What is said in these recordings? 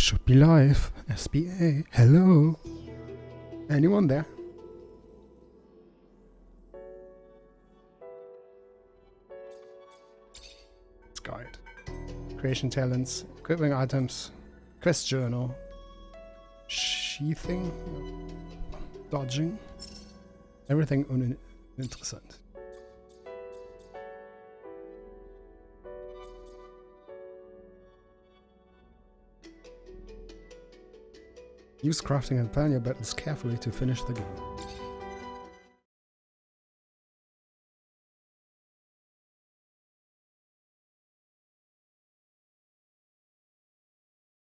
should be live. SBA. Hello. Anyone there? Guide. Creation talents. Equipping items. Quest journal. Sheathing. Dodging. Everything uninteressant. Use crafting and plan your battles carefully to finish the game.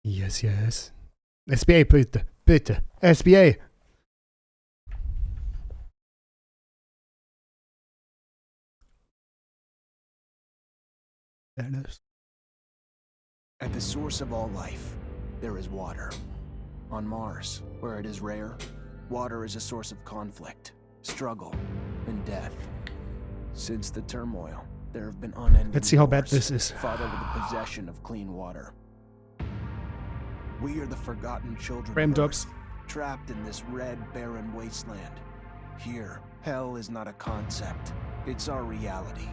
Yes, yes. SBA, bitte, bitte. SBA! There it is. At the source of all life, there is water. On Mars, where it is rare, water is a source of conflict, struggle, and death. Since the turmoil, there have been unending Let's see how bad wars this is. fought over the possession of clean water. We are the forgotten children Frame of drops. Earth, trapped in this red, barren wasteland. Here, hell is not a concept, it's our reality.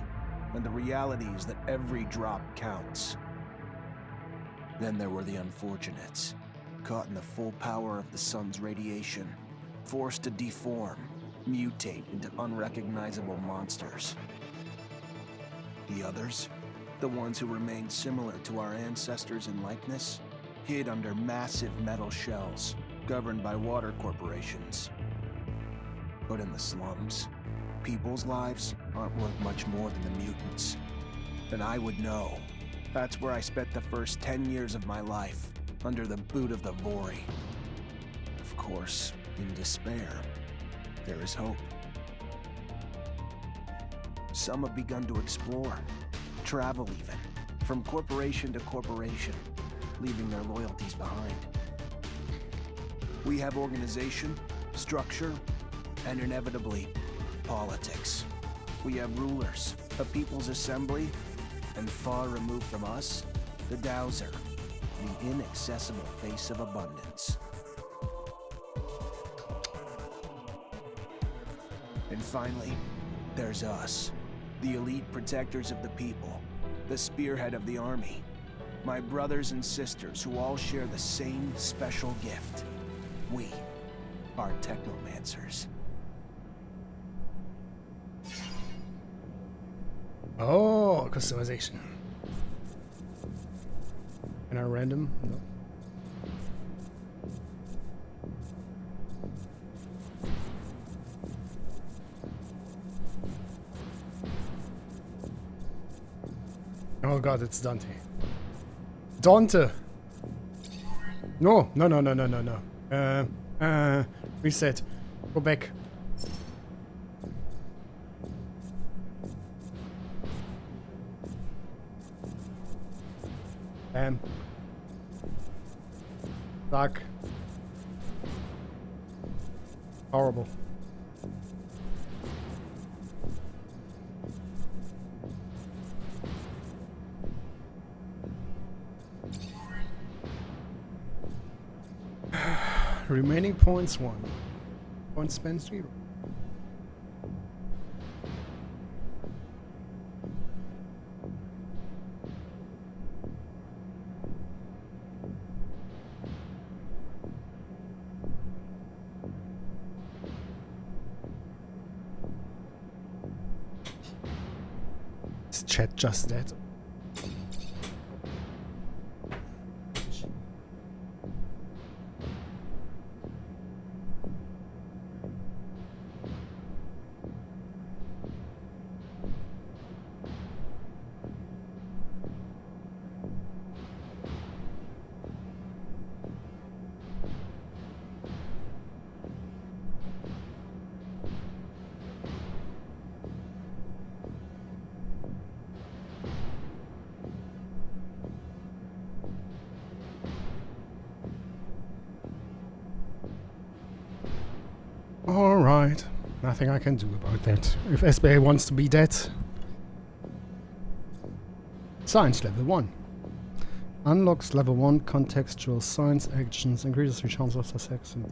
And the reality is that every drop counts. Then there were the unfortunates, caught in the full power of the sun's radiation, forced to deform, mutate into unrecognizable monsters. The others, the ones who remained similar to our ancestors in likeness, hid under massive metal shells, governed by water corporations. But in the slums, people's lives aren't worth much more than the mutants. And I would know. That's where I spent the first 10 years of my life, under the boot of the Vori. Of course, in despair, there is hope. Some have begun to explore, travel even, from corporation to corporation, leaving their loyalties behind. We have organization, structure, and inevitably, politics. We have rulers, a people's assembly, and far removed from us, the Dowser, the inaccessible face of abundance. And finally, there's us, the elite protectors of the people, the spearhead of the army, my brothers and sisters who all share the same special gift. We are Technomancers. Oh, customization. Can I random? No. Oh god, it's Dante. Dante! No, no, no, no, no, no, no. Reset. Go back. Fuck. Horrible. Remaining points 1. Points spent 0. Is chat just that? Alright, nothing I can do about that. If SBA wants to be dead. Science level 1. Unlocks level 1 contextual science actions, increases your chance of success in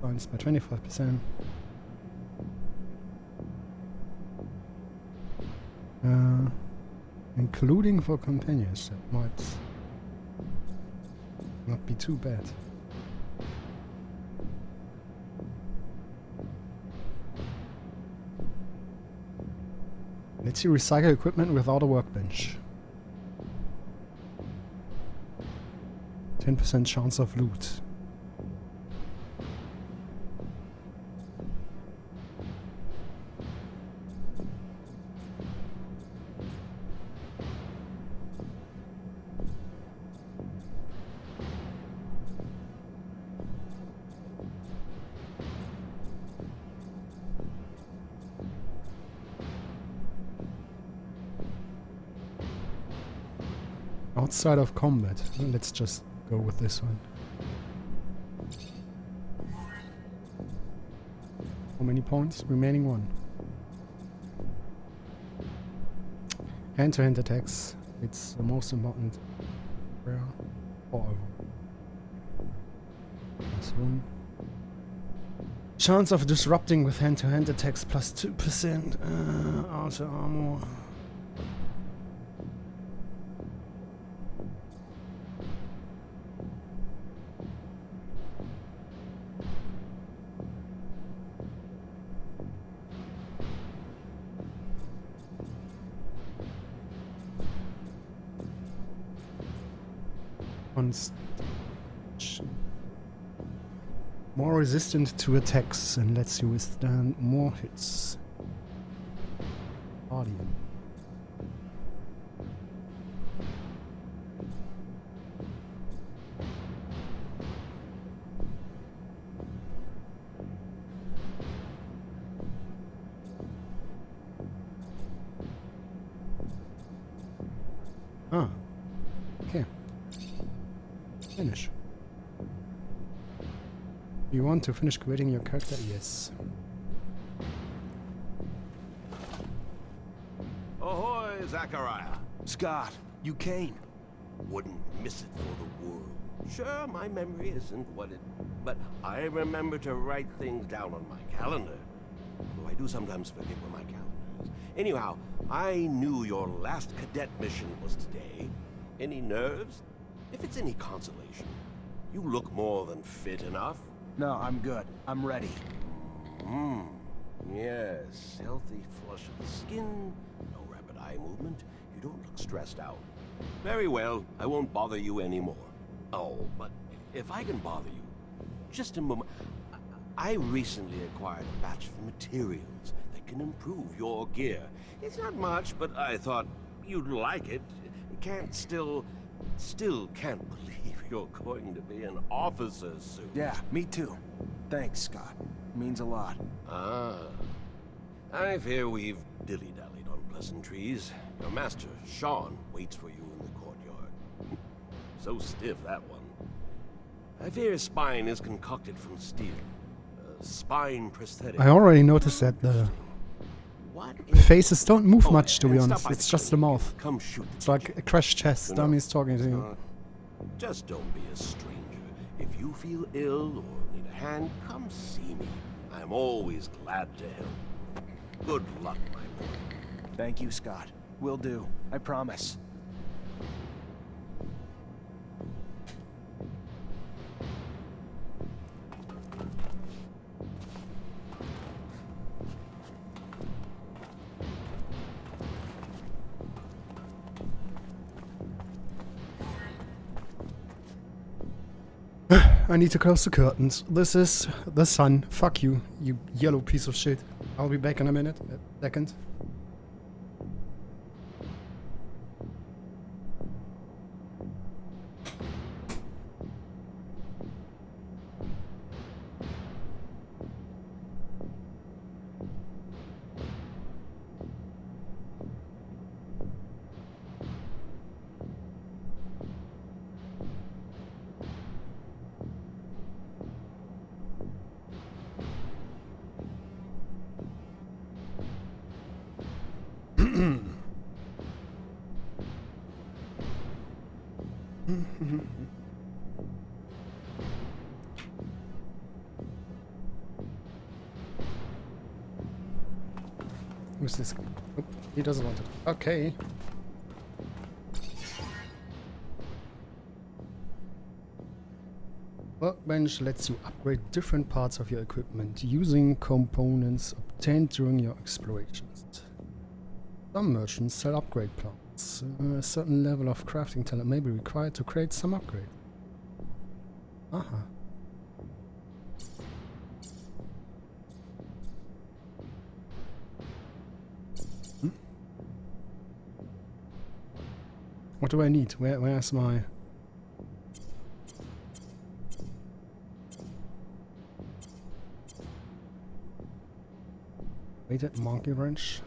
science by 25%. Including for companions, that might not be too bad. Let's see, recycle equipment without a workbench. 10% chance of loot. Outside of combat, let's just go with this one. How many points? Remaining 1. Hand-to-hand attacks. It's the most important. Where? Plus 1. Chance of disrupting with hand-to-hand attacks plus 2%. Outer armor. More resistant to attacks and lets you withstand more hits. Guardian. Ah. Okay. Finish. You want to finish creating your character? Yes. Ahoy, Zachariah. Scott, you came. Wouldn't miss it for the world. Sure, my memory isn't what it... But I remember to write things down on my calendar. Though I do sometimes forget where my calendar is. Anyhow, I knew your last cadet mission was today. Any nerves? If it's any consolation, you look more than fit enough. No, I'm good. I'm ready. Yes, healthy flush of the skin, no rapid eye movement. You don't look stressed out. Very well, I won't bother you anymore. Oh, but if I can bother you, just a moment. I recently acquired a batch of materials that can improve your gear. It's not much, but I thought you'd like it. Still can't believe you're going to be an officer soon. Yeah, me too. Thanks, Scott. Means a lot. Ah. I fear we've dilly-dallied on pleasantries. Your master, Sean, waits for you in the courtyard. So stiff, that one. I fear his spine is concocted from steel. Spine prosthetic. I already noticed that the faces don't move much, to be honest. It's just the mouth. Come shoot. It's like a crash test. Dummy's talking to you. Just don't be a stranger. If you feel ill or need a hand, come see me. I'm always glad to help. Good luck, my boy. Thank you, Scott. Will do. I promise. I need to close the curtains. This is the sun. Fuck you, you yellow piece of shit. I'll be back in a minute. A second. Who's this guy? Oh, he doesn't want it. Okay. Workbench lets you upgrade different parts of your equipment using components obtained during your explorations. Some merchants sell upgrade plans. A certain level of crafting talent may be required to create some upgrade. Aha. What do I need? Where's my... Weighted monkey wrench?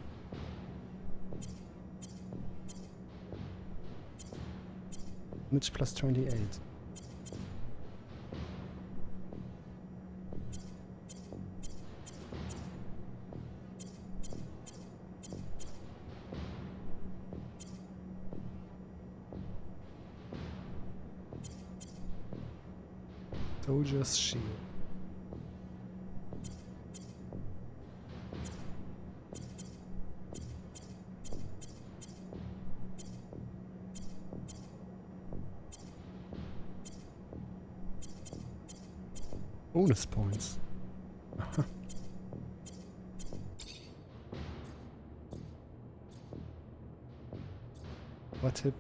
Damage plus 28. Soldier's shield. Bonus points. What tip?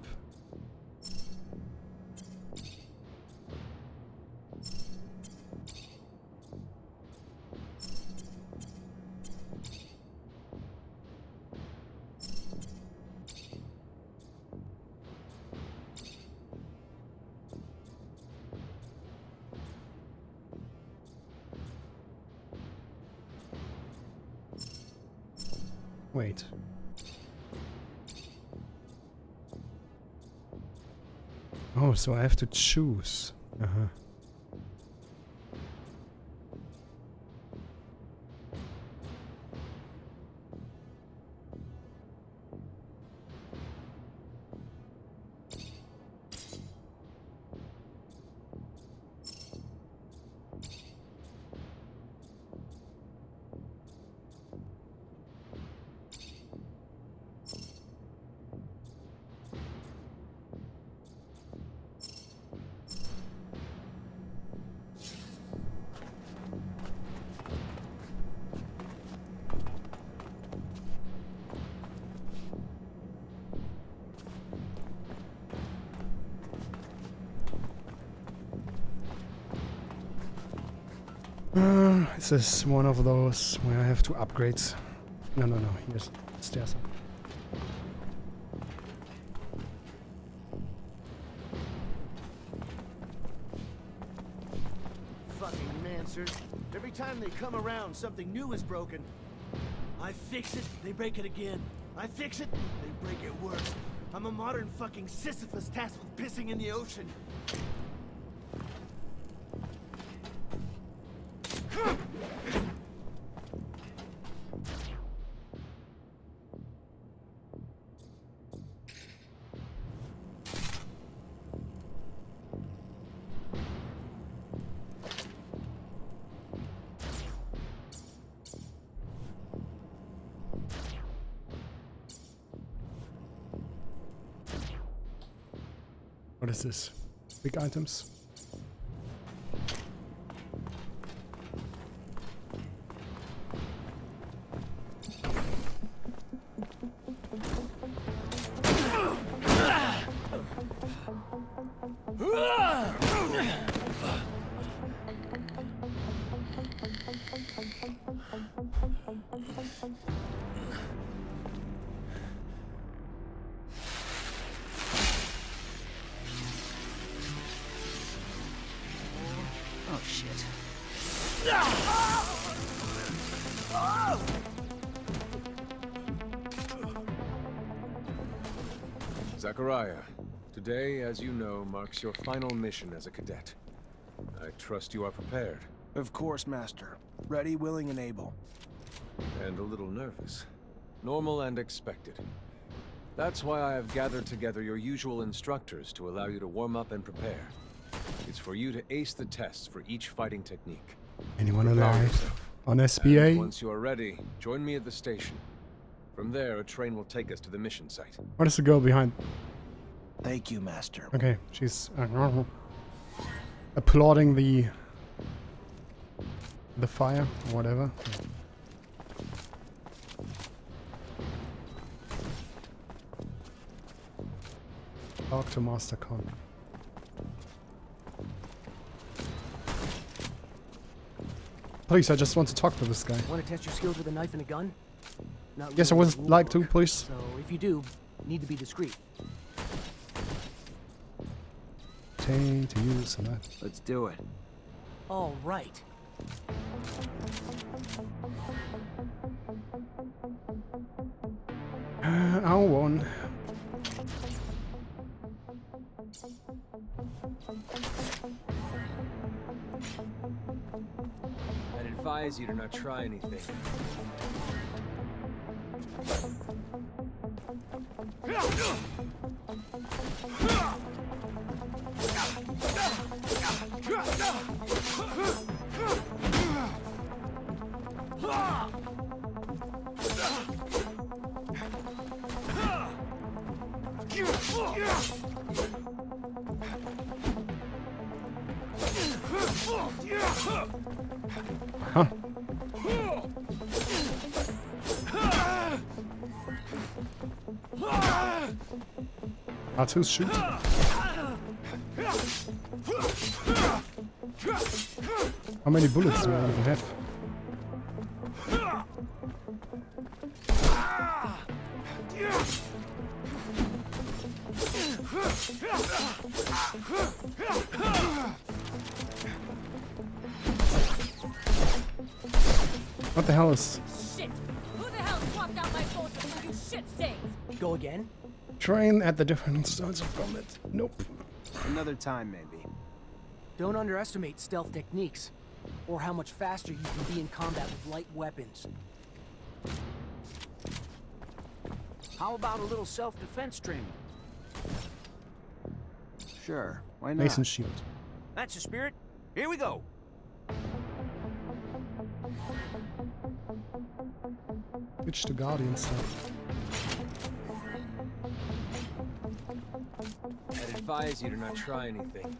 Wait. Oh, so I have to choose. Uh-huh. This is one of those where I have to upgrade. No, here's stairs up. Fucking Mancers. Every time they come around, something new is broken. I fix it, they break it again. I fix it, they break it worse. I'm a modern fucking Sisyphus tasked with pissing in the ocean. What is this? Big items? Oh shit. Zachariah, today, as you know, marks your final mission as a cadet. I trust you are prepared. Of course, Master. Ready, willing, and able. And a little nervous. Normal and expected. That's why I have gathered together your usual instructors to allow you to warm up and prepare. It's for you to ace the tests for each fighting technique. Anyone Prepare alive yourself. on And SBA? once you are ready, join me at the station. From there, a train will take us to the mission site. What is the girl behind? Thank you, Master. Okay, she's applauding the fire or whatever. Talk to Master Con. Please, I just want to talk to this guy. Want to test your skills with a knife and a gun? Not Yes, I really would rule like to, book. please. So if you do, need to be discreet. Take to use a knife. Let's do it. All right. R1. I'd advise you to not try anything. Huh. That's his shoot. How many bullets do I even have? What the hell is... Shit! Who the hell swapped out my soldiers for you shit stains? Go again? Train at the different styles of combat. Nope. Another time, maybe. Don't underestimate stealth techniques, or how much faster you can be in combat with light weapons. How about a little self-defense training? Sure, why not? Mason shield. That's the spirit. Here we go. Switch to Guardian stuff. I'd advise you to not try anything.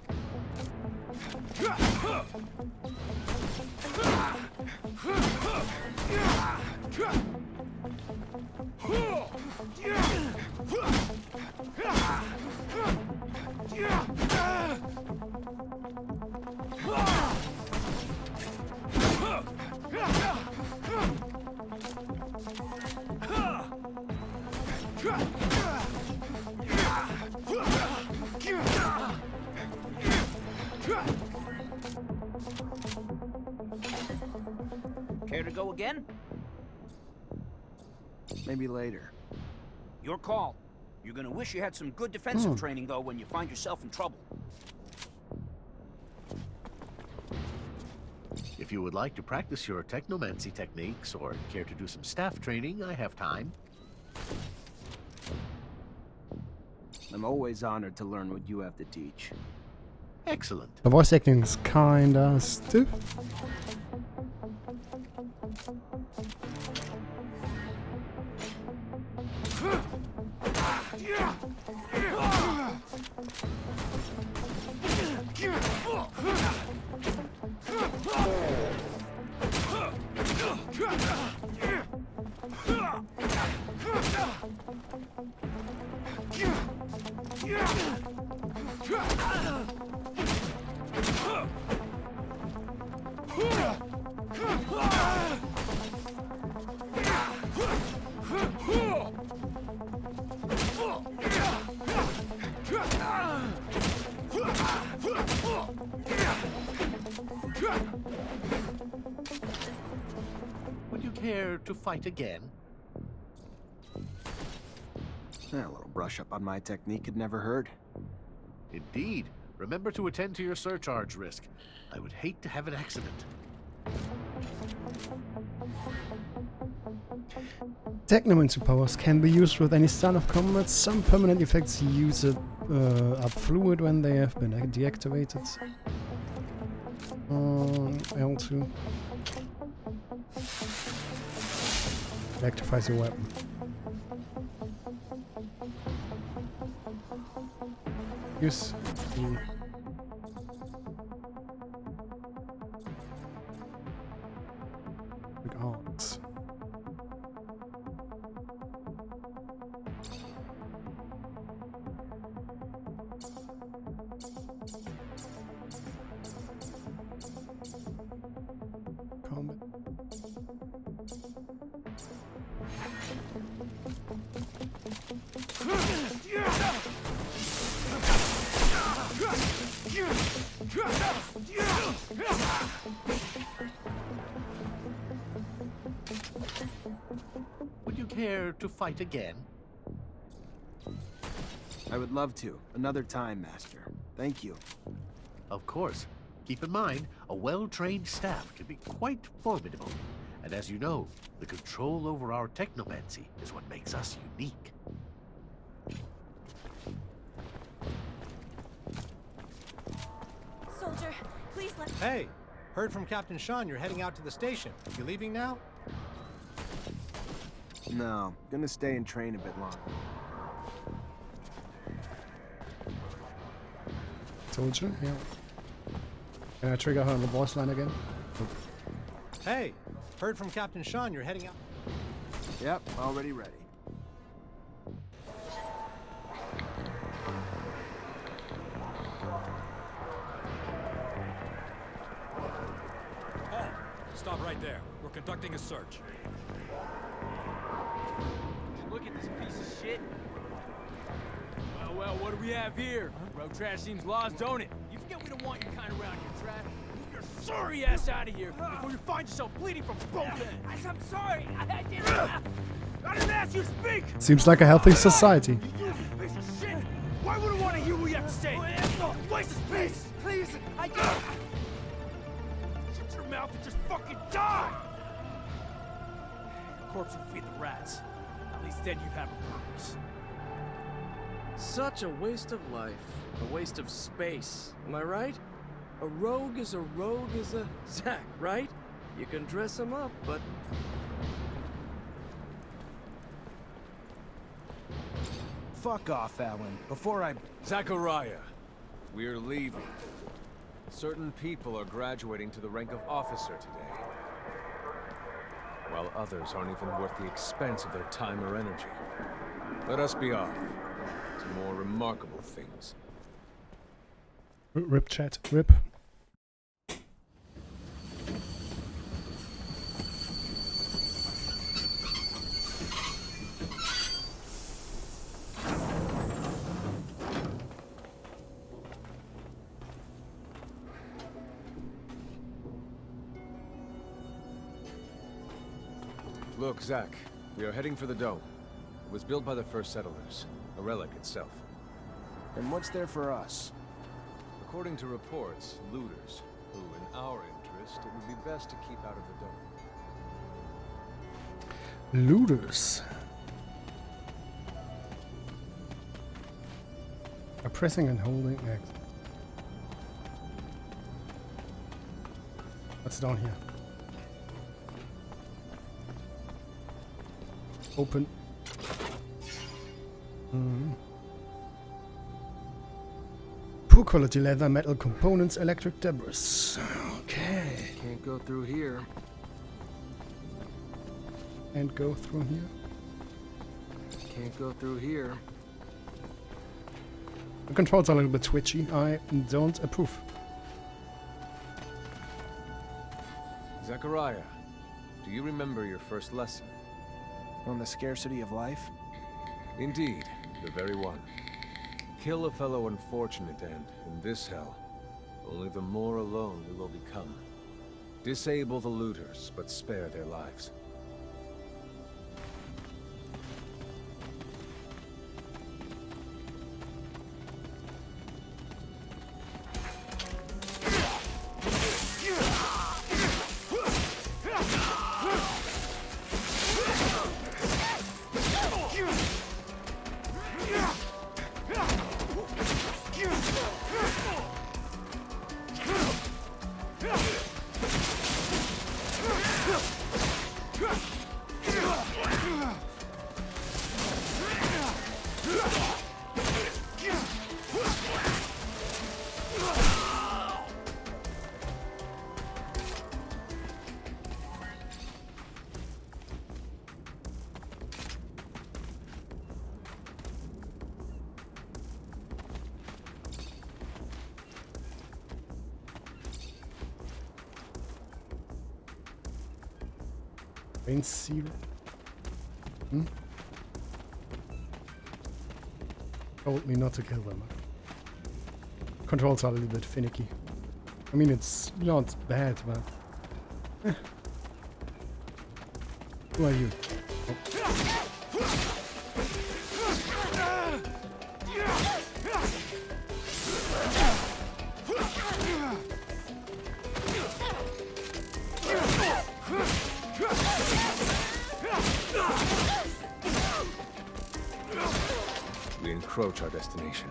Care to go again? Maybe later. Your call. You're gonna wish you had some good defensive training, though, when you find yourself in trouble. If you would like to practice your Technomancy techniques or care to do some staff training, I have time. I'm always honored to learn what you have to teach. Excellent. The voice acting is kinda stiff. Would you care to fight again? A little brush up on my technique had never hurt. Indeed. Remember to attend to your surcharge risk. I would hate to have an accident. Technomancer powers can be used with any style of combat. Some permanent effects use up fluid when they have been deactivated. L2 electrifies your weapon. Use the big arms. Combat. Would you care to fight again? I would love to. Another time, Master. Thank you. Of course. Keep in mind, a well-trained staff can be quite formidable. And as you know, the control over our technomancy is what makes us unique. Soldier, please let... Hey, heard from Captain Sean you're heading out to the station. You leaving now? No, gonna stay and train a bit longer. Soldier, yeah. Can I trigger her on the boss line again? Hey, heard from Captain Sean you're heading out. Yep, already ready. Halt! Stop right there. We're conducting a search. Look at this piece of shit. Well, what do we have here? Road trash seems lost, don't it? You forget we don't want your kind around here, trash. Move your sorry ass out of here before you find yourself bleeding from both ends. I'm sorry. I didn't ask you to speak. Seems like a healthy society. You useless piece of shit. Why would I want to hear what you have to say? Waste of space. Please, I can't. Shut your mouth and just fucking die. Corpse will feed the rats. At least then you have a purpose. Such a waste of life. A waste of space. Am I right? A rogue is a Zack, right? You can dress him up, but... Fuck off, Alan. Before I... Zachariah, we're leaving. Certain people are graduating to the rank of officer today, while others aren't even worth the expense of their time or energy. Let us be off to more remarkable things. Rip chat, rip. Look, Zach, we are heading for the dome. It was built by the first settlers, a relic itself. And what's there for us? According to reports, looters, who in our interest, it would be best to keep out of the dome. Looters. Are pressing and holding X. What's down here? Open. Poor quality leather, metal components, electric debris. Okay. Can't go through here. And go through here. Can't go through here. The controls are a little bit twitchy. I don't approve. Zachariah, do you remember your first lesson? On the scarcity of life? Indeed, the very one. Kill a fellow unfortunate and, in this hell, only the more alone we will become. Disable the looters, but spare their lives. Rain seal. Told me not to kill them. Controls are a little bit finicky. I mean, it's not bad, but... Who are you? We encroach our destination.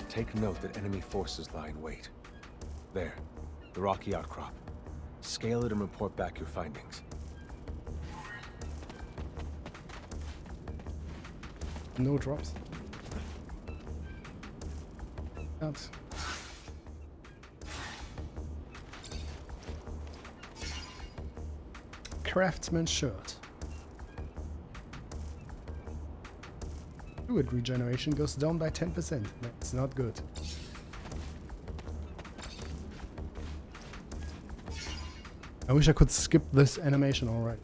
Take note that enemy forces lie in wait. There, the rocky outcrop. Scale it and report back your findings. No drops. That's... Craftsman shirt. Fluid regeneration goes down by 10%. That's not good. I wish I could skip this animation alright.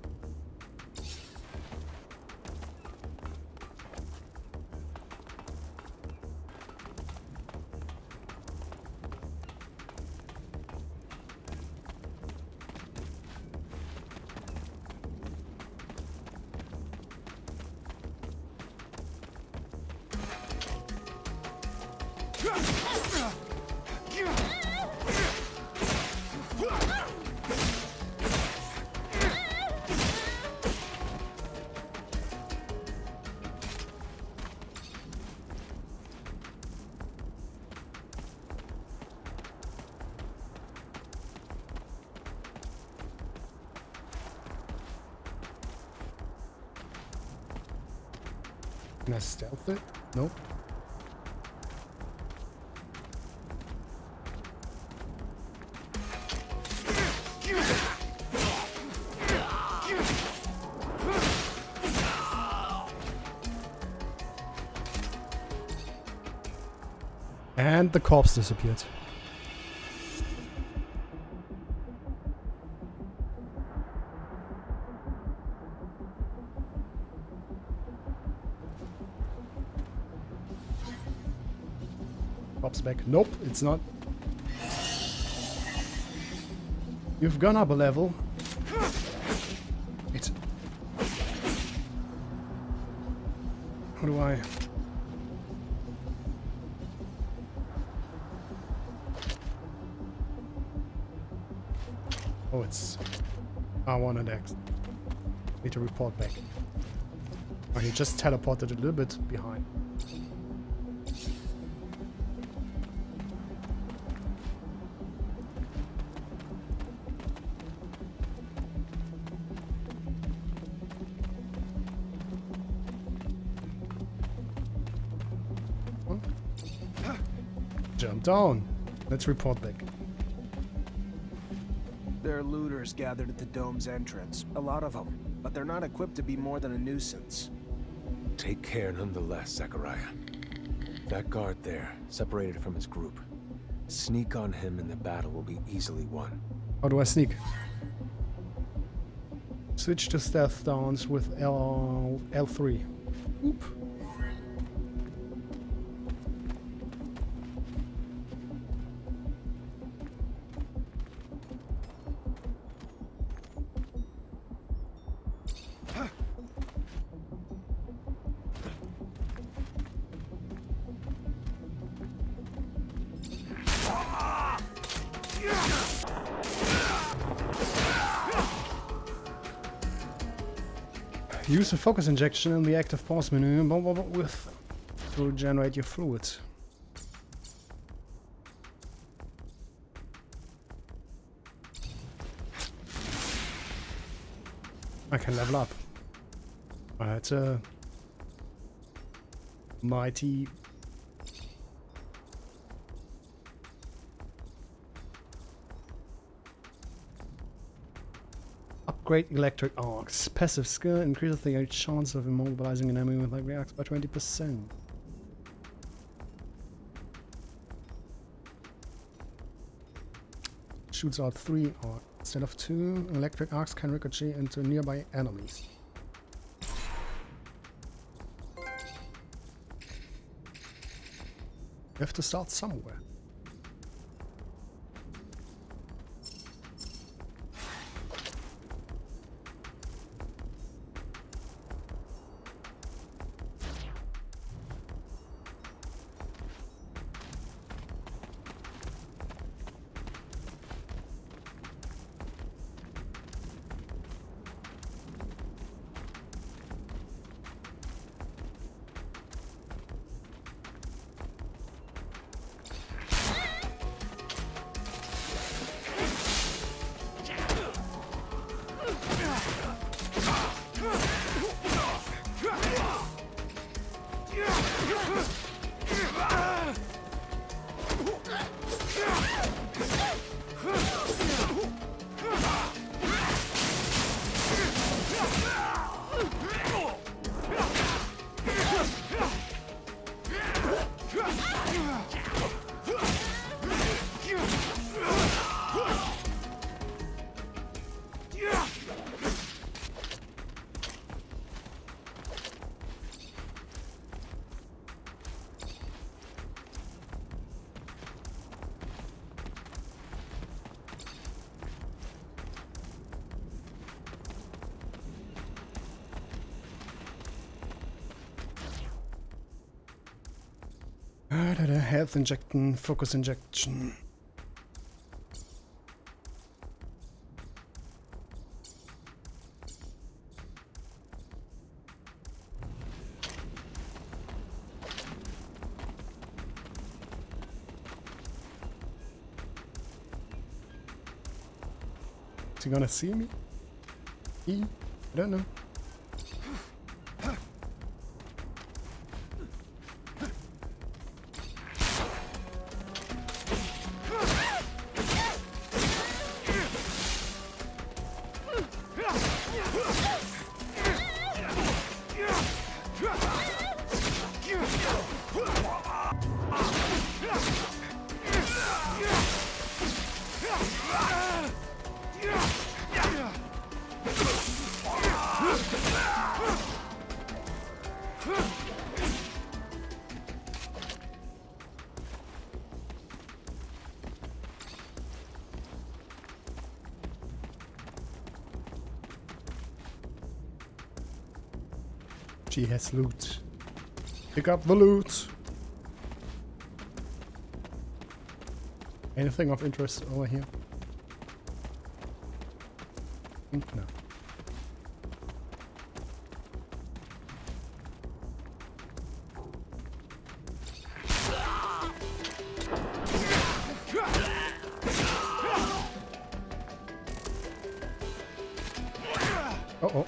Can I stealth it? Nope. And the corpse disappeared. Corpse back. Nope, it's not. You've gone up a level. It's... How do I... Oh, it's R1 and X. Need to report back. Oh, he just teleported a little bit behind. Jump down. Let's report back. There are looters gathered at the dome's entrance. A lot of them. But they're not equipped to be more than a nuisance. Take care nonetheless, Zachariah. That guard there, separated from his group. Sneak on him and the battle will be easily won. How do I sneak? Switch to stealth downs with L3. Oop. Use a focus injection in the active pause menu with to regenerate your fluid. I can level up. That's a mighty. Upgrade electric arcs. Passive skill increases the chance of immobilizing an enemy with electric arcs by 20%. Shoots out 3 arcs. Instead of 2, electric arcs can ricochet into nearby enemies. You have to start somewhere. Health injection, focus injection. Is he gonna see me? I don't know. She has loot. Pick up the loot. Anything of interest over here? I think no. Uh-oh.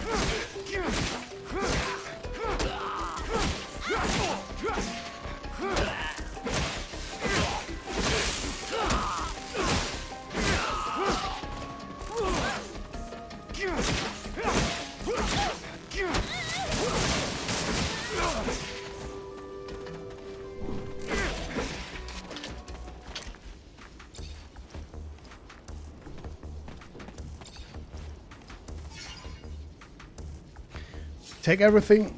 Take everything.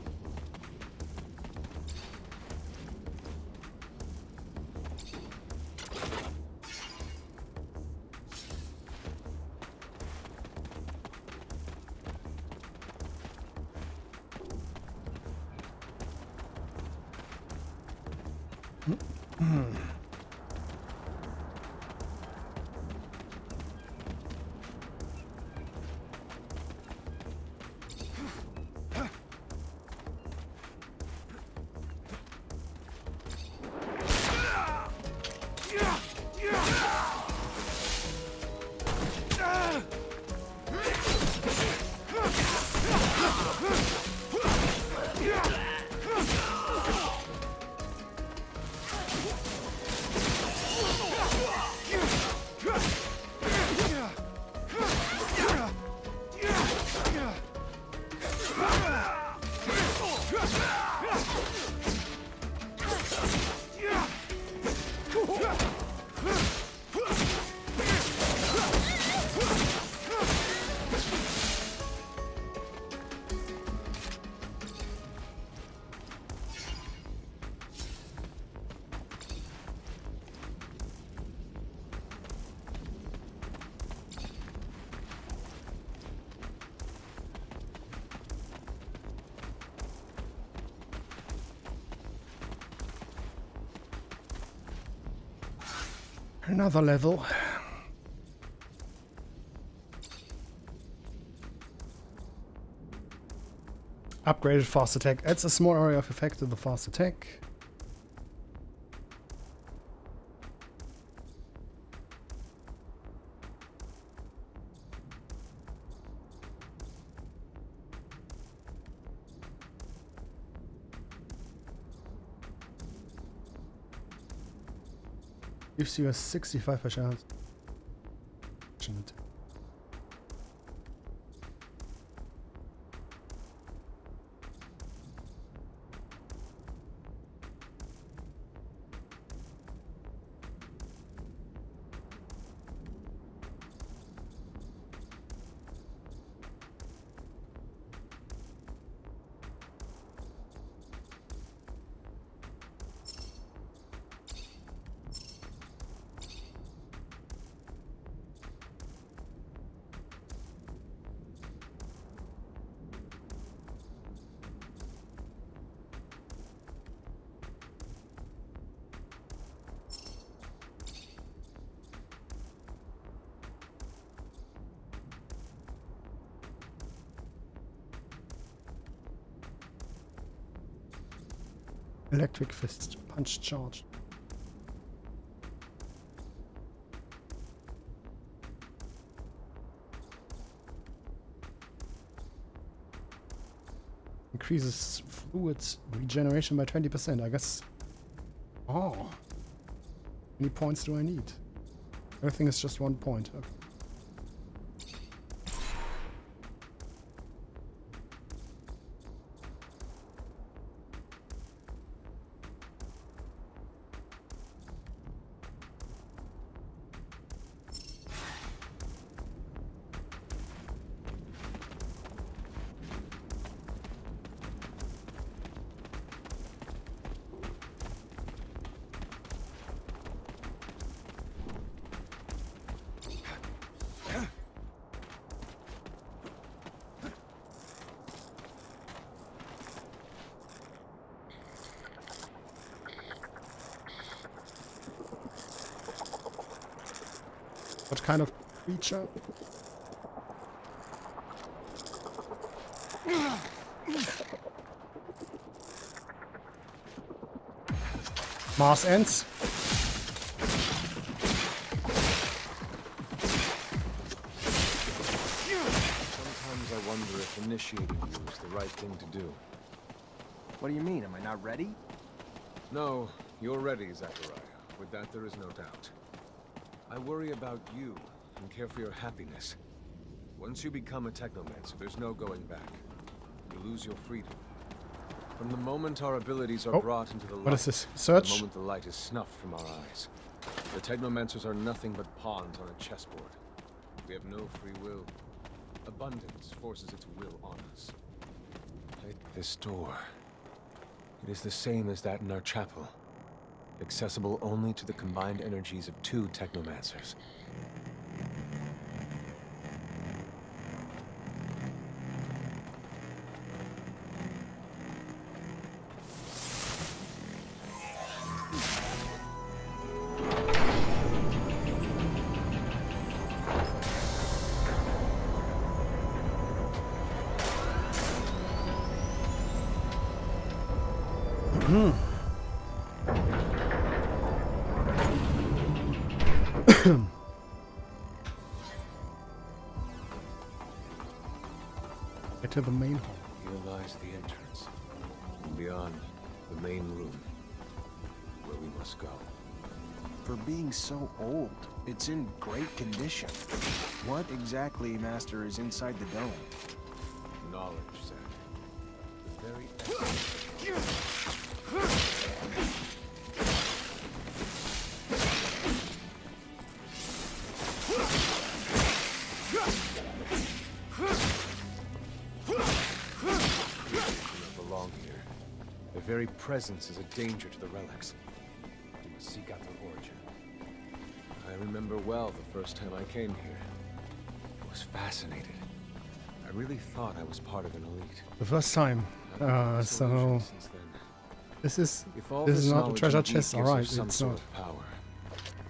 Another level. Upgraded fast attack. Adds a small area of effect to the fast attack. Gives you a 65% chance. Electric fist, punch charge. Increases fluid regeneration by 20%, I guess. Oh. How many points do I need? Everything is just 1 point. Okay. What kind of creature? Mars ends. Sometimes I wonder if initiating you is the right thing to do. What do you mean? Am I not ready? No, you're ready, Zachariah. With that, there is no doubt. I worry about you and care for your happiness. Once you become a Technomancer, there's no going back. You lose your freedom. From the moment our abilities are brought into the light, what is this? Search? the moment the light is snuffed from our eyes, the Technomancers are nothing but pawns on a chessboard. We have no free will. Abundance forces its will on us. This door. It is the same as that in our chapel. Accessible only to the combined energies of 2 Technomancers. Get to the main hall. Here lies the entrance. And beyond, the main room. Where we must go. For being so old, it's in great condition. What exactly, Master, is inside the dome? Knowledge, Zach. The very essence. Their very presence is a danger to the relics. We must seek out their origin. I remember well the first time I came here. I was fascinated. I really thought I was part of an elite. The first time. So this is not a treasure chest, alright, it's not. Power,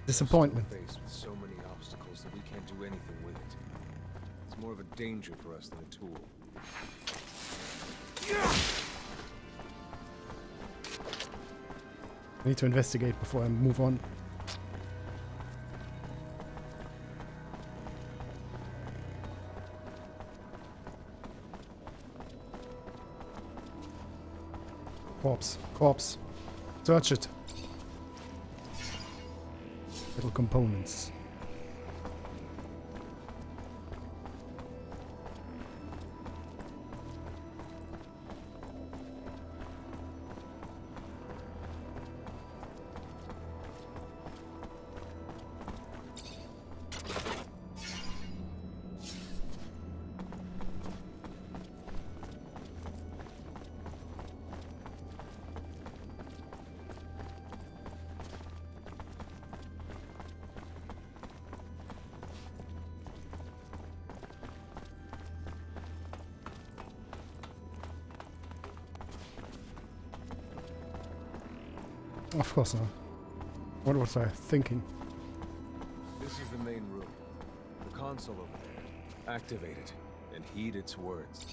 disappointment. We're faced with so many obstacles that we can't do anything with it. It's more of a danger for us than a tool. I need to investigate before I move on. Corpse. Corpse. Search it. Little components. Of course not. What was I thinking? This is the main room. The console over there. Activate it, and heed its words.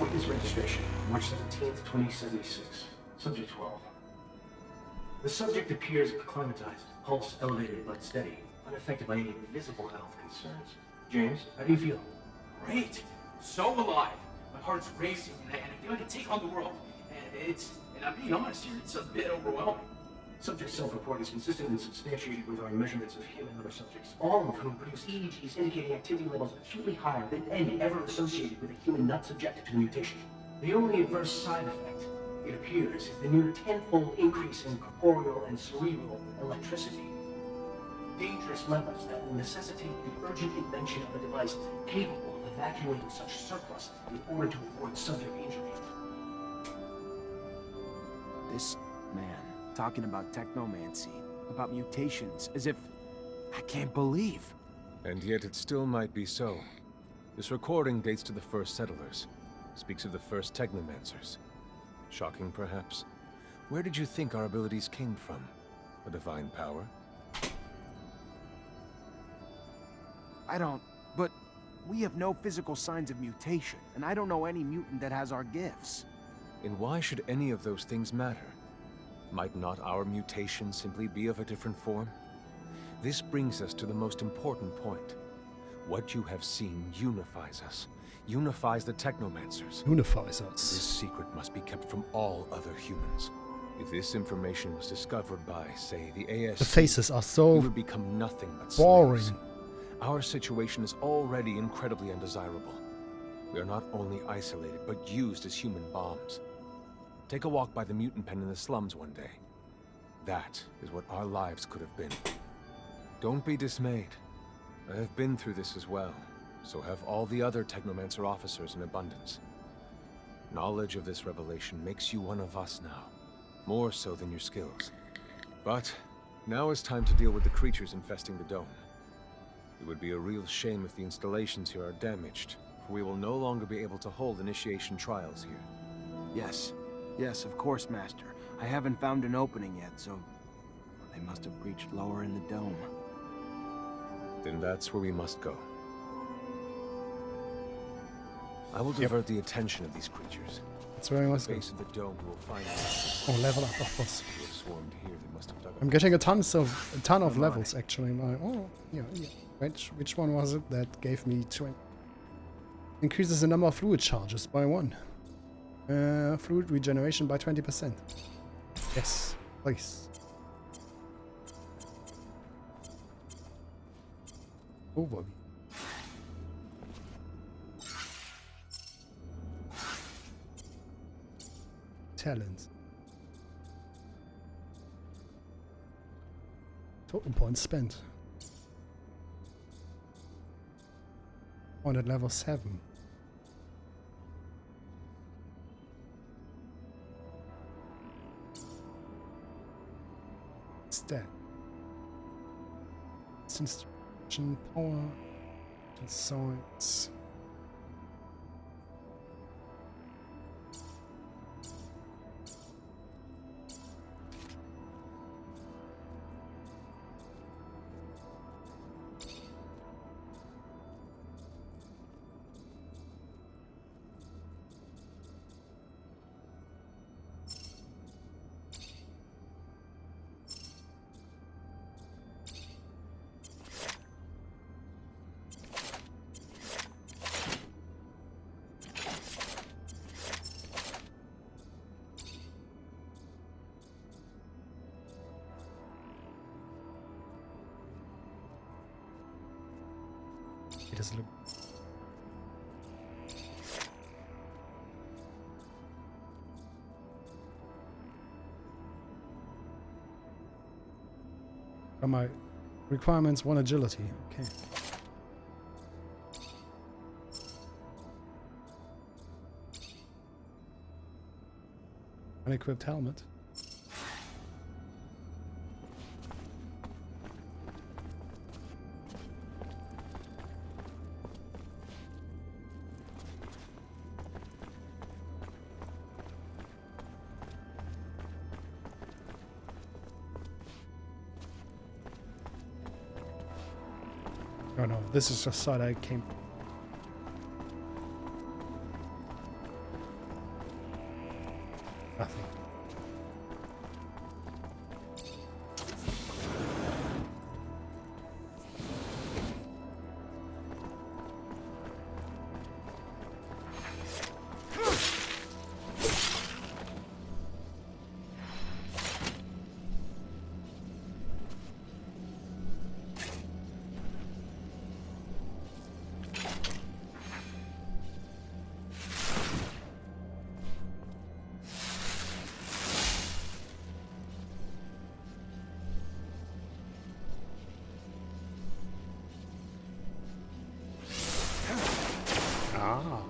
Witness registration, March 17th, 2076. Subject 12. The subject appears acclimatized, pulse elevated but steady, unaffected by any visible health concerns. James, how do you feel? Great. So alive. My heart's racing, and I feel like I can take on the world. And I'm being honest here, it's a bit overwhelming. Subject self-report is consistent and substantiated with our measurements of him and other subjects, all of whom produce EEGs indicating activity levels acutely higher than any ever associated with a human not subjected to the mutation. The only adverse side effect, it appears, is the near tenfold increase in corporeal and cerebral electricity. Dangerous levels that will necessitate the urgent invention of a device capable of evacuating such surplus in order to avoid subject injury. This man talking about technomancy, about mutations, as if I can't believe. And yet it still might be so. This recording dates to the first settlers. Speaks of the first Technomancers. Shocking, perhaps? Where did you think our abilities came from? A divine power? I don't, but we have no physical signs of mutation, and I don't know any mutant that has our gifts. And why should any of those things matter? Might not our mutation simply be of a different form? This brings us to the most important point. What you have seen unifies us. Unifies the Technomancers. Unifies us. This secret must be kept from all other humans. If this information was discovered by, say, the ASC, the faces are so we would become nothing but boring. slaves. Our situation is already incredibly undesirable. We are not only isolated, but used as human bombs. Take a walk by the mutant pen in the slums one day. That is what our lives could have been. Don't be dismayed. I have been through this as well. So have all the other Technomancer officers in abundance. Knowledge of this revelation makes you one of us now. More so than your skills. But now is time to deal with the creatures infesting the dome. It would be a real shame if the installations here are damaged, for we will no longer be able to hold initiation trials here. Yes. Yes, of course, Master. I haven't found an opening yet, so they must have breached lower in the dome. Then that's where we must go. I will divert the attention of these creatures. That's where I must At the go. base of the dome, we will find Oh, level up, of course. Who have swarmed here, they must have dug I'm up getting a ton of levels actually. Oh, yeah. Which one was it that gave me 20? Increases the number of fluid charges by 1. Fluid regeneration by 20%. Yes, please. Overview. Talents. Total points spent. On at level 7. Stat. Since Protection, power, science. It doesn't look. My requirements 1 agility. Okay. Unequipped helmet. Oh no, this is the side I came from. Nothing. Ah.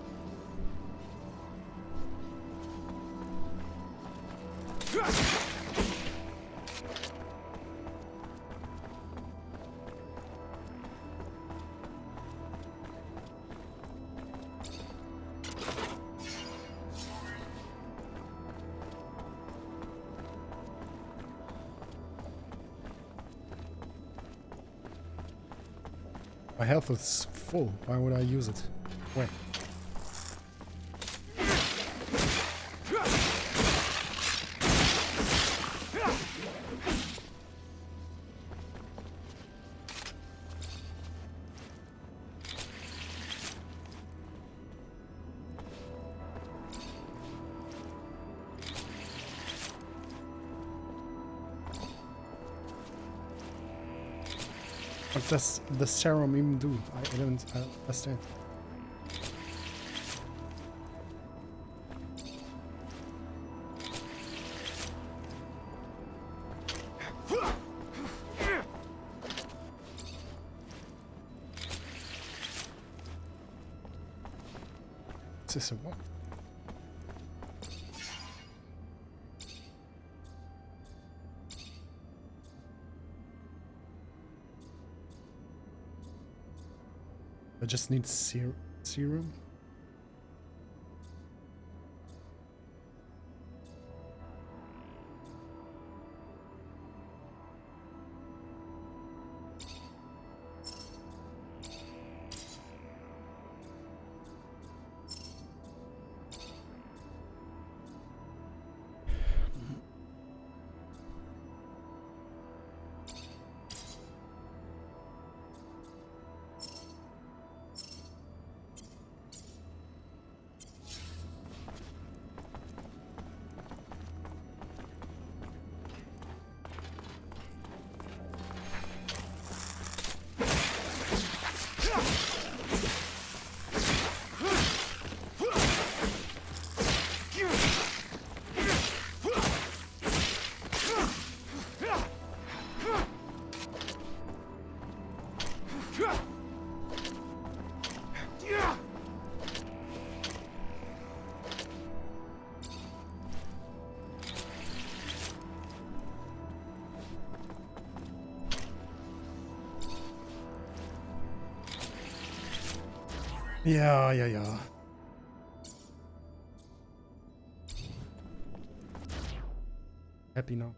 My health is full. Why would I use it? Wait. What does the serum even do? I don't understand. Is this a what? I just need serum. Yeah. Happy now.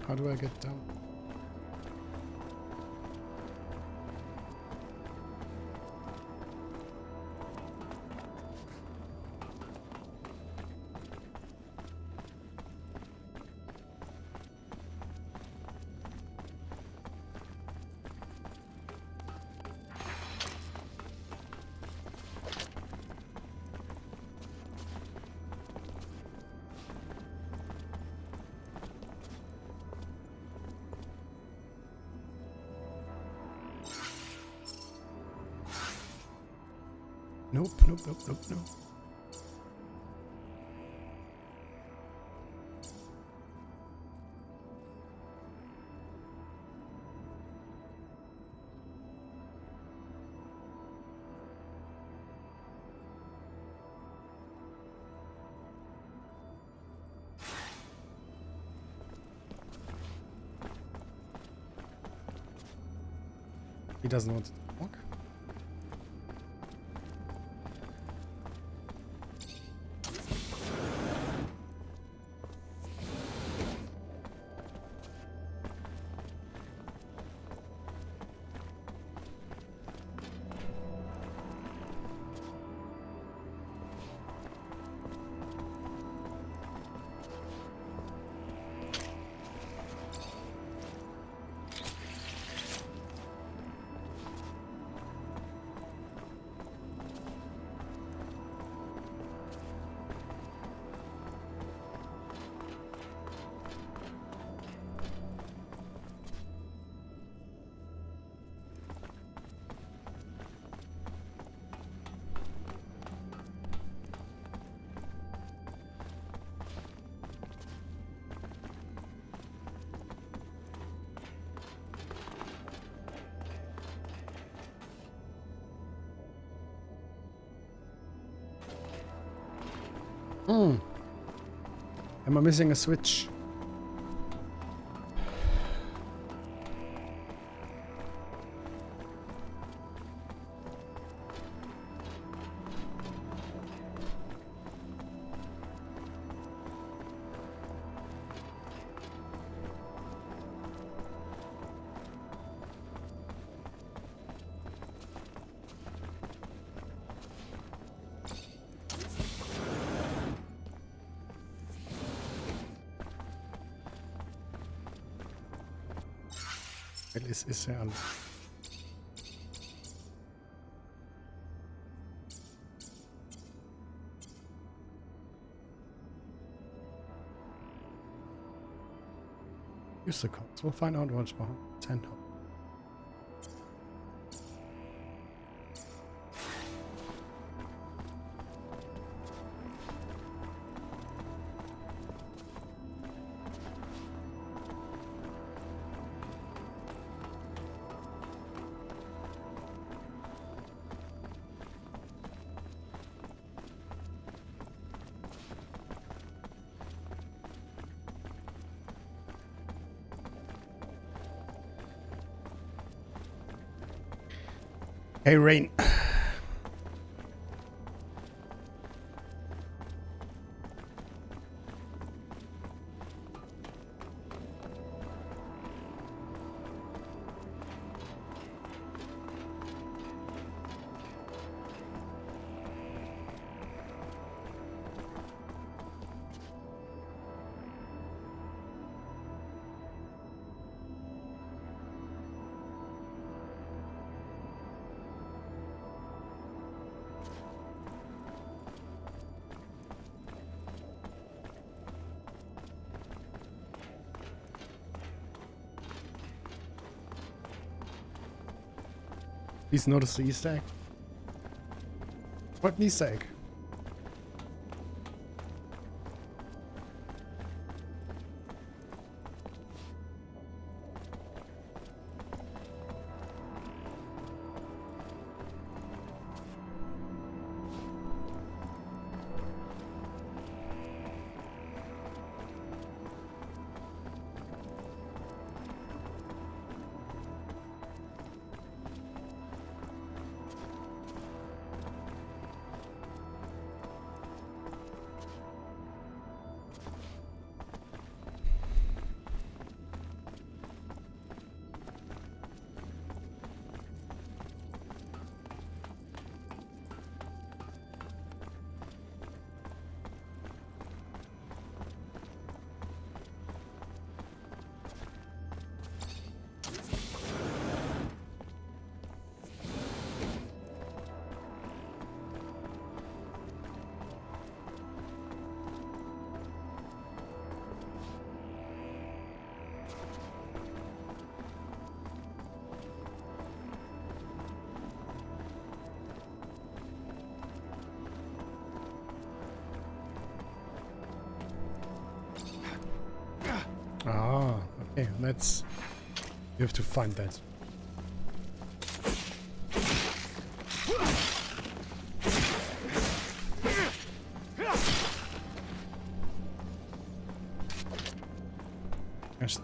How do I get down? Nope. He doesn't want to talk. Am I missing a switch? Ist ja alles. Use the codes. We'll find out what's behind the tent. Hey, Rain. Please notice the Easter egg. What Easter egg? Ah, okay, let's... You have to find that.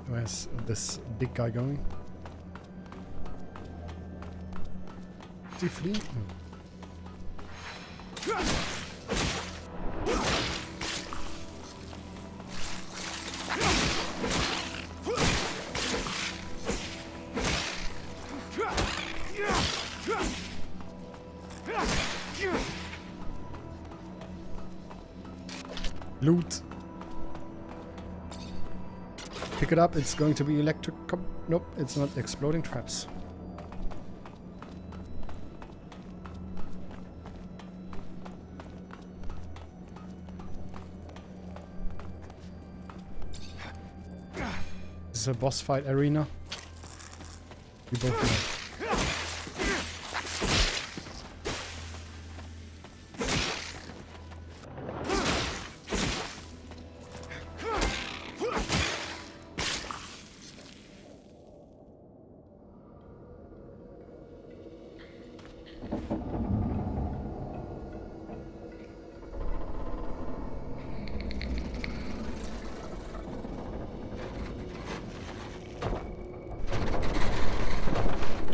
Where's this big guy going? Is he fleeing? No. Loot. Pick it up, it's going to be electric. Nope, it's not exploding traps. This is a boss fight arena. We both know.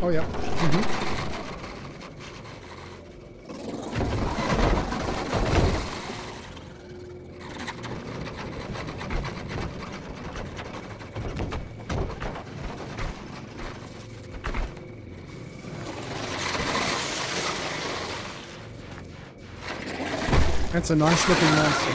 Oh yeah. That's a nice looking monster.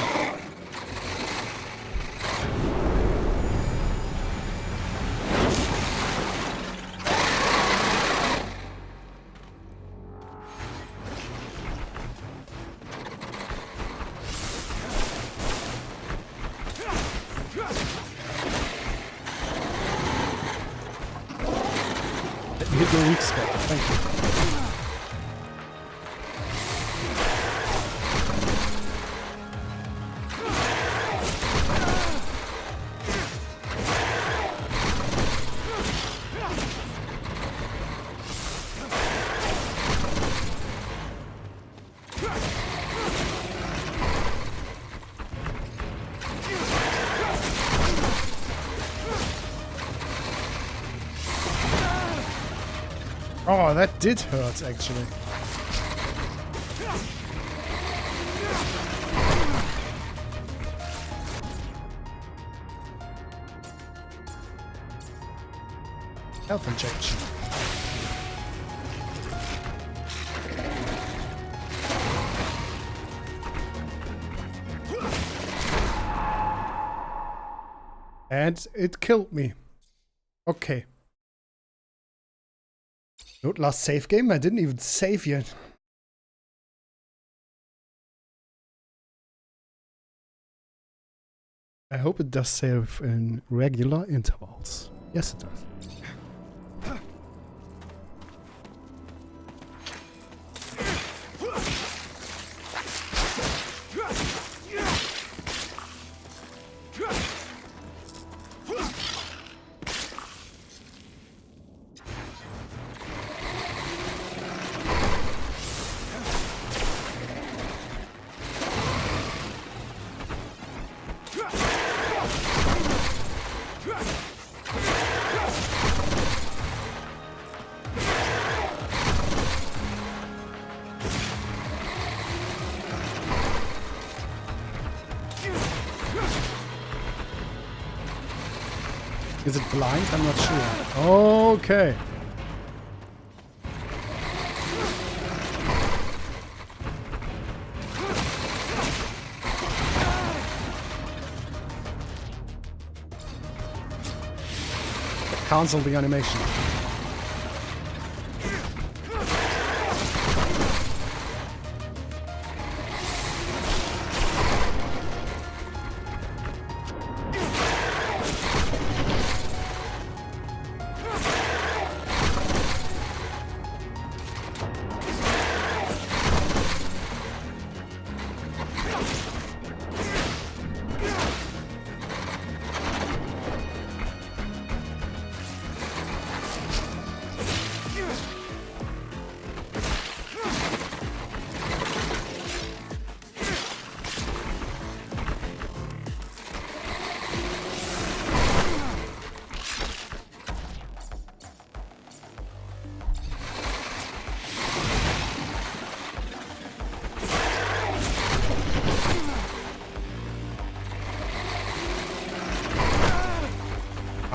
bigger weak spot. Thank you. Oh, that did hurt, actually. Health injection. And it killed me. Okay. Not last save game? I didn't even save yet. I hope it does save in regular intervals. Yes, it does. Is it blind? I'm not sure. Okay. Cancel the animation.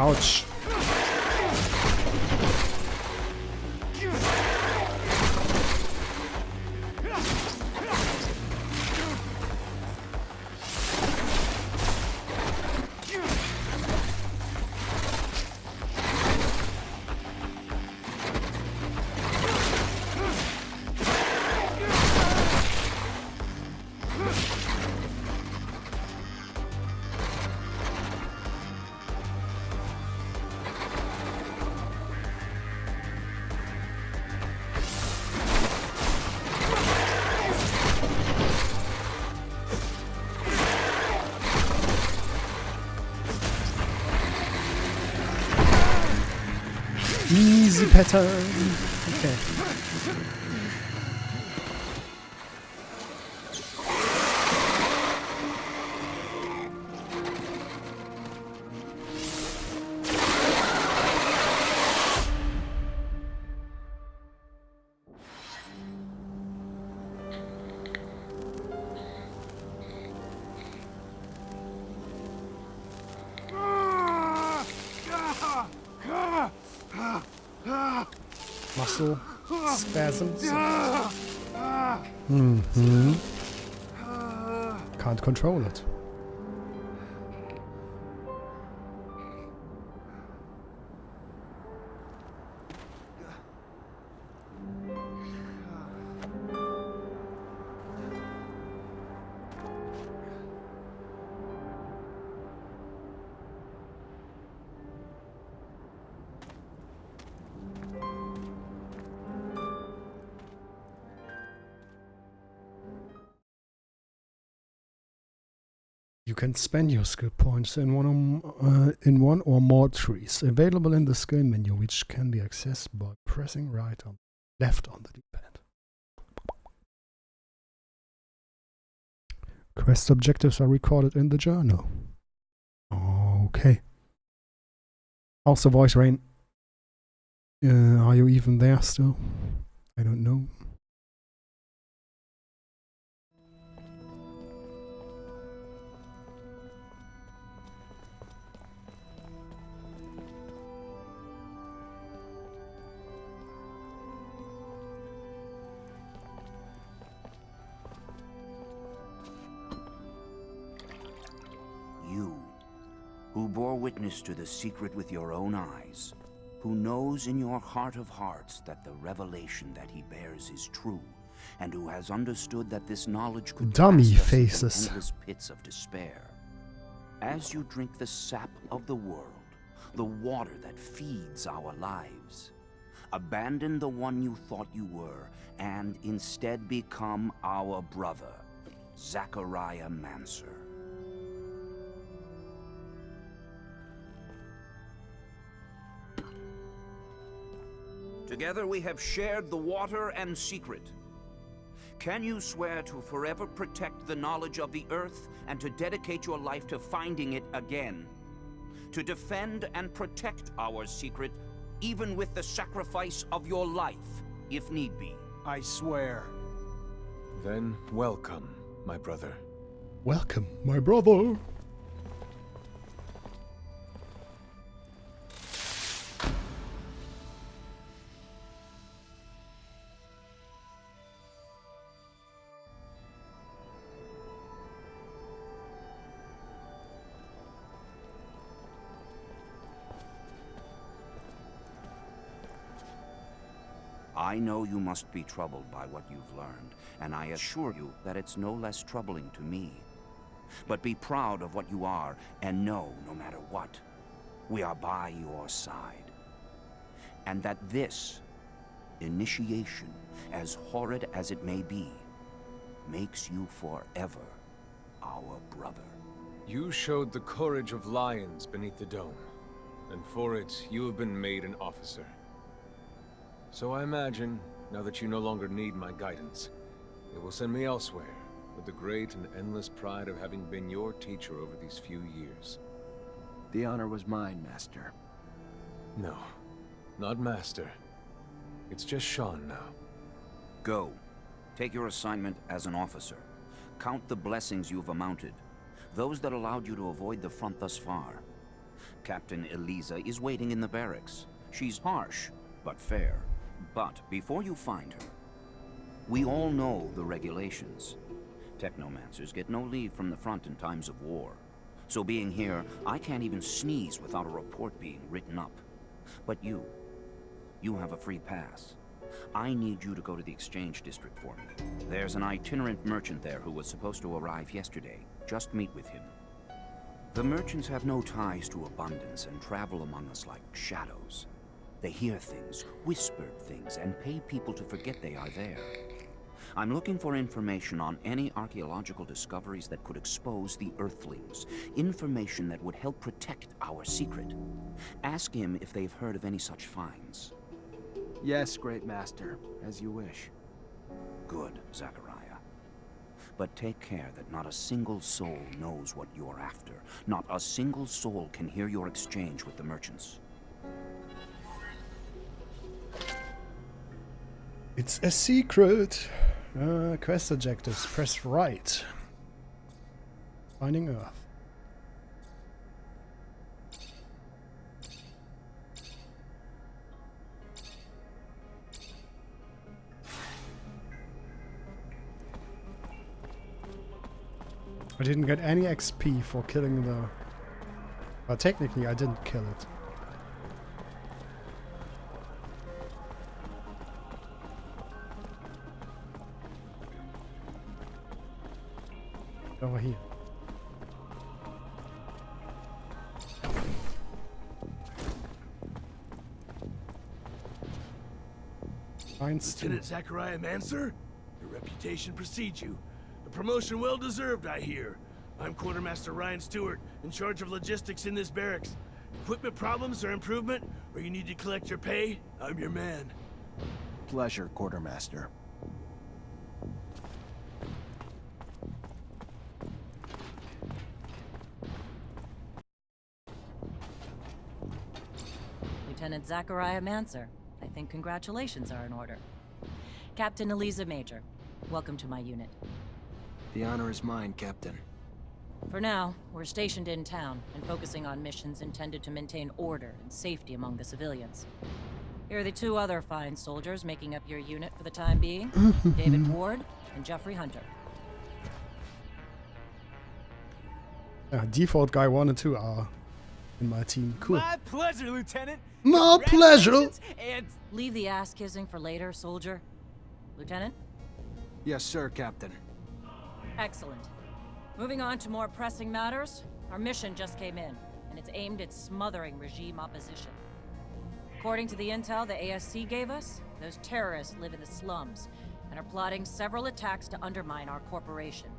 Ouch. Easy pattern. Okay. Muscle spasms. Mm-hmm. Can't control it. You can spend your skill points in one or more trees available in the skill menu, which can be accessed by pressing right or left on the D-pad. Quest objectives are recorded in the journal. Okay. How's the voice, Rain? Are you even there still? I don't know. You, who bore witness to the secret with your own eyes, who knows in your heart of hearts that the revelation that he bears is true, and who has understood that this knowledge could Dummy cast us faces. into endless pits of despair. As you drink the sap of the world, the water that feeds our lives, abandon the one you thought you were, and instead become our brother, Technomancer. Together we have shared the water and secret. Can you swear to forever protect the knowledge of the Earth and to dedicate your life to finding it again? To defend and protect our secret, even with the sacrifice of your life, if need be? I swear. Then welcome, my brother. Welcome, my brother. I know you must be troubled by what you've learned, and I assure you that it's no less troubling to me. But be proud of what you are, and know, no matter what, we are by your side. And that this initiation, as horrid as it may be, makes you forever our brother. You showed the courage of lions beneath the dome, and for it, you have been made an officer. So I imagine, now that you no longer need my guidance, it will send me elsewhere, with the great and endless pride of having been your teacher over these few years. The honor was mine, Master. No, not Master. It's just Sean now. Go. Take your assignment as an officer. Count the blessings you've amounted, those that allowed you to avoid the front thus far. Captain Eliza is waiting in the barracks. She's harsh, but fair. But before you find her, we all know the regulations. Technomancers get no leave from the front in times of war. So being here, I can't even sneeze without a report being written up. But you have a free pass. I need you to go to the exchange district for me. There's an itinerant merchant there who was supposed to arrive yesterday. Just meet with him. The merchants have no ties to abundance and travel among us like shadows. They hear things, whispered things, and pay people to forget they are there. I'm looking for information on any archaeological discoveries that could expose the Earthlings. Information that would help protect our secret. Ask him if they've heard of any such finds. Yes, Great Master, as you wish. Good, Zachariah. But take care that not a single soul knows what you're after. Not a single soul can hear your exchange with the merchants. It's a secret. Quest objectives. Press right. Finding Earth. I didn't get any XP for killing the... Well, technically I didn't kill it. Over here. Lieutenant Technomancer, your reputation precedes you. A promotion well deserved, I hear. I'm Quartermaster Ryan Stewart, in charge of logistics in this barracks. Equipment problems or improvement, or you need to collect your pay, I'm your man. Pleasure, Quartermaster. Lieutenant Zachariah Mancer. I think congratulations are in order. Captain Elisa Major, welcome to my unit. The honor is mine, Captain. For now, we're stationed in town and focusing on missions intended to maintain order and safety among the civilians. Here are the two other fine soldiers making up your unit for the time being, David Ward and Jeffrey Hunter. Default guy 1 and 2 are in my team. Cool. My pleasure, Lieutenant. My pleasure. And leave the ass-kissing for later, soldier. Lieutenant? Yes, sir, Captain. Excellent. Moving on to more pressing matters, our mission just came in, and it's aimed at smothering regime opposition. According to the intel the ASC gave us, those terrorists live in the slums and are plotting several attacks to undermine our corporation.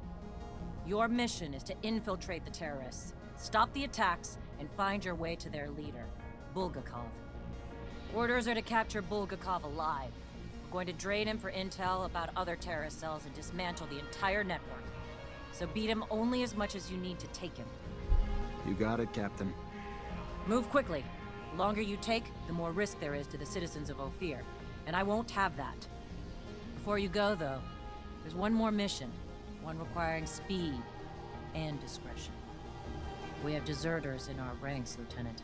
Your mission is to infiltrate the terrorists, stop the attacks, and find your way to their leader, Bulgakov. Orders are to capture Bulgakov alive. We're going to drain him for intel about other terrorist cells and dismantle the entire network. So beat him only as much as you need to take him. You got it, Captain. Move quickly. The longer you take, the more risk there is to the citizens of Ophir. And I won't have that. Before you go, though, there's one more mission. One requiring speed and discretion. We have deserters in our ranks, Lieutenant.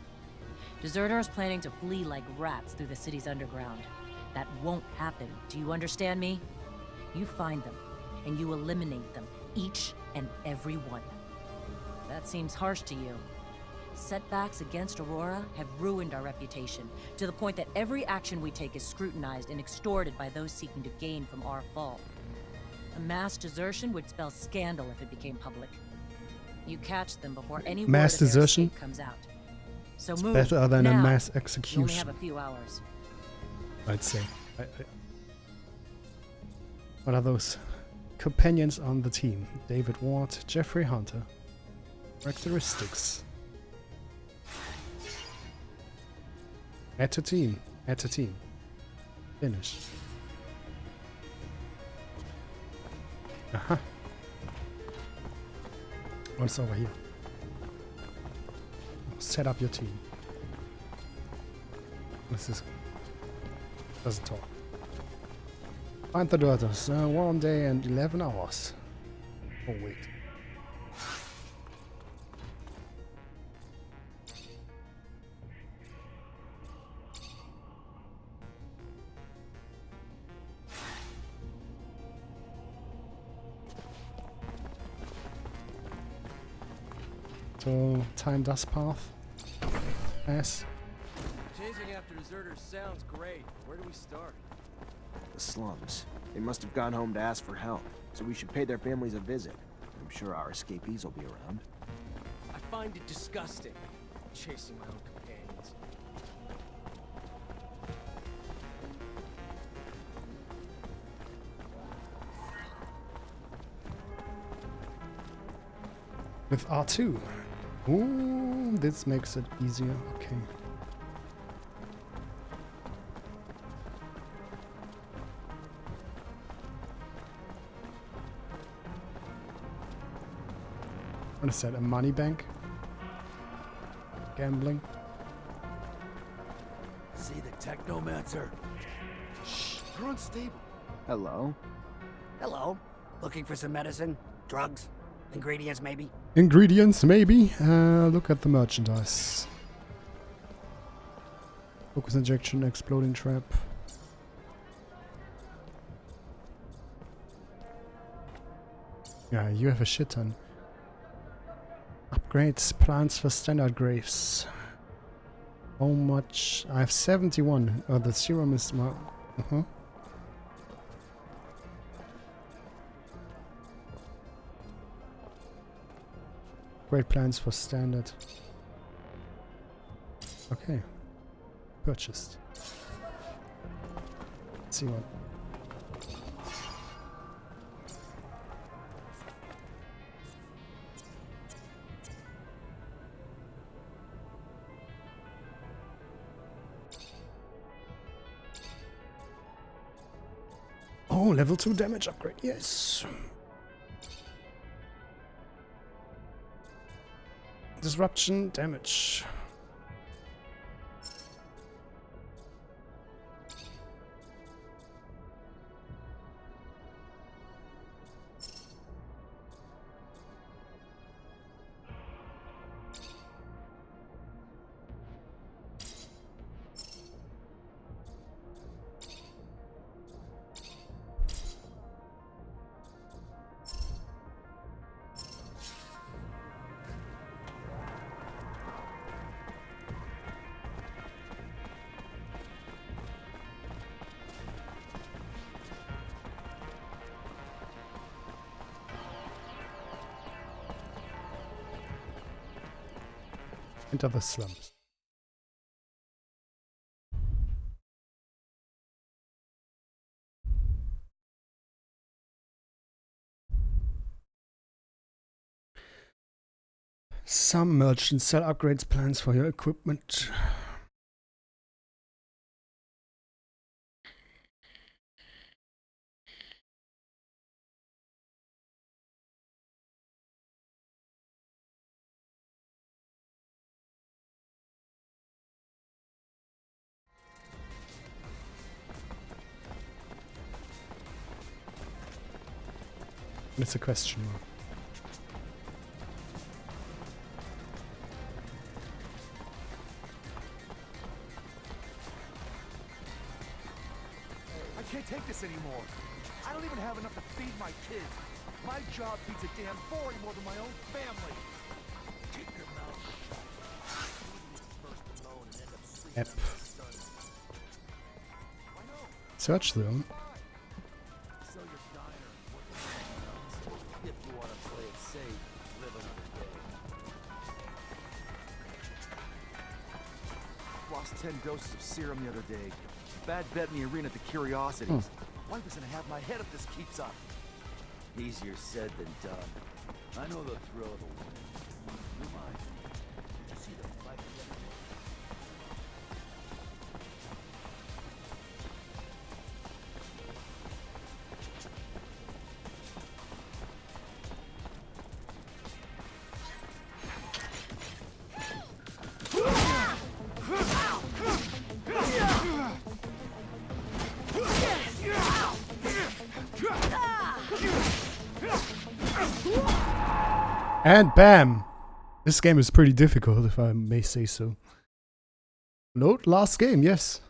Deserters planning to flee like rats through the city's underground. That won't happen. Do you understand me? You find them, and you eliminate them. Each and every one. That seems harsh to you. Setbacks against Aurora have ruined our reputation, to the point that every action we take is scrutinized and extorted by those seeking to gain from our fall. A mass desertion would spell scandal if it became public. You catch them before any mass word of their desertion escape comes out. So it's move better than now. a mass You only execution, have a few hours. I'd say. What are those companions on the team? David Ward, Jeffrey Hunter. Characteristics. Add to team. Add to team. Finish. Aha. What's over here? Set up your team. This is... doesn't talk. Find the daughters. 1 day and 11 hours. Oh wait. So time does path. Yes. Chasing after deserters sounds great. Where do we start? The slums. They must have gone home to ask for help, so we should pay their families a visit. I'm sure our escapees will be around. I find it disgusting, chasing my own companions. With R2. Ooh, this makes it easier. Okay. What is that? A money bank? Gambling? See the Technomancer? Shh, you're unstable. Hello? Hello. Looking for some medicine? Drugs? Ingredients, maybe? Ingredients, maybe? Look at the merchandise. Focus injection, exploding trap. Yeah, you have a shit ton. Upgrades, plans for standard graves. How much? I have 71. The serum is my... Great plans for standard. Okay. Purchased. Let's see what. Oh, level 2 damage upgrade, yes. Disruption damage. Enter the slums. Some merchants sell upgrades plans for your equipment. It's a question mark. I can't take this anymore. I don't even have enough to feed my kids. My job beats a damn 40 more than my own family. Keep your mouth shut. App. Search zone. Sell your diner and work if you want to play it safe, live another day. Lost 10 doses of serum the other day. Bad bet in the arena at the Curiosities. Wife is gonna have my head if this keeps up. Easier said than done. I know the thrill of a win. You mind? Did you see the fight the other day? And bam! This game is pretty difficult, if I may say so. Load last game, yes.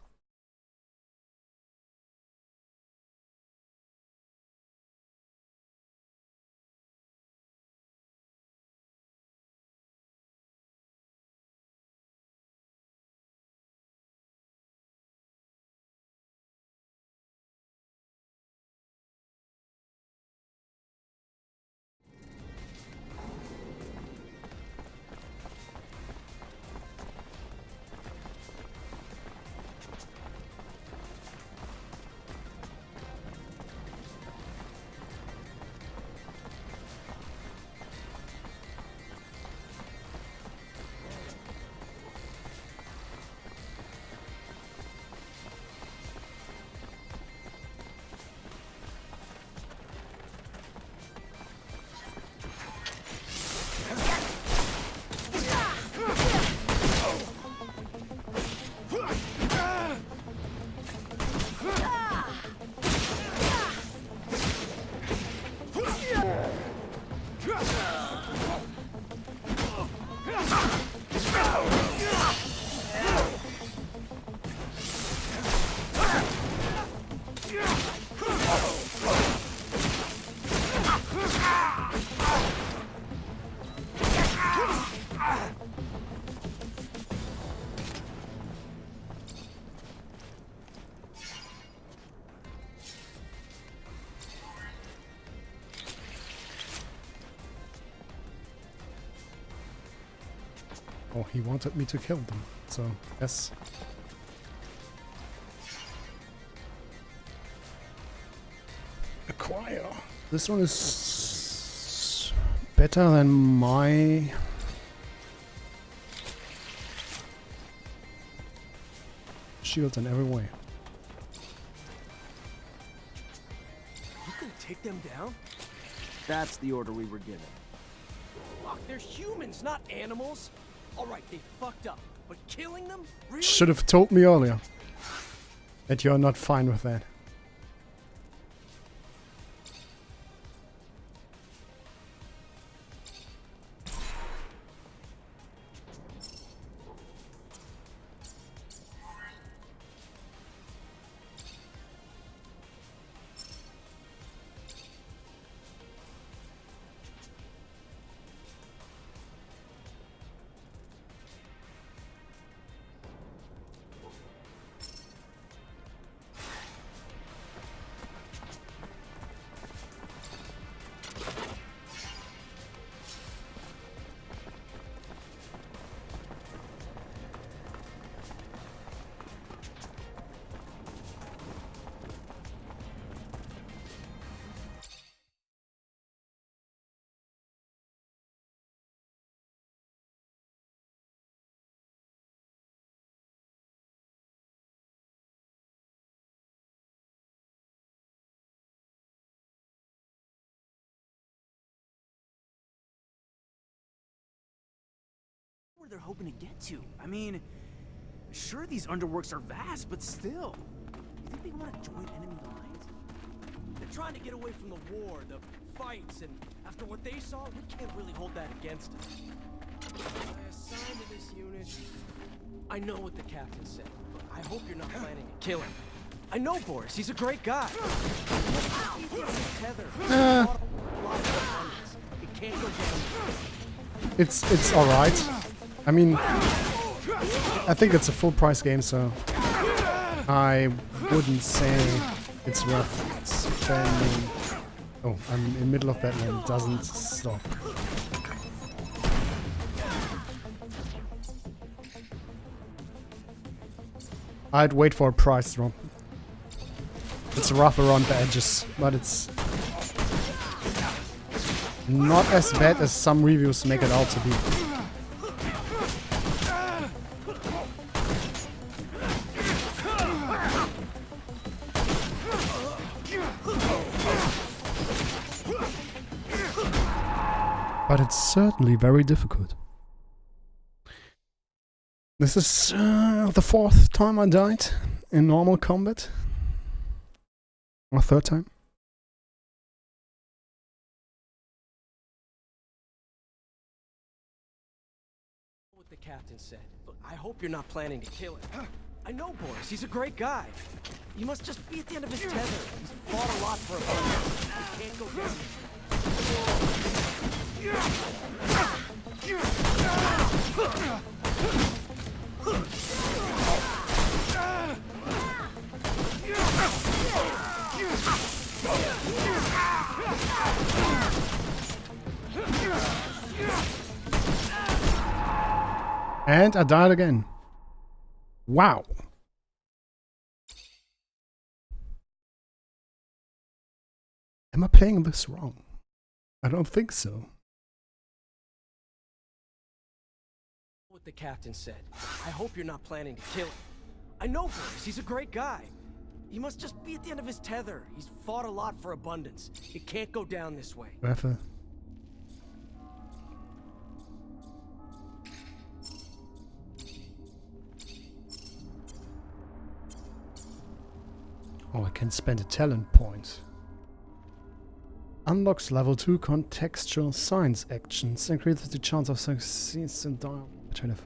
Oh, he wanted me to kill them, so yes. Acquire. This one is better than my shield in every way. take them down? That's the order we were given. Fuck, they're humans, not animals. All right, they fucked up, but killing them? Really? Should have told me earlier that you're not fine with that. Where they're hoping to get to. I mean, sure, these underworks are vast, but still. You think they want to join enemy lines? They're trying to get away from the war, the fights, and after what they saw, we can't really hold that against them. I assigned to this unit. I know what the captain said, but I hope you're not planning to kill him. I know Boris, he's a great guy. It's alright. I mean, I think it's a full price game, so I wouldn't say it's worth spending. Oh, I'm in the middle of that one. It doesn't stop. I'd wait for a price drop. It's rough around the edges, but it's not as bad as some reviews make it out to be. But it's certainly very difficult. This is the fourth time I died in normal combat. Or third time. What the captain said. Look, I hope you're not planning to kill him. I know Boris, he's a great guy. You must just be at the end of his tether. He's fought a lot for a while. He can't go down. And I died again. Wow. Am I playing this wrong? I don't think so. What the captain said. I hope you're not planning to kill him. I know Boris, he's a great guy. You must just be at the end of his tether. He's fought a lot for abundance. It can't go down this way. Whatever. Oh, I can spend a talent point. Unlocks level 2 contextual science actions. Increases the chance of success in dialogue between a...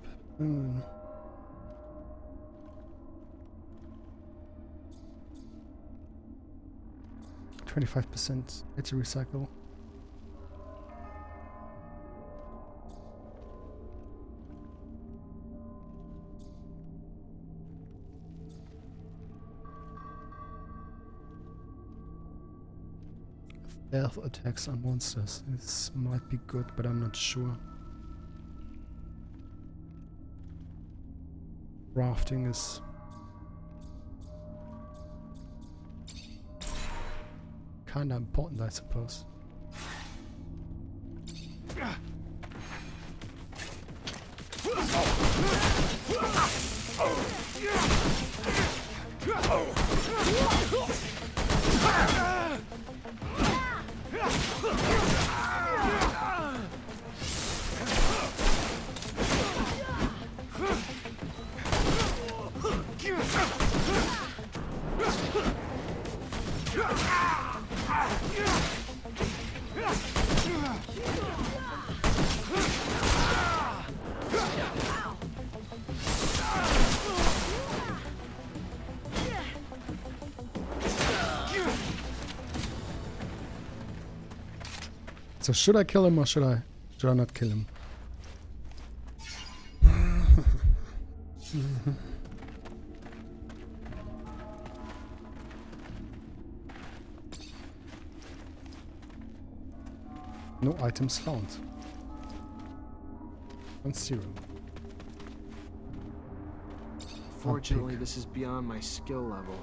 25% it's a recycle. Stealth attacks on monsters. This might be good, but I'm not sure. Rafting is kinda important, I suppose. So should I kill him or should I not kill him? No items found. 1-0. Fortunately, this is beyond my skill level.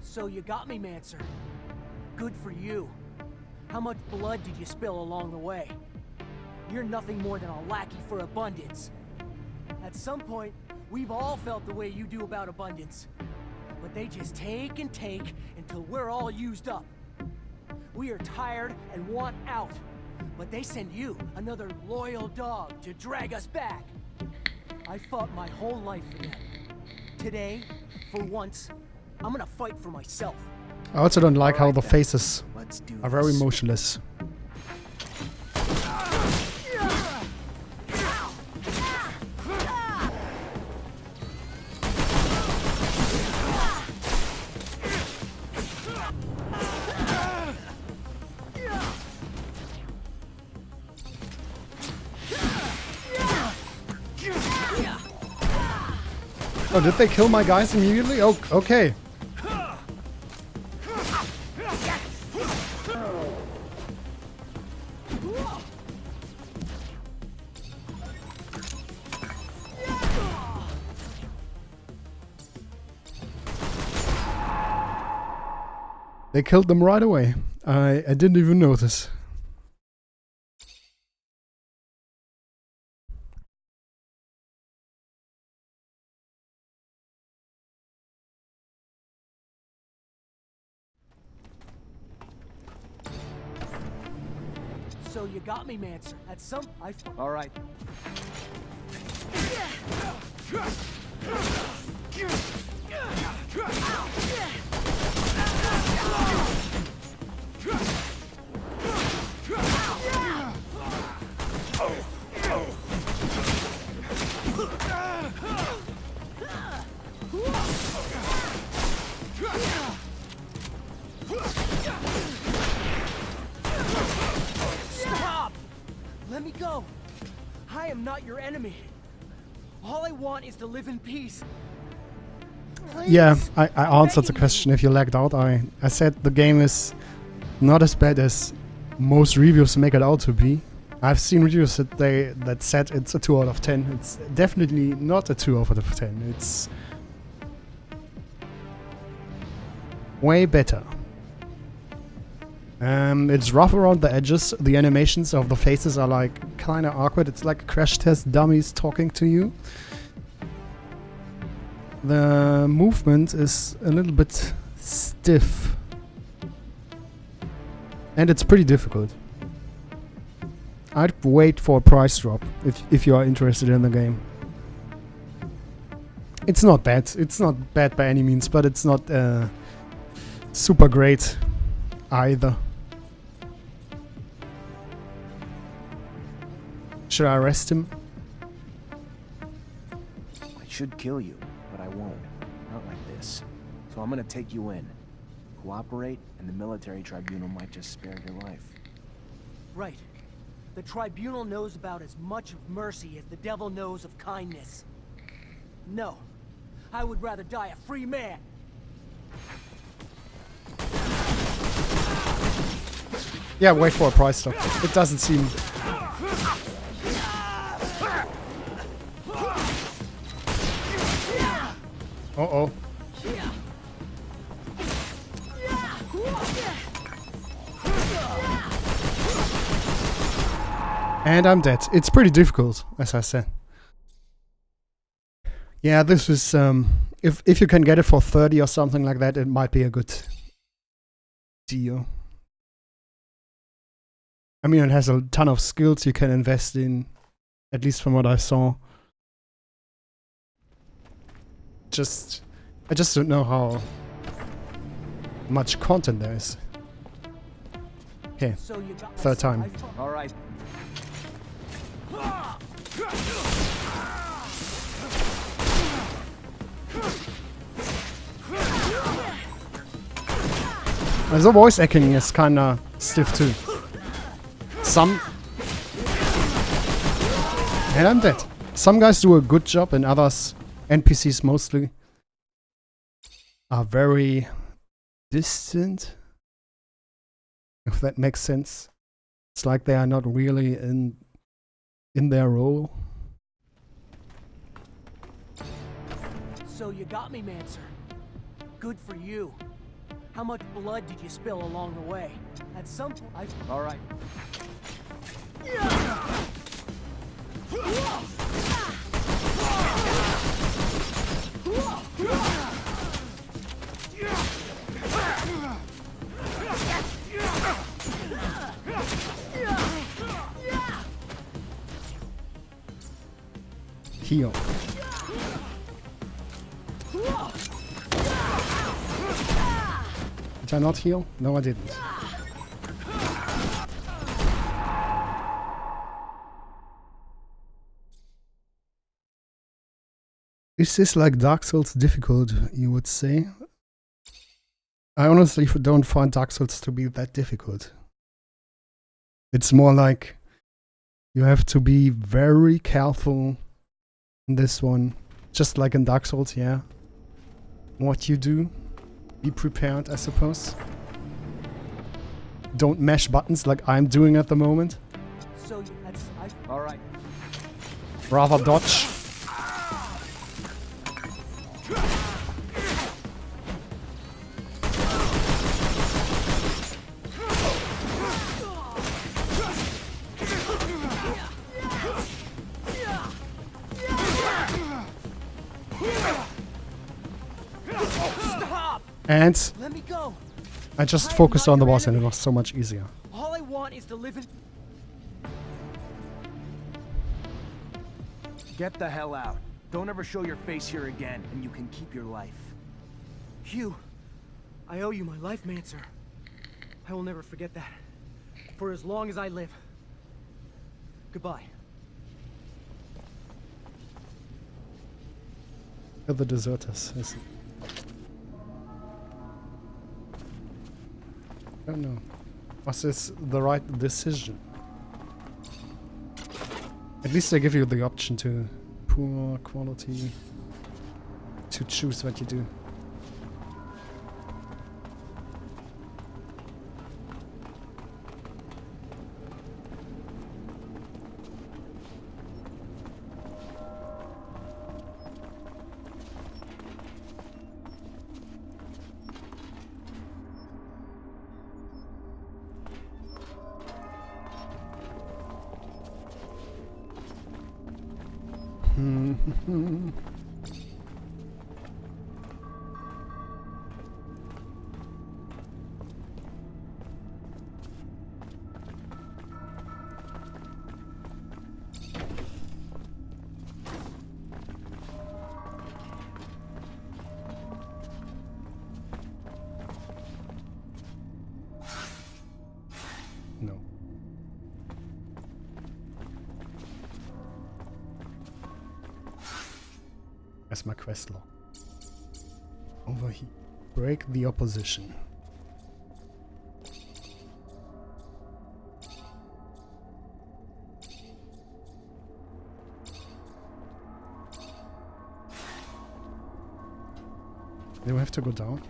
So you got me, Mancer. Good for you. How much blood did you spill along the way? You're nothing more than a lackey for abundance. At some point, we've all felt the way you do about abundance. But they just take and take until we're all used up. We are tired and want out. But they send you, another loyal dog, to drag us back. I fought my whole life for them. Today, for once, I'm gonna fight for myself. I also don't like how the faces Let's do are very this. motionless. Oh, did they kill my guys immediately? Oh, okay. They killed them right away. I didn't even notice. So you got me, Mancer. At some... All right. Stop! Let me go. I am not your enemy. All I want is to live in peace. Yeah, I answered the question if you lagged out. I said the game is not as bad as most reviews make it out to be. I've seen reviews that said it's a 2 out of 10. It's definitely not a 2 out of 10. It's way better. It's rough around the edges. The animations of the faces are like kind of awkward. It's like crash test dummies talking to you. The movement is a little bit stiff. And it's pretty difficult. I'd wait for a price drop if you are interested in the game. It's not bad. It's not bad by any means, but it's not super great either. Should I arrest him? I should kill you, but I won't. Not like this. So I'm gonna take you in. Cooperate, and the military tribunal might just spare your life. Right. The tribunal knows about as much of mercy as the devil knows of kindness. No. I would rather die a free man. Yeah, wait for a price drop. It doesn't seem Uh-oh. And I'm dead. It's pretty difficult, as I said. Yeah, this is if you can get it for 30 or something like that, it might be a good deal. I mean, it has a ton of skills you can invest in, at least from what I saw. I just don't know how much content there is. Okay, third time. All right. The voice acting is kinda stiff too. And I'm dead. Some guys do a good job and others, NPCs mostly, are very distant. If that makes sense. It's like they are not really in their role. So you got me, Mancer. Good for you. How much blood did you spill along the way? At some point, All right. Heal. Did I not heal? No, I didn't. Is this like Dark Souls difficult, you would say? I honestly don't find Dark Souls to be that difficult. It's more like you have to be very careful in this one. Just like in Dark Souls, yeah. What you do. Be prepared, I suppose. Don't mash buttons like I'm doing at the moment. So all right. Rather dodge. And let me go. I just focused on the boss and it was so much easier. All I want is to live in... Get the hell out. Don't ever show your face here again, and you can keep your life. Hugh, I owe you my life, Mancer. I will never forget that. For as long as I live. Goodbye. The deserters. I don't know. Was this the right decision? At least they give you the option to poor quality to choose what you do. No. That's my quest log. Over here. Break the opposition. Do we have to go down?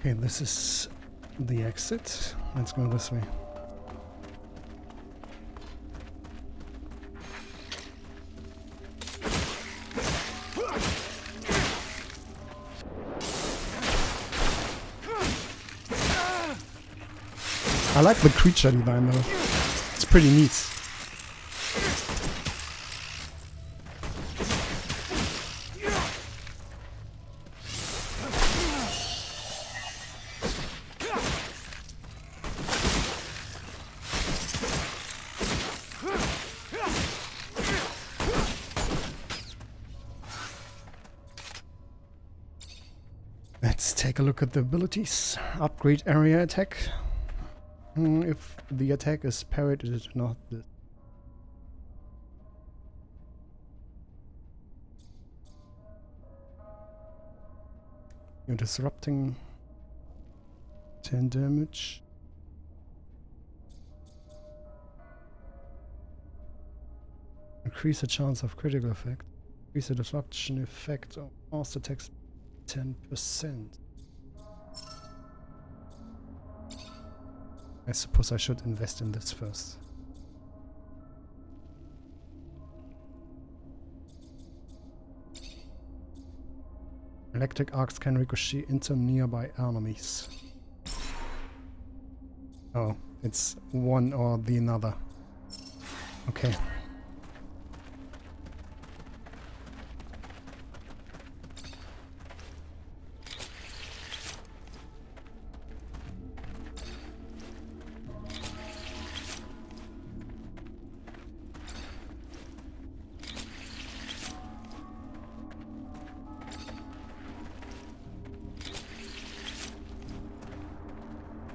Okay, this is the exit. Let's go this way. I like the creature design though. It's pretty neat. Let's take a look at the abilities. Upgrade area attack. If the attack is parried, it is not this. You're disrupting 10 damage. Increase the chance of critical effect. Increase the disruption effect of fast attacks 10%. I suppose I should invest in this first. Electric arcs can ricochet into nearby enemies. Oh, it's one or the other. Okay.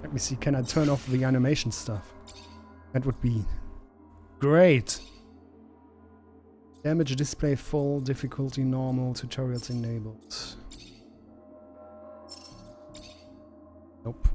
Let me see, can I turn off the animation stuff? That would be great! Damage display full, difficulty normal, tutorials enabled. Nope.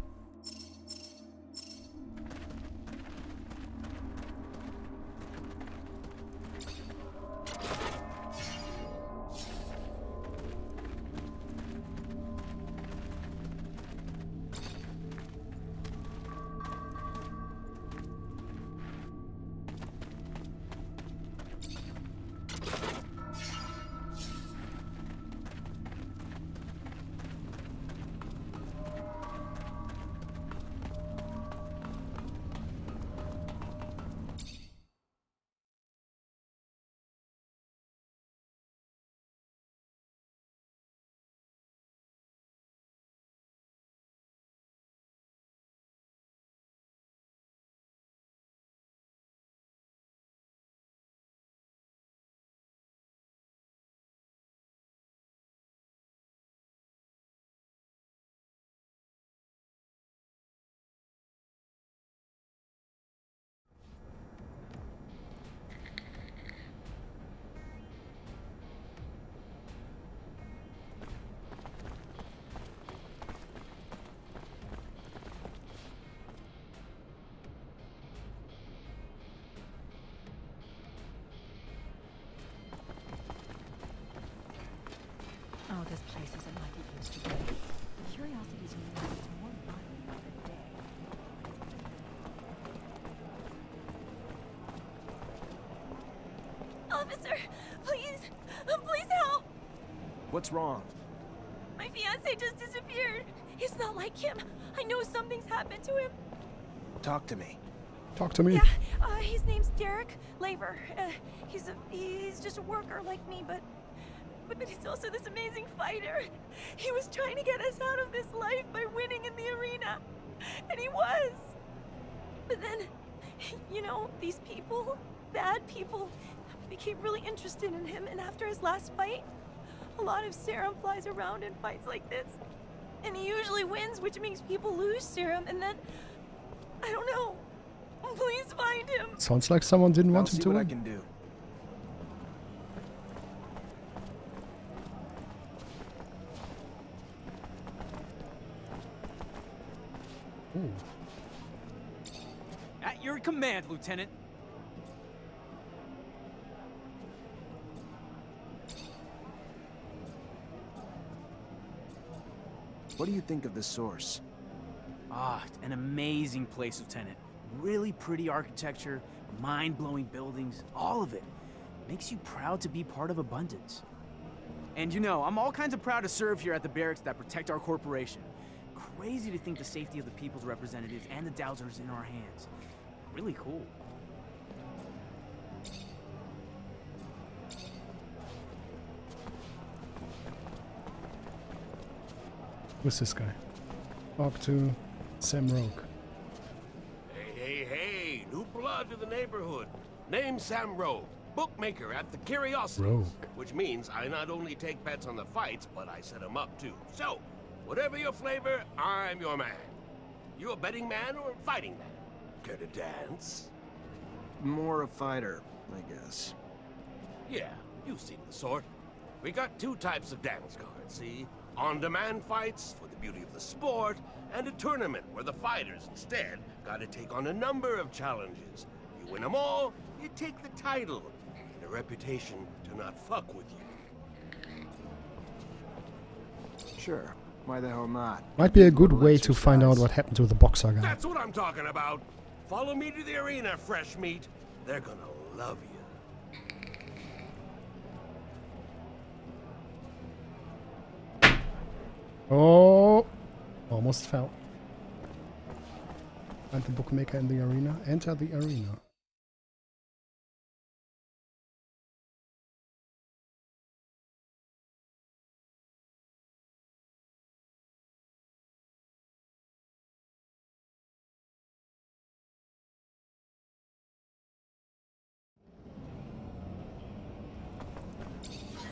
Oh, this place isn't like it used to be. Curiosity's more violent by the day. Officer, please, please help! What's wrong? My fiancé just disappeared. He's not like him. I know something's happened to him. Talk to me. Talk to me. Yeah, his name's Derek Laver. He's just a worker like me, but he's also this amazing fighter. He was trying to get us out of this life by winning in the arena. And he was. But then, you know, these people, bad people, became really interested in him. And after his last fight, a lot of serum flies around in fights like this. And he usually wins, which makes people lose serum. And then, I don't know. Please find him. Sounds like someone didn't want him to what I win. can do. Ooh. At your command, Lieutenant. What do you think of the source? Ah, an amazing place, Lieutenant. Really pretty architecture, mind-blowing buildings, all of it. Makes you proud to be part of Abundance. And you know, I'm all kinds of proud to serve here at the barracks that protect our corporation. Crazy to think the safety of the people's representatives and the Dowsers in our hands. Really cool. Who's this guy? Talk to Sam Rogue. Hey, new blood to the neighborhood. Name Sam Rogue, bookmaker at the Curiosity. Rogue. Which means I not only take bets on the fights, but I set them up too. So, whatever your flavor, I'm your man. You a betting man or a fighting man? Care to dance? More a fighter, I guess. Yeah, you've seen the sort. We got two types of dance cards, see? On-demand fights for the beauty of the sport, and a tournament where the fighters instead gotta take on a number of challenges. You win them all, you take the title, and a reputation to not fuck with you. Sure, why the hell not? Might be a good way to find out what happened to the boxer guy. That's what I'm talking about. Follow me to the arena, fresh meat. They're gonna love you. Oh, almost fell. Find the bookmaker in the arena. Enter the arena.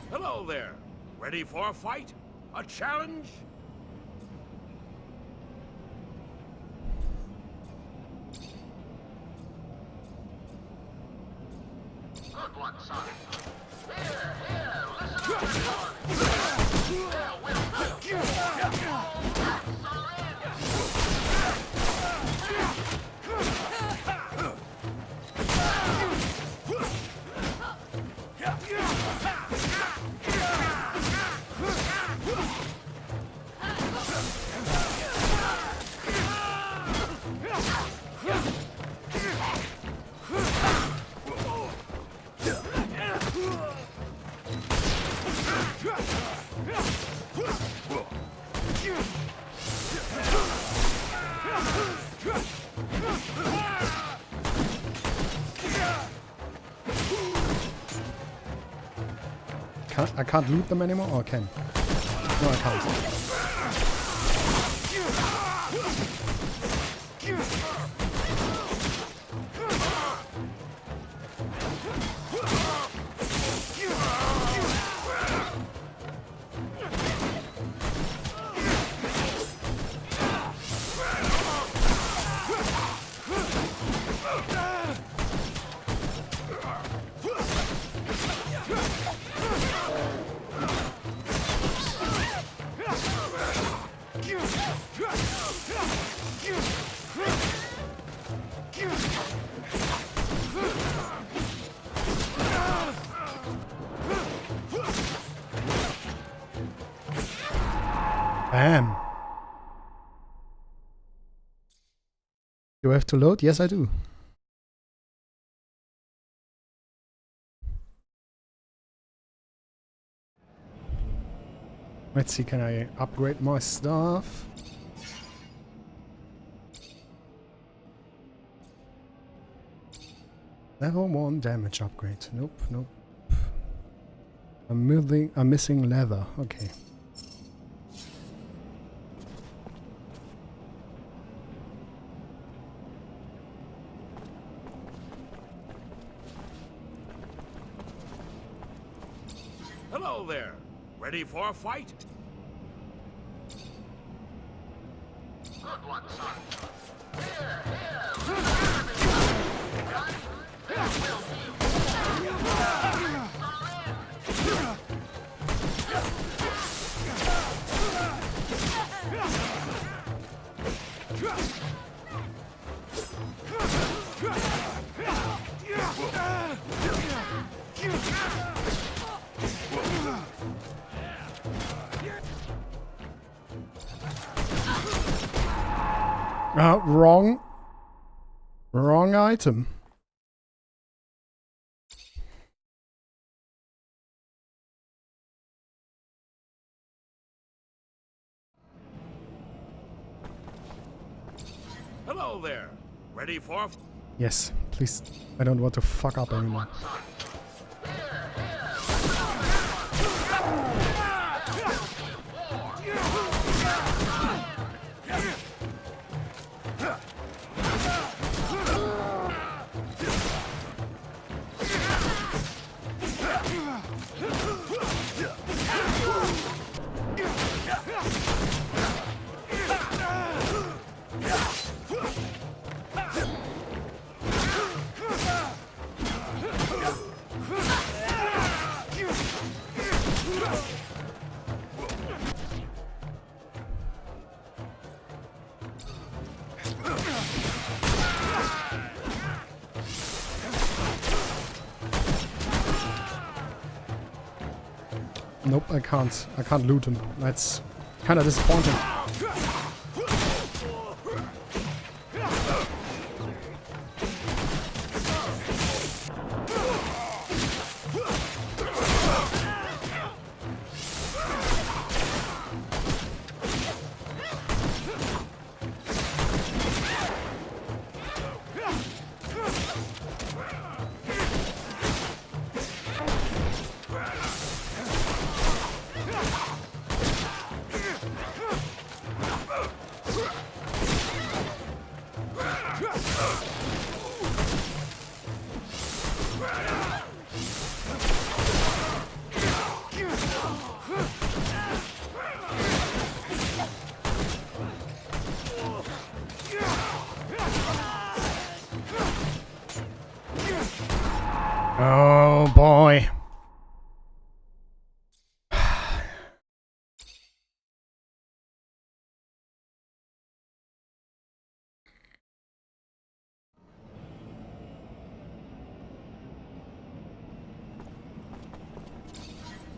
Hello there. Ready for a fight? A challenge? Good one, son. Here, listen up. There will I can't loot them anymore, or I can? No, I can't. Bam! Do I have to load? Yes, I do. Let's see, can I upgrade my stuff? Level 1 damage upgrade. Nope, nope. I'm missing leather. Okay. Hello there. Ready for a fight? Good one, son. Wrong. Wrong item. Hello there. Ready for? Yes, please. I don't want to fuck up anymore. Nope, I can't. I can't loot him. That's kind of disappointing. Oh boy.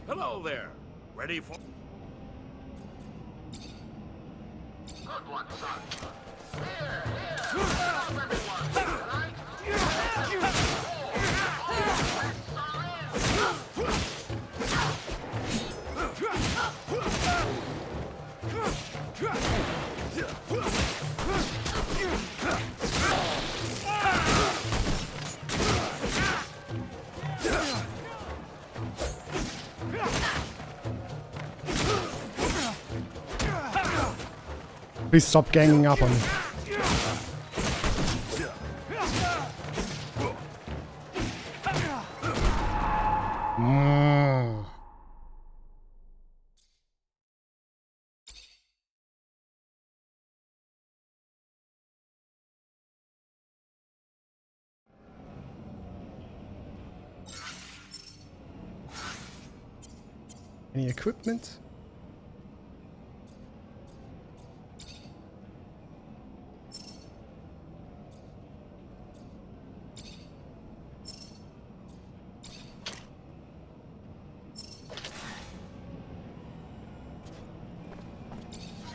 Hello there. Ready for? Good one, son. Here, stop everyone, right? Please stop ganging up on me. Any equipment?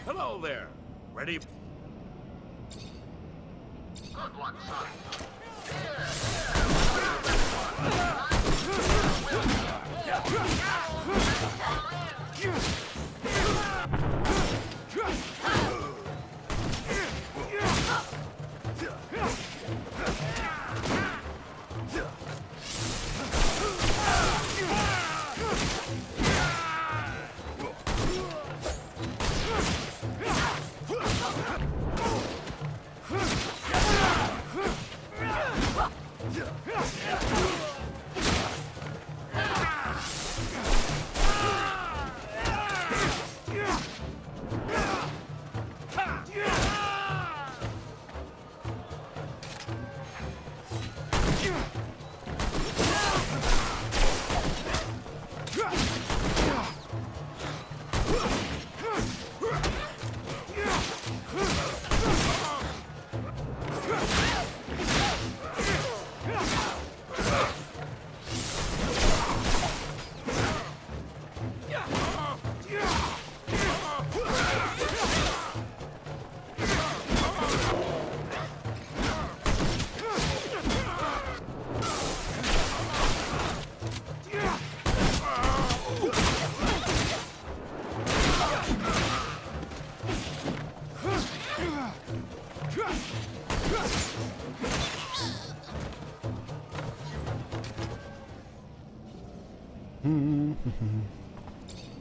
Hello there. Ready? Good one, son.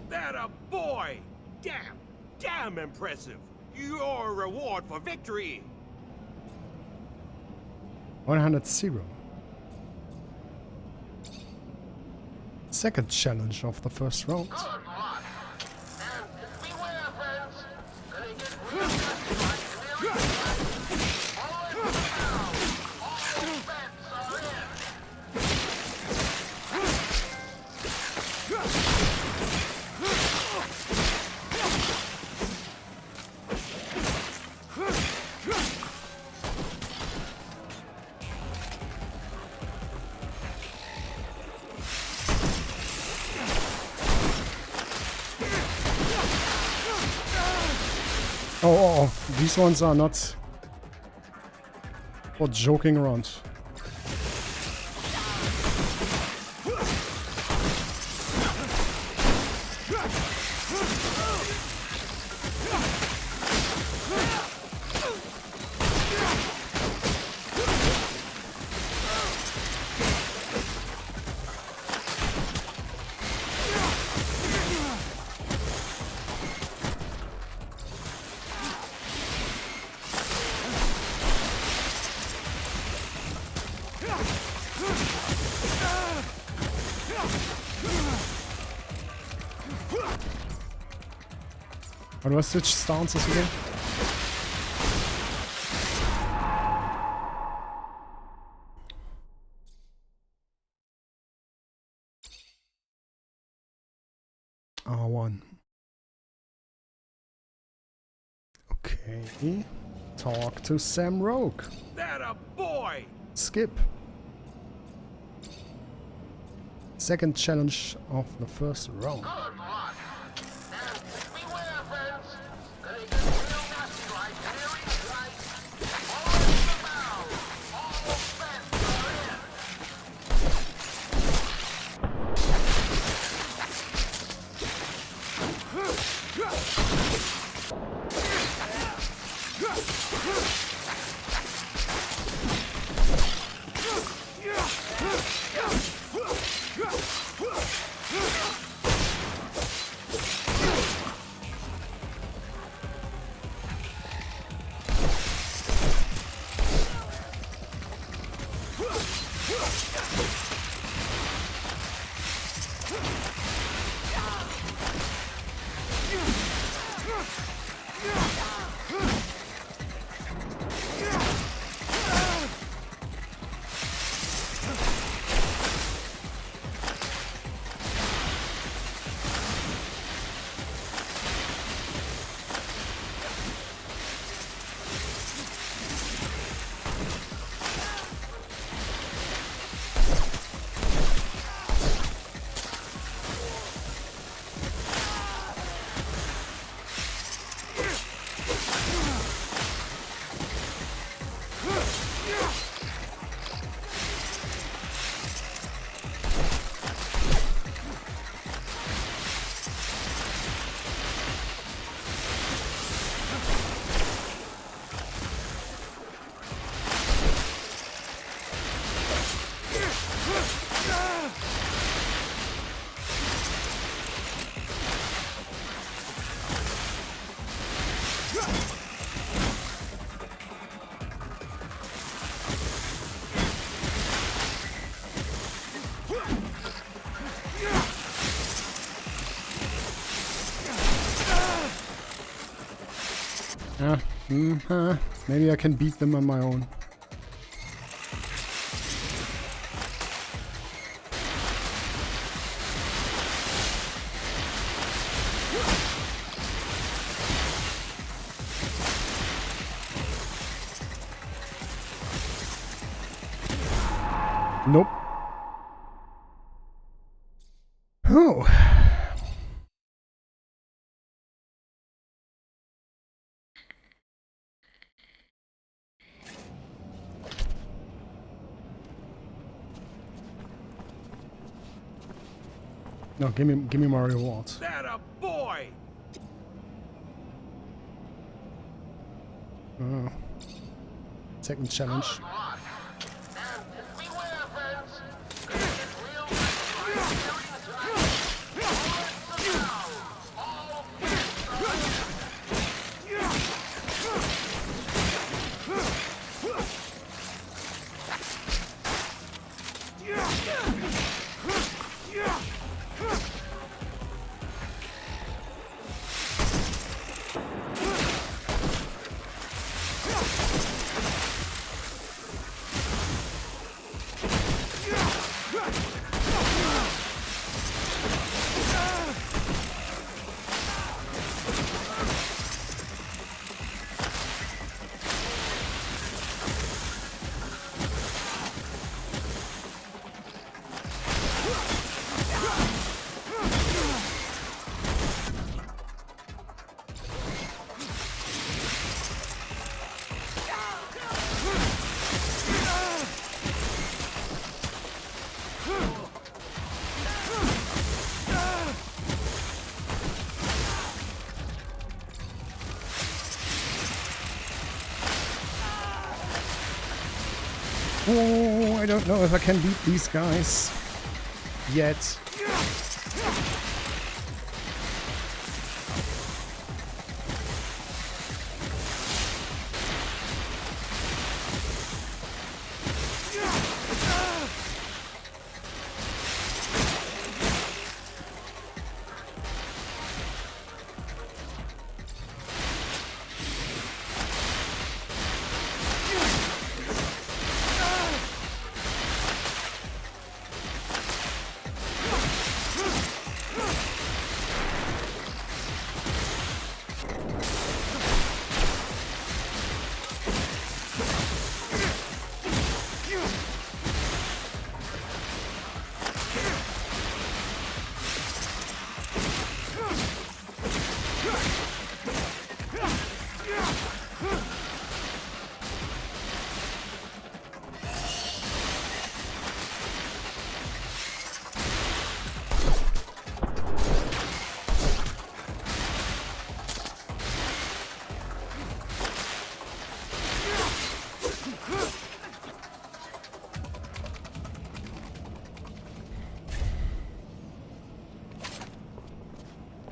That a boy! Damn impressive! Your reward for victory! 100. Second challenge of the first round. Oh, these ones are not for joking around. How do I switch stances again? R1. Okay. Talk to Sam Rogue. That a boy! Skip. Second challenge of the first round. Maybe I can beat them on my own. Nope. Oh. No, give me my rewards. That a boy! Oh. Second challenge. Oh, I don't know if I can beat these guys yet.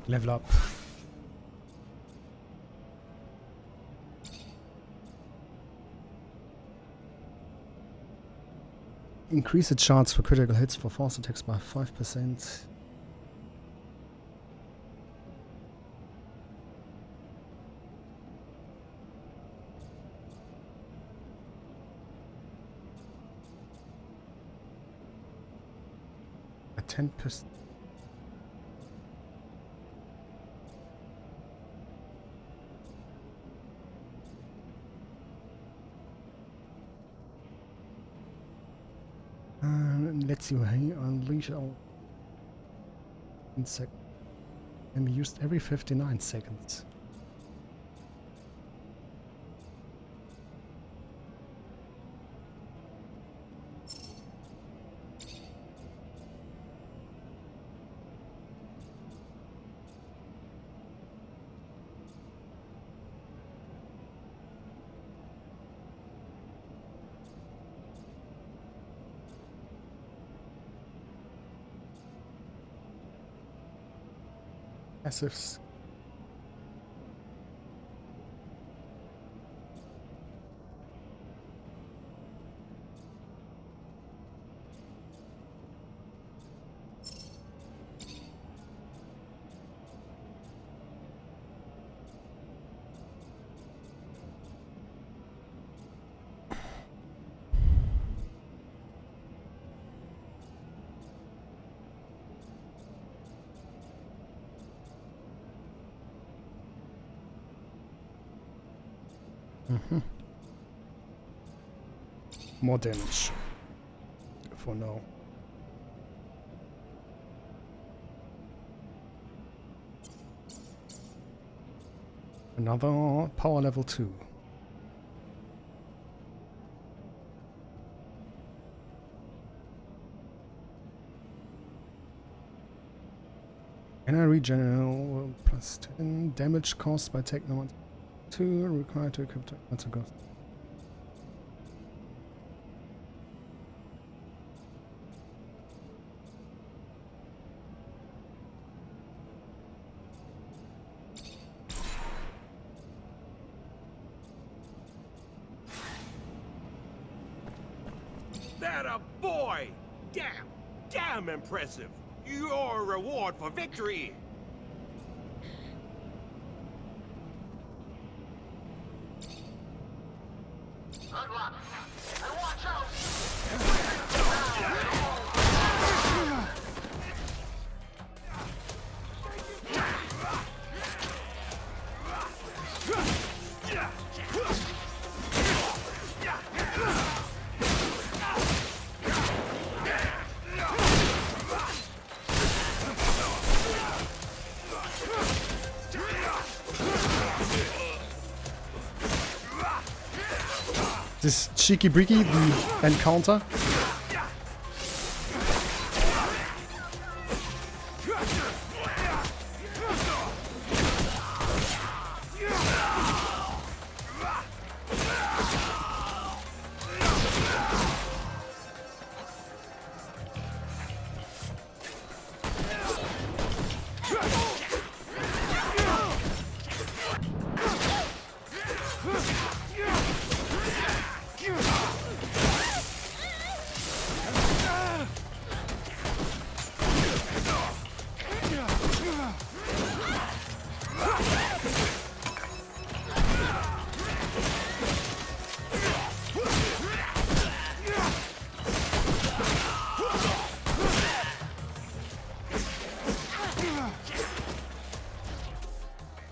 Level up. Increase the chance for critical hits for force attacks by 5%. A 10%. Let's see, unleash our insect can be used every 59 seconds. Passives. More damage for now. Another power level 2. And I regenerate plus 10 damage caused by Technomancer 2 required to equip Technomancer Ghost. That a boy! Damn impressive! Your reward for victory! Good luck. And watch out! This cheeky breaky, the encounter.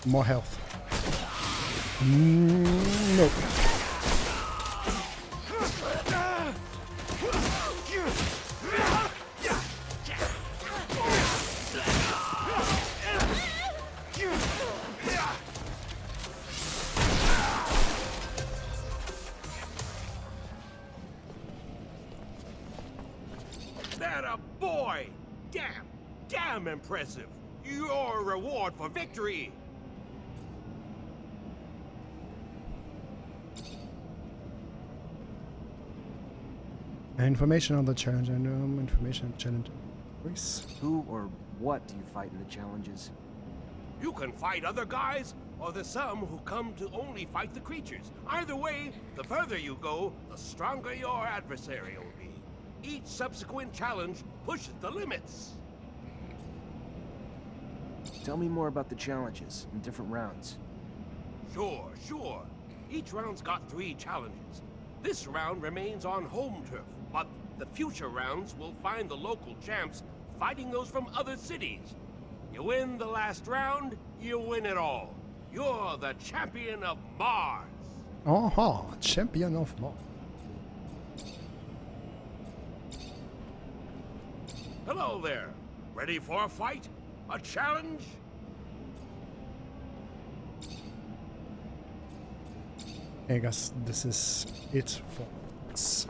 More health. No. That a boy! Damn impressive! Your reward for victory! Information on the challenge and information on challenge. Who or what do you fight in the challenges? You can fight other guys, or there's some who come to only fight the creatures. Either way, the further you go, the stronger your adversary will be. Each subsequent challenge pushes the limits. Tell me more about the challenges in different rounds. Sure. Each round's got 3 challenges. This round remains on home turf, but the future rounds will find the local champs fighting those from other cities. You win the last round, you win it all. You're the champion of Mars. Champion of Mars. Hello there. Ready for a fight? A challenge? I guess this is it for us.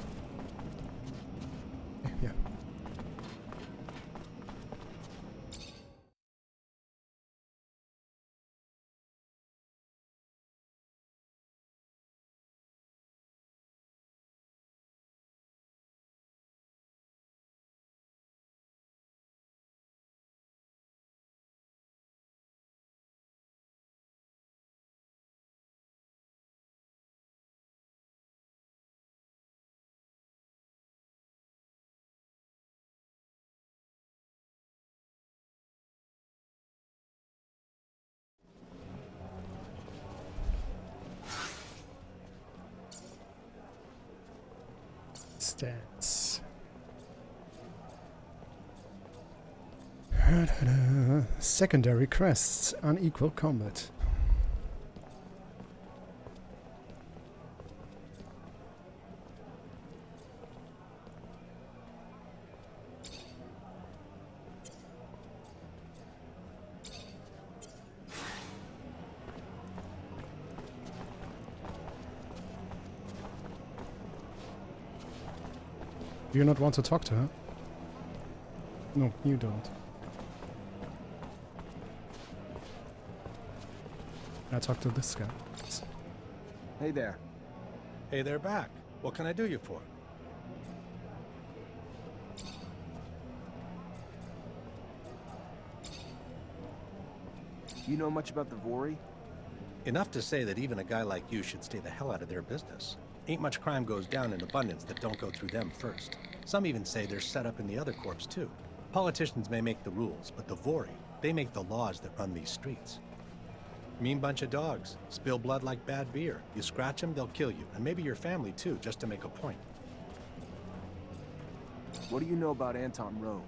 Yeah. Stats. Secondary quests, unequal combat. Do you not want to talk to her? No, you don't. I talk to this guy. Hey there. Hey there back. What can I do you for? You know much about the Vori? Enough to say that even a guy like you should stay the hell out of their business. Ain't much crime goes down in abundance that don't go through them first. Some even say they're set up in the other corps too. Politicians may make the rules, but the Vori, they make the laws that run these streets. Mean bunch of dogs. Spill blood like bad beer. You scratch them, they'll kill you. And maybe your family too, just to make a point. What do you know about Anton Rogue?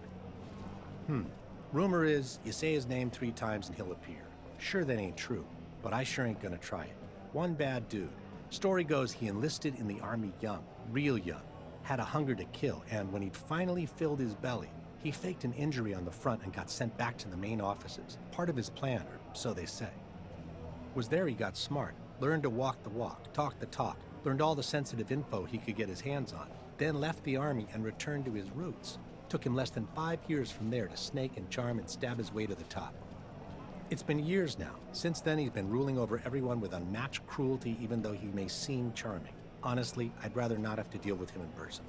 Rumor is, you say his name 3 times and he'll appear. Sure, that ain't true, but I sure ain't gonna try it. One bad dude. Story goes he enlisted in the army young, real young. Had a hunger to kill, and when he'd finally filled his belly, he faked an injury on the front and got sent back to the main offices. Part of his plan, or so they say. Was there he got smart, learned to walk the walk, talk the talk, learned all the sensitive info he could get his hands on, then left the army and returned to his roots. Took him less than 5 years from there to snake and charm and stab his way to the top. It's been years now. Since then, he's been ruling over everyone with unmatched cruelty, even though he may seem charming. Honestly, I'd rather not have to deal with him in person.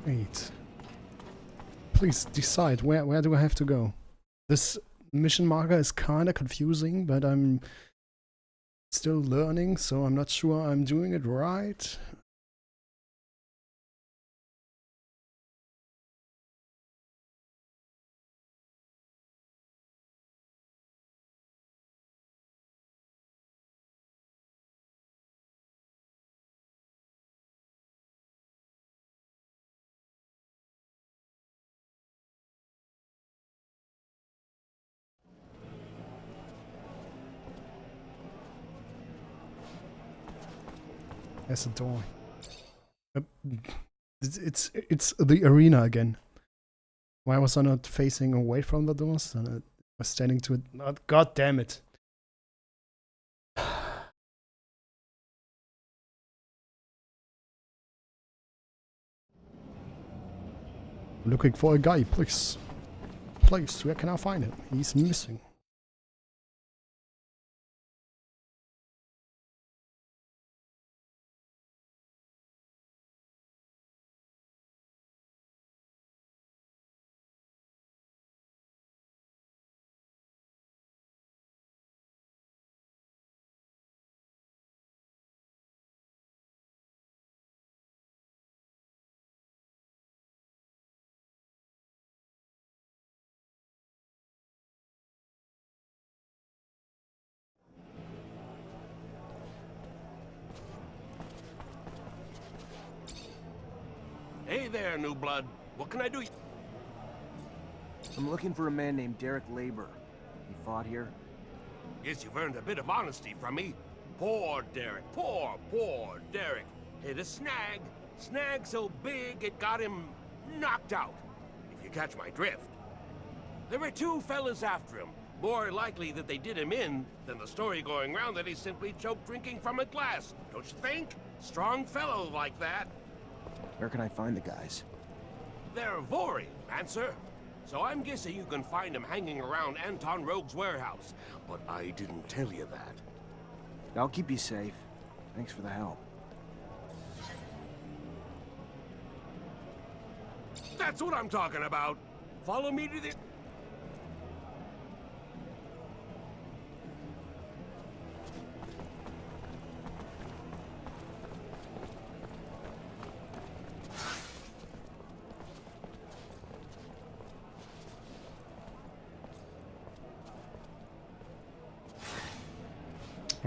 Wait. Please decide, where do I have to go? This mission marker is kinda confusing, but I'm still learning, so I'm not sure I'm doing it right. There's a door. It's the arena again. Why was I not facing away from the doors? And I was standing to it. Oh, God damn it! Looking for a guy, please. Please, where can I find him? He's missing. Hey there, new blood. What can I do? I'm looking for a man named Derek Labor. He fought here? Guess you've earned a bit of honesty from me. Poor Derek. Poor Derek. Hit a snag. Snag so big it got him knocked out, if you catch my drift. There were two fellas after him. More likely that they did him in than the story going round that he simply choked drinking from a glass. Don't you think? Strong fellow like that. Where can I find the guys? They're Vori, Mancer. So I'm guessing you can find them hanging around Anton Rogue's warehouse. But I didn't tell you that. I'll keep you safe. Thanks for the help. That's what I'm talking about. Follow me to the...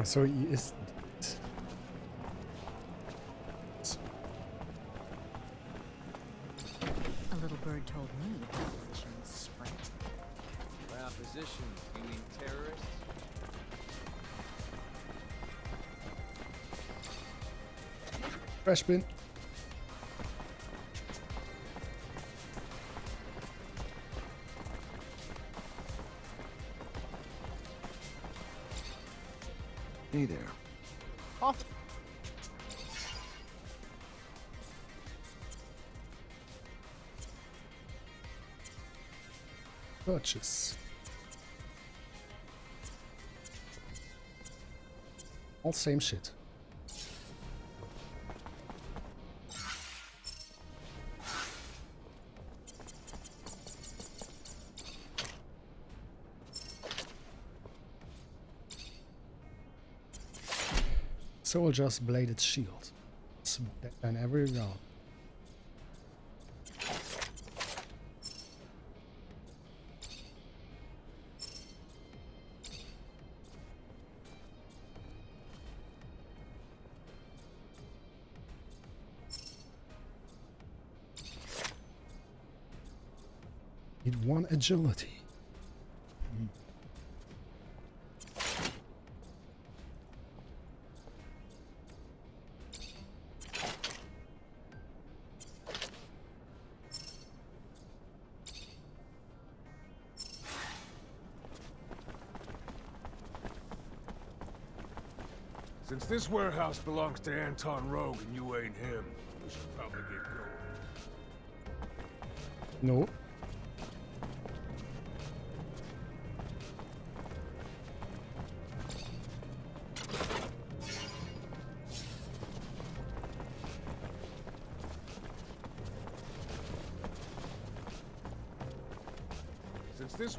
So he is... A little bird told me oppositions sprint. By opposition, you mean terrorists? Trash bin. Hey there. Off. Purchase. All same shit. Soldier's bladed shield. It's better than every round. Need one agility. Since this warehouse belongs to Anton Rogue and you ain't him, we should probably get going. No. this...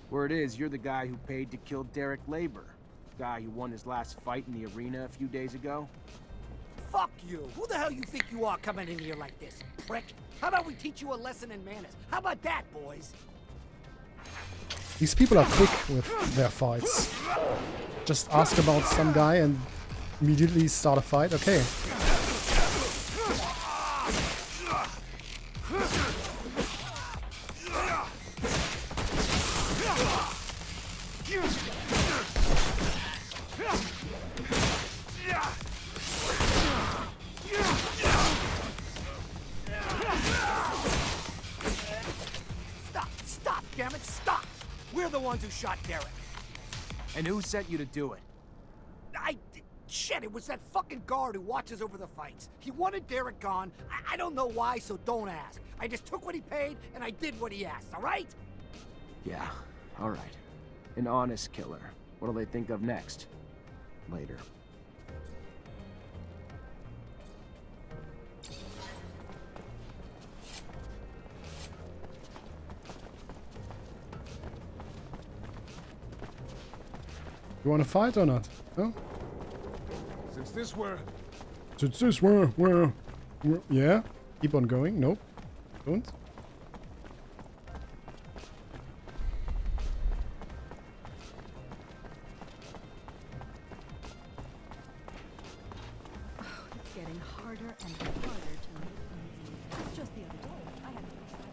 Word is, you're the guy who paid to kill Derek Labor. Guy who won his last fight in the arena a few days ago. Fuck you! Who the hell you think you are coming in here like this, prick? How about we teach you a lesson in manners? How about that, boys? These people are quick with their fights. Just ask about some guy and immediately start a fight. Okay. Stop, damn it, stop! We're the ones who shot Derek. And who sent you to do it? Shit, it was that fucking guard who watches over the fights. He wanted Derek gone. I don't know why, so don't ask. I just took what he paid, and I did what he asked, alright? Yeah, alright. An honest killer. What'll they think of next? Later. You want to fight or not? No? Since this were... Since this were... Yeah? Keep on going? Nope. Don't. It's getting harder and harder to make things easy. Just the other day, I had to try.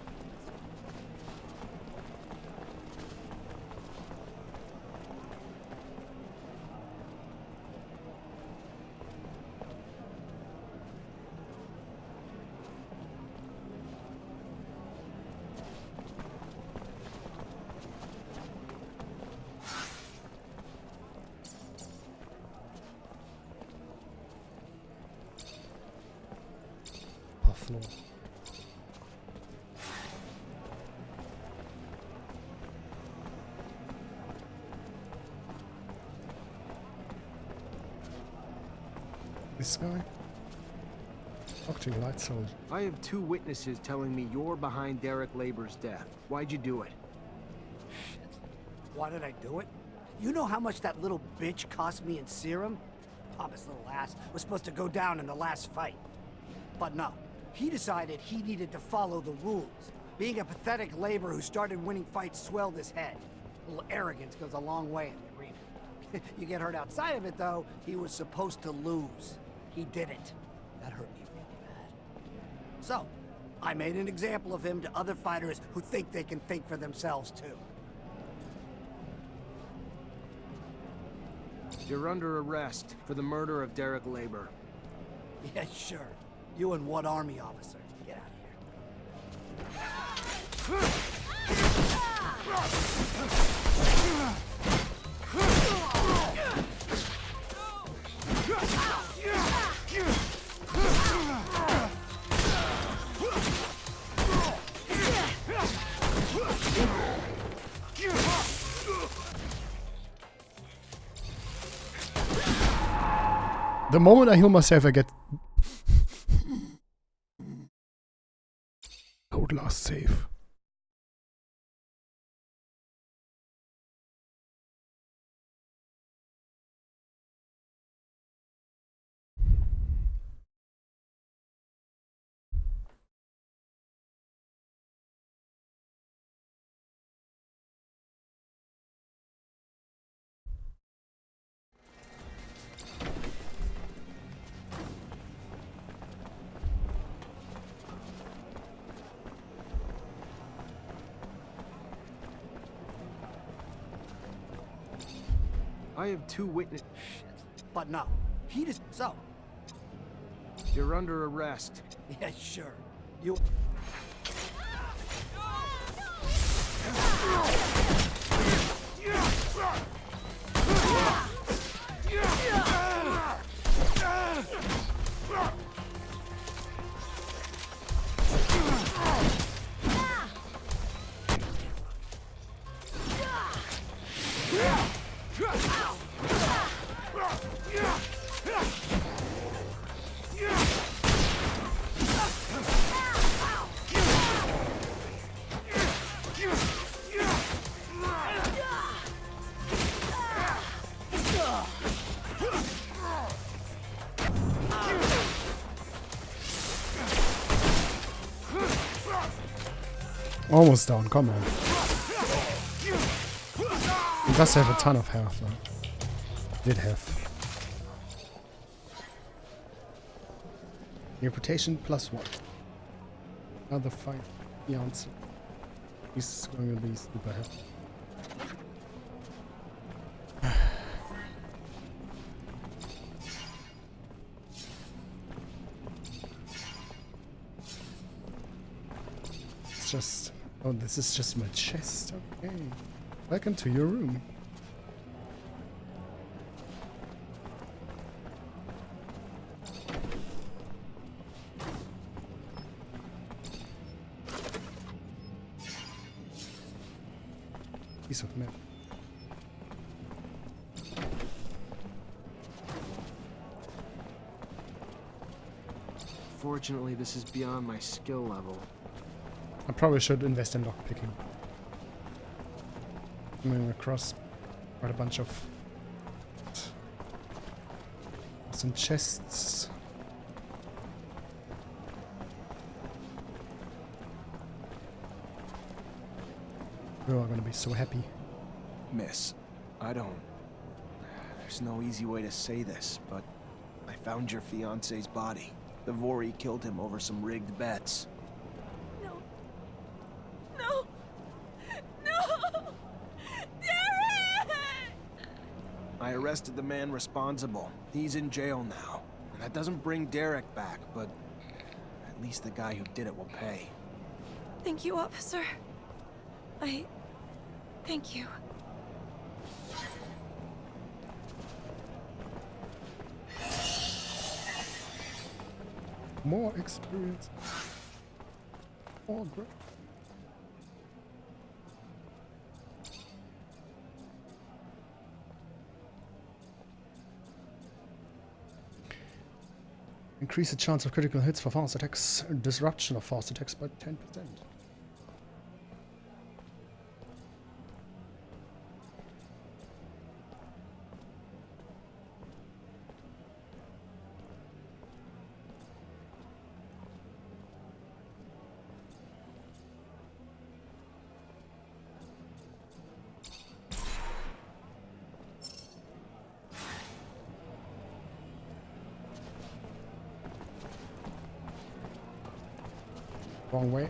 Floor. This guy? Octane light soldier. I have 2 witnesses telling me you're behind Derek Labor's death. Why'd you do it? Shit. Why did I do it? You know how much that little bitch cost me in serum? Thomas' little ass was supposed to go down in the last fight. But no. He decided he needed to follow the rules. Being a pathetic laborer who started winning fights swelled his head. A little arrogance goes a long way in the arena. You get hurt outside of it, though, he was supposed to lose. He didn't. That hurt me really bad. So, I made an example of him to other fighters who think they can think for themselves, too. You're under arrest for the murder of Derek Labor. Yeah, sure. You and what army officer? Get out of here. The moment I heal myself, I get... Code last save. I have 2 witnesses. Shit. But no. He just... So. You're under arrest. Yeah, sure. You... Almost down, come on. He does have a ton of health though. Did have. Reputation +1. Another fight. The answer. He's going to be super happy. It's just... Oh, this is just my chest. Okay. Welcome to your room. Piece of map. Fortunately, this is beyond my skill level. I probably should invest in lockpicking. Coming across quite a bunch of some chests. You are gonna be so happy. Miss, I don't... There's no easy way to say this, but I found your fiancé's body. The Vori killed him over some rigged bets. No. No! No! Derek! I arrested the man responsible. He's in jail now. And that doesn't bring Derek back, but at least the guy who did it will pay. Thank you, officer. Thank you. More experience. More growth. Increase the chance of critical hits for fast attacks, disruption of fast attacks by 10%. Wrong way.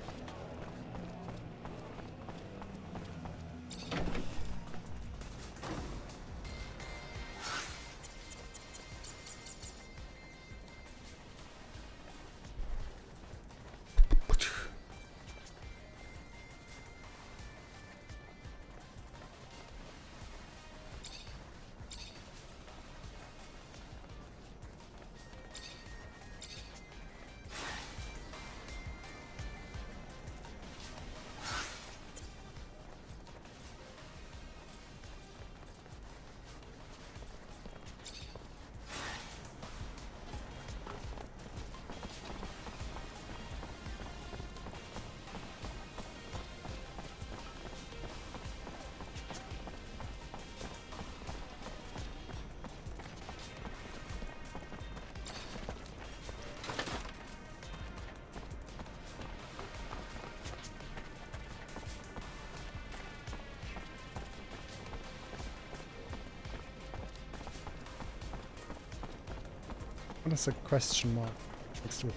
What is a question mark next to it?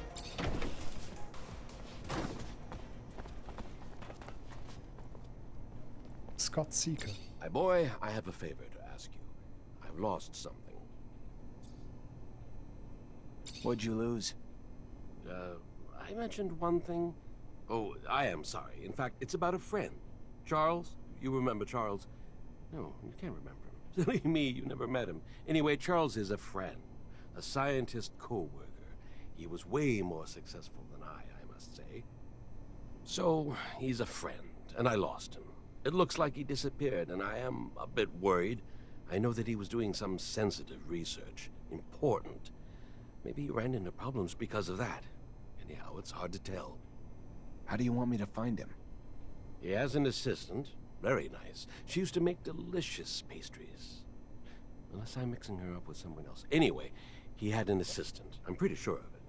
Scott Seeker. My boy, I have a favor to ask you. I've lost something. What'd you lose? I mentioned one thing. Oh, I am sorry. In fact, it's about a friend. Charles? You remember Charles? No, you can't remember him. Silly me, you never met him. Anyway, Charles is a friend. A scientist co-worker. He was way more successful than I must say. So, he's a friend, and I lost him. It looks like he disappeared, and I am a bit worried. I know that he was doing some sensitive research. Important. Maybe he ran into problems because of that. Anyhow, it's hard to tell. How do you want me to find him? He has an assistant. Very nice. She used to make delicious pastries. Unless I'm mixing her up with someone else. Anyway, he had an assistant. I'm pretty sure of it.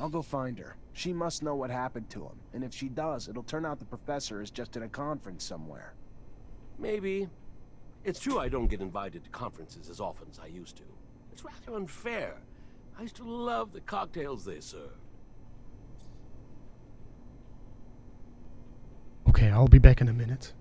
I'll go find her. She must know what happened to him, and if she does, it'll turn out the professor is just at a conference somewhere. Maybe. It's true I don't get invited to conferences as often as I used to. It's rather unfair. I used to love the cocktails they serve. Okay, I'll be back in a minute.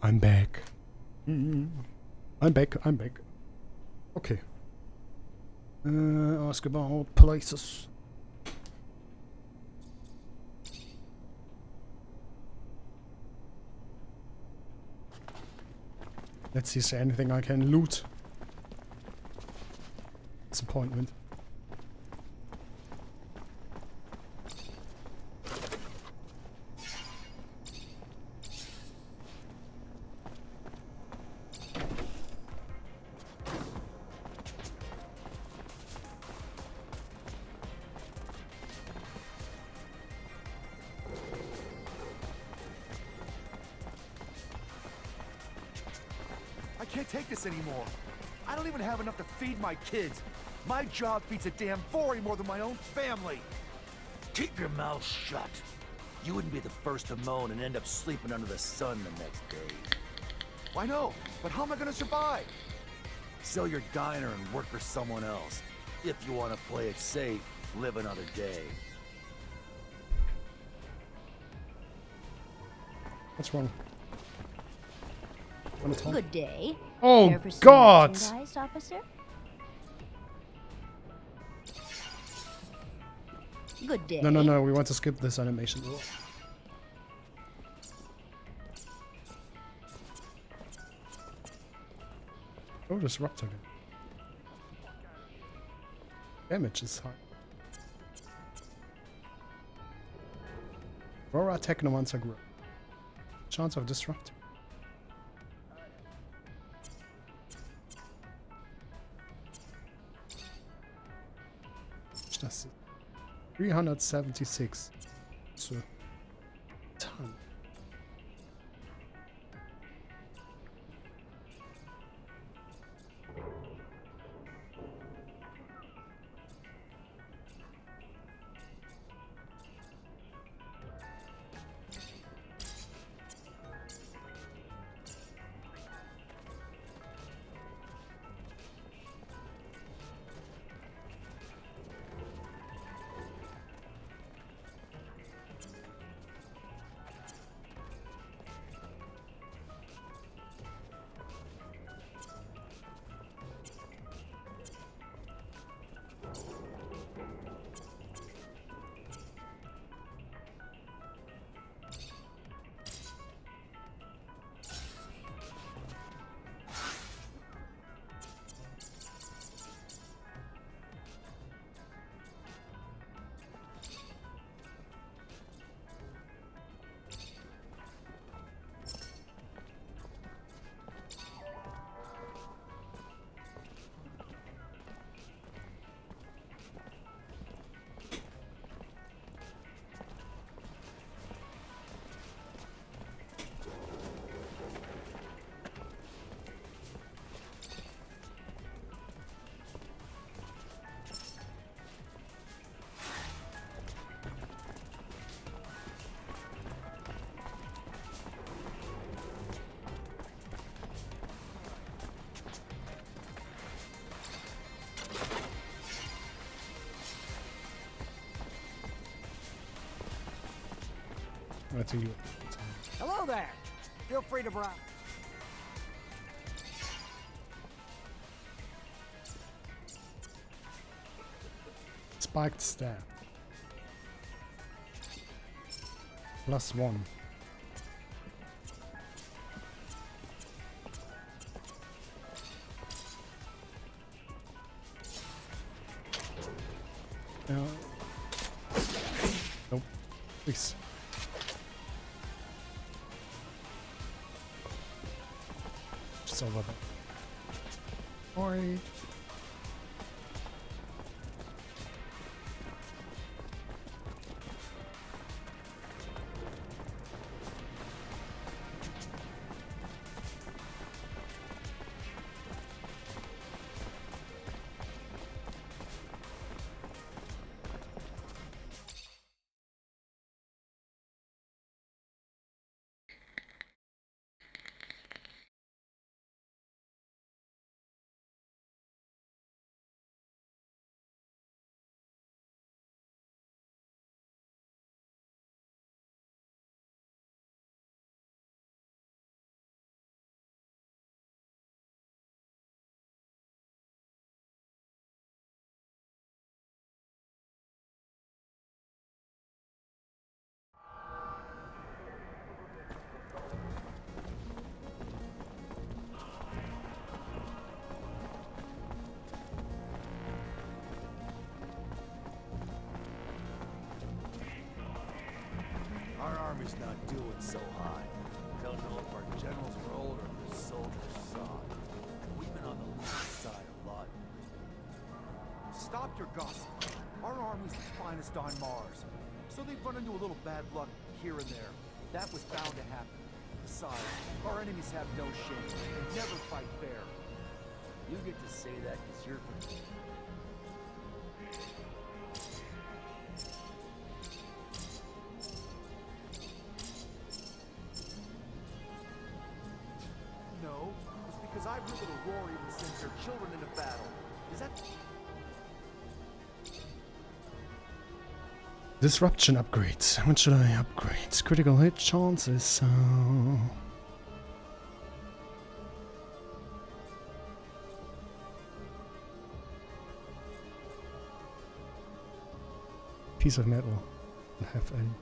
I'm back. I'm back. Okay. Ask about places. Let's see, is there anything I can loot? Disappointment. I can't take this anymore. I don't even have enough to feed my kids. My job feeds a damn Vori more than my own family. Keep your mouth shut. You wouldn't be the first to moan and end up sleeping under the sun the next day. I know, but how am I gonna survive? Sell your diner and work for someone else. If you want to play it safe, live another day. What's wrong? Good day. Oh Care for some God! merchandise, officer? Good day. No, we want to skip this animation. Oh, disruptor. Damage is high. Aurora Technomancer Grip. Chance of disruptor. That's 376. So, ton. Right to you. Hello there. Feel free to browse. Spiked stab. +1. Nope. Please. Just over there. Alright. Army's not doing so high. Don't know if our generals are old or the soldiers soft. We've been on the losing side a lot. Stop your gossip. Our army's the finest on Mars. So they've run into a little bad luck here and there. That was bound to happen. Besides, our enemies have no shame. They never fight fair. You get to say that because you're from... No, it's because I've heard little roar even sends their children into battle. Is that... Disruption upgrades. What should I upgrade? Critical hit chances. Piece of metal. Have an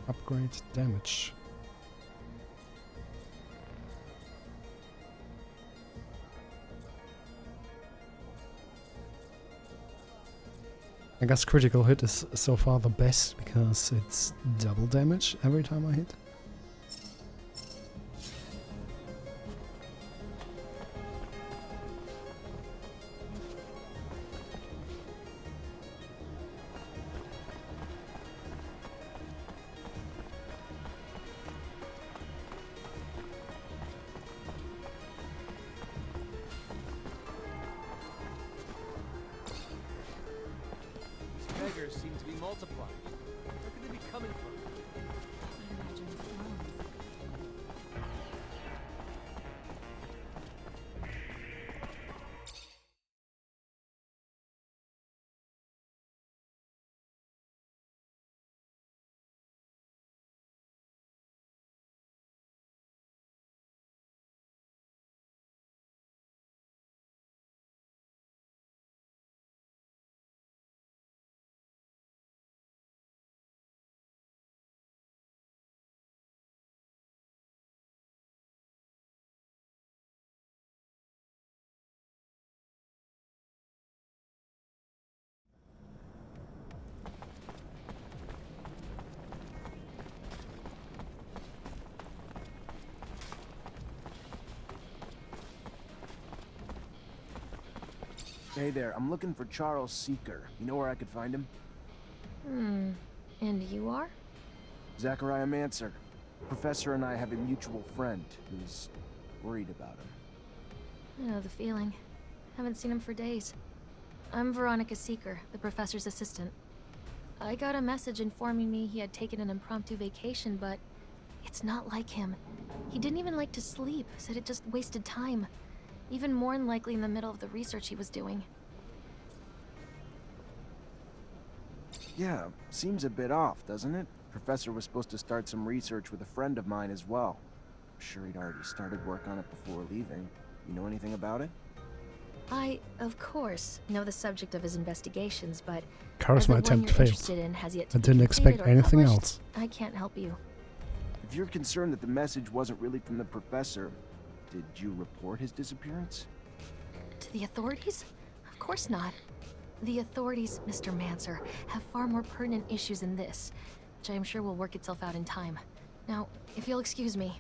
upgrade damage. I guess critical hit is so far the best because it's double damage every time I hit. Beggars seem to be multiplying. Where could they be coming from? Hey there, I'm looking for Charles Seeker. You know where I could find him? And you are? Zachariah Mancer. Professor and I have a mutual friend who's worried about him. I know the feeling. Haven't seen him for days. I'm Veronica Seeker, the professor's assistant. I got a message informing me he had taken an impromptu vacation, but it's not like him. He didn't even like to sleep, said it just wasted time. Even more than likely in the middle of the research he was doing. Yeah, seems a bit off, doesn't it? Professor was supposed to start some research with a friend of mine as well. I'm sure he'd already started work on it before leaving. You know anything about it? I, of course, know the subject of his investigations, but Charisma attempt failed. Has yet I to be didn't expect completed or anything published. else. I can't help you. If you're concerned that the message wasn't really from the professor, did you report his disappearance? To the authorities? Of course not. The authorities, Mr. Mancer, have far more pertinent issues than this, which I am sure will work itself out in time. Now, if you'll excuse me.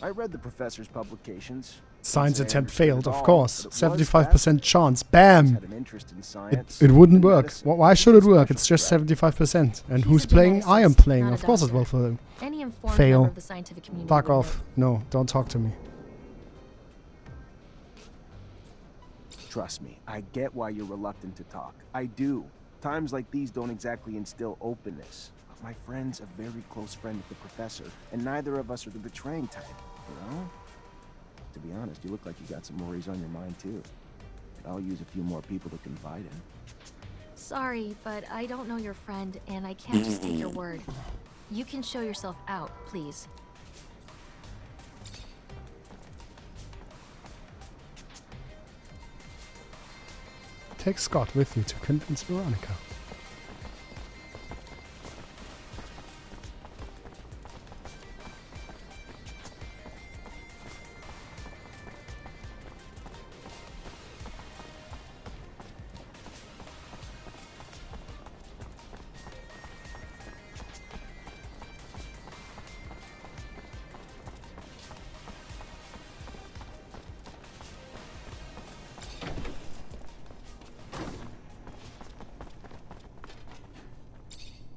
I read the professor's publications. Science Say attempt understood failed, it of all, course. but it was 75% chance. Bam! Had an interest in science, It wouldn't and work. medicine. Why should it work? It's just 75%. And who's playing? I am playing. not a Of course it doctor. will for them. Any informed Fail. member of the scientific community Fuck would know. off. No, don't talk to me. Trust me, I get why you're reluctant to talk. I do. Times like these don't exactly instill openness. But my friend's a very close friend of the professor, and neither of us are the betraying type, you know? To be honest, you look like you got some worries on your mind too. I'll use a few more people to confide in. Sorry, but I don't know your friend, and I can't just take your word. You can show yourself out, please. Take Scott with you to convince Veronica.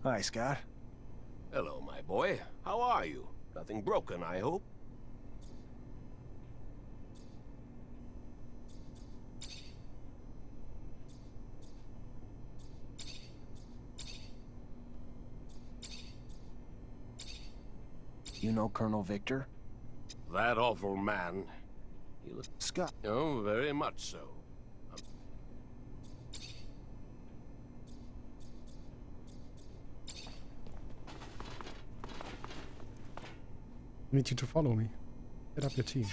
Hi, Scott. Hello, my boy. How are you? Nothing broken, I hope? You know Colonel Victor? That awful man. He looks... Scott. Oh, very much so. I need you to follow me. Set up your team.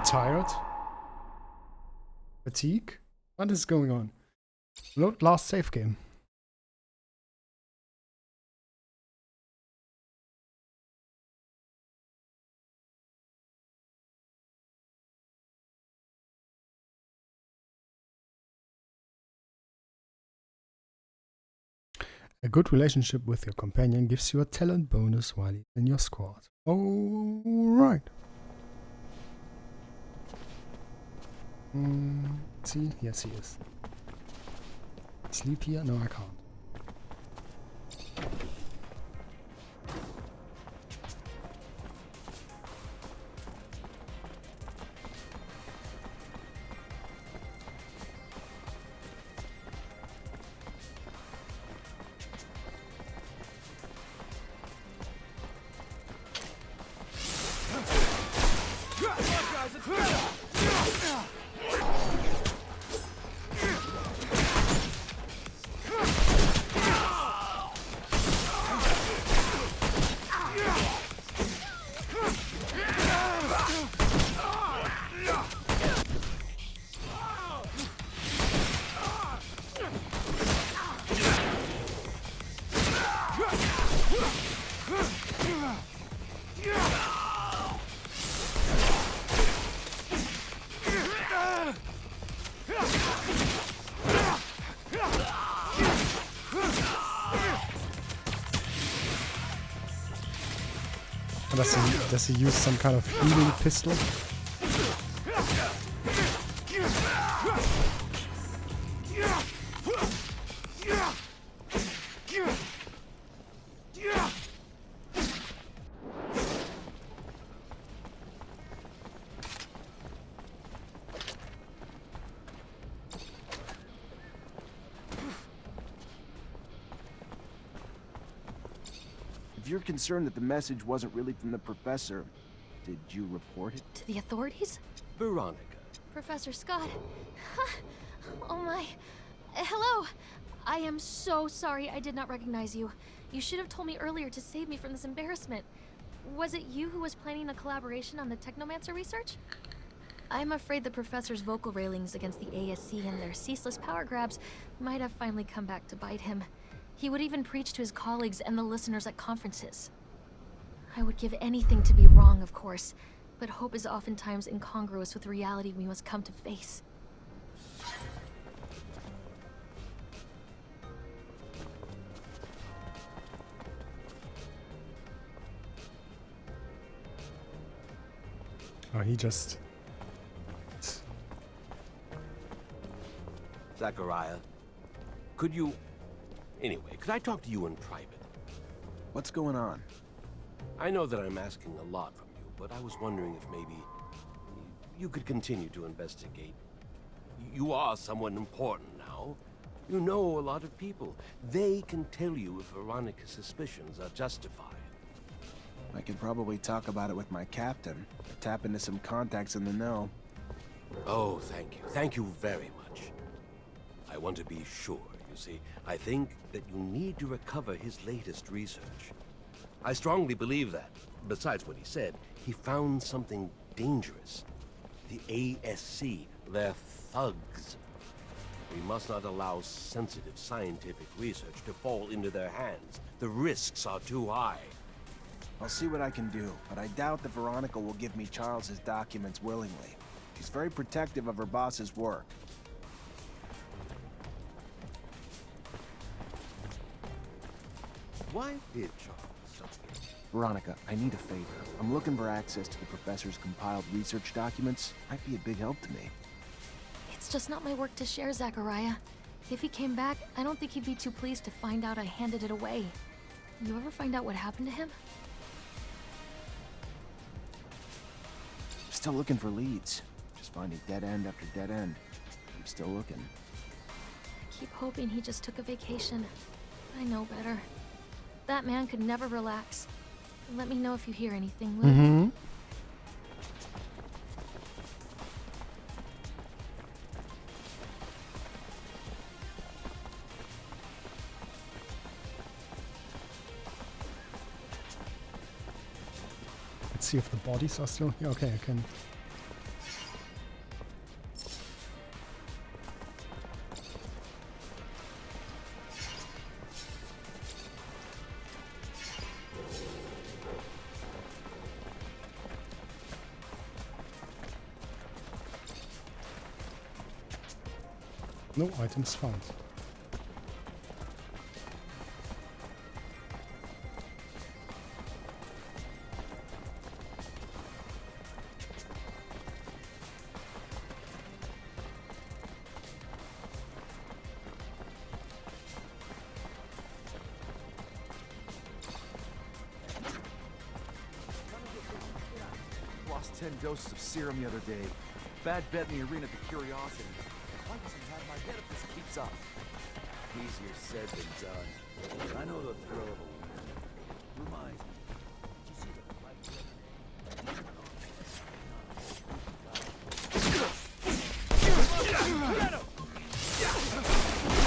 Tired? Fatigue? What is going on? Load last save game. A good relationship with your companion gives you a talent bonus while he's in your squad. Alright. See? Yes, he is. Sleep here? No, I can't. Does he use some kind of healing pistol? If you're concerned that the message wasn't really from the professor, did you report it? To the authorities? Veronica. Professor Scott. Oh my. Hello. I am so sorry I did not recognize you. You should have told me earlier to save me from this embarrassment. Was it you who was planning a collaboration on the Technomancer research? I'm afraid the professor's vocal railings against the ASC and their ceaseless power grabs might have finally come back to bite him. He would even preach to his colleagues and the listeners at conferences. I would give anything to be wrong, of course, but hope is oftentimes incongruous with the reality we must come to face. Oh, he just... Zachariah, could you... Anyway, could I talk to you in private? What's going on? I know that I'm asking a lot from you, but I was wondering if maybe you could continue to investigate. You are someone important now. You know a lot of people. They can tell you if Veronica's suspicions are justified. I could probably talk about it with my captain, tap into some contacts in the know. Oh, thank you. Thank you very much. I want to be sure, you see. I think that you need to recover his latest research. I strongly believe that, besides what he said, he found something dangerous. The ASC, they're thugs. We must not allow sensitive scientific research to fall into their hands. The risks are too high. I'll see what I can do, but I doubt that Veronica will give me Charles's documents willingly. She's very protective of her boss's work. Why did Charles? Veronica, I need a favor. I'm looking for access to the professor's compiled research documents. Might be a big help to me. It's just not my work to share, Zachariah. If he came back, I don't think he'd be too pleased to find out I handed it away. You ever find out what happened to him? Still looking for leads. Just finding dead end after dead end. I'm still looking. I keep hoping he just took a vacation. I know better. That man could never relax. Let me know if you hear anything, Lou. Mm-hmm. Let's see if the bodies are still here. Okay, I can. No items found. Lost 10 doses of serum the other day. Bad bet in the arena at the Curiosity. Why doesn't he have my head if this keeps up? Easier said than done. I know the thrill of a win. Reminds me. Did you see the fight the other day? Get him!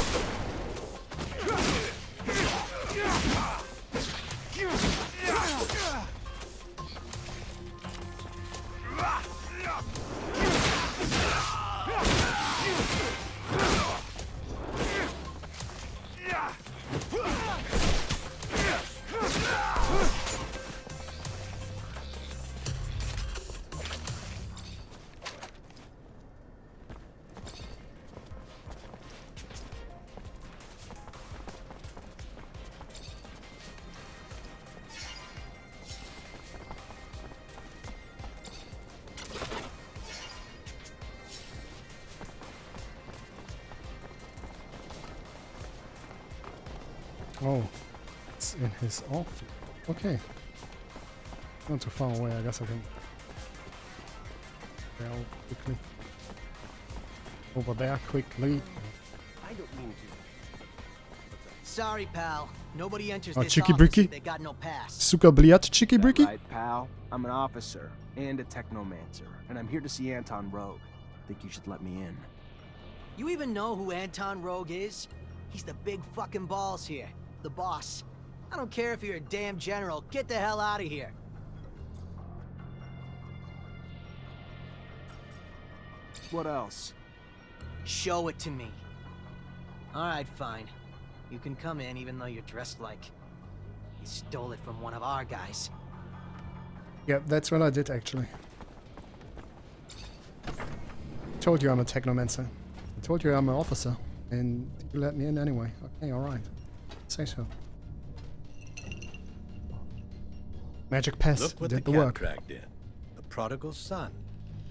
Oh, it's in his office. Okay. Not too far away, I guess I can go quickly. Over there quickly. I don't mean to. Sorry, pal. Nobody enters Oh, this Chicky office Bricky? if they got no pass. Suka bliat Chicky Bricky? Right, pal. I'm an officer and a Technomancer, and I'm here to see Anton Rogue. Think you should let me in. You even know who Anton Rogue is? He's the big fucking balls here. The boss. I don't care if you're a damn general. Get the hell out of here. What else? Show it to me. Alright, fine. You can come in even though you're dressed like you stole it from one of our guys. Yeah, that's what I did actually. Told you I'm a Technomancer. I told you I'm an officer. And you let me in anyway. Okay, alright. Say so. Magic Pass Look what did the the work. dragged in. The prodigal son.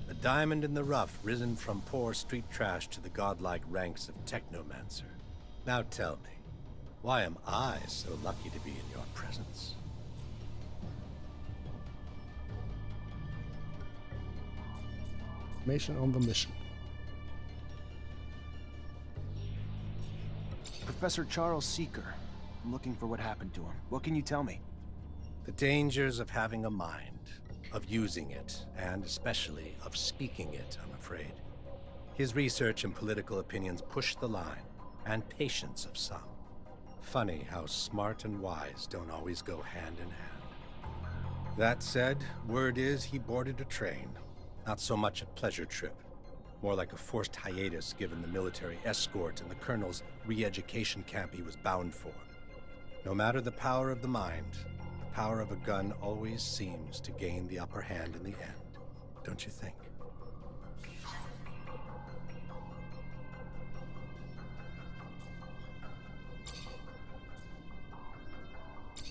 A diamond in the rough, risen from poor street trash to the godlike ranks of Technomancer. Now tell me, why am I so lucky to be in your presence? Information on the mission. Professor Charles Seeker. I'm looking for what happened to him. What can you tell me? The dangers of having a mind. of using it, and especially of speaking it, I'm afraid. His research and political opinions push the line, and patience of some. Funny how smart and wise don't always go hand in hand. That said, word is he boarded a train. Not so much a pleasure trip, more like a forced hiatus given the military escort and the colonel's re-education camp he was bound for. No matter the power of the mind, the power of a gun always seems to gain the upper hand in the end, don't you think?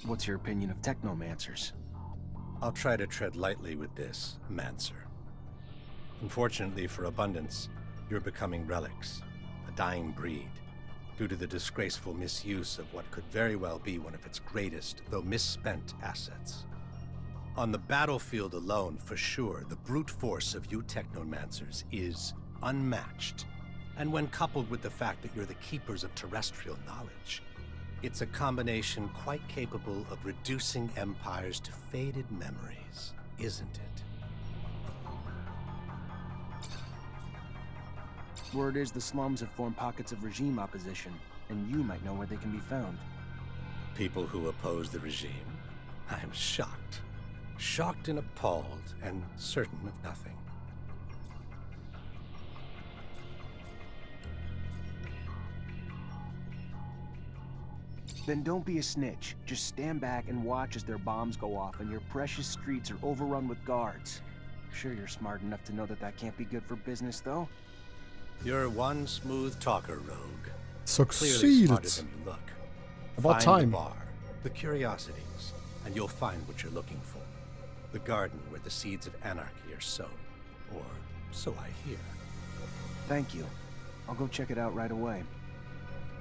What's your opinion of Technomancers? I'll try to tread lightly with this, Mancer. Unfortunately for Abundance, you're becoming relics, a dying breed, due to the disgraceful misuse of what could very well be one of its greatest, though misspent, assets. On the battlefield alone, for sure, the brute force of you Technomancers is unmatched. And when coupled with the fact that you're the keepers of terrestrial knowledge, it's a combination quite capable of reducing empires to faded memories, isn't it? Word is the slums have formed pockets of regime opposition, and you might know where they can be found. People who oppose the regime? I'm shocked. Shocked and appalled, and certain of nothing. Then don't be a snitch. Just stand back and watch as their bombs go off and your precious streets are overrun with guards. Sure you're smart enough to know that that can't be good for business, though? You're one smooth talker, Rogue. Succeeded. Clearly smarter than you look. About Find time. the bar, the curiosities, and you'll find what you're looking for. The garden where the seeds of anarchy are sown. Or so I hear. Thank you. I'll go check it out right away.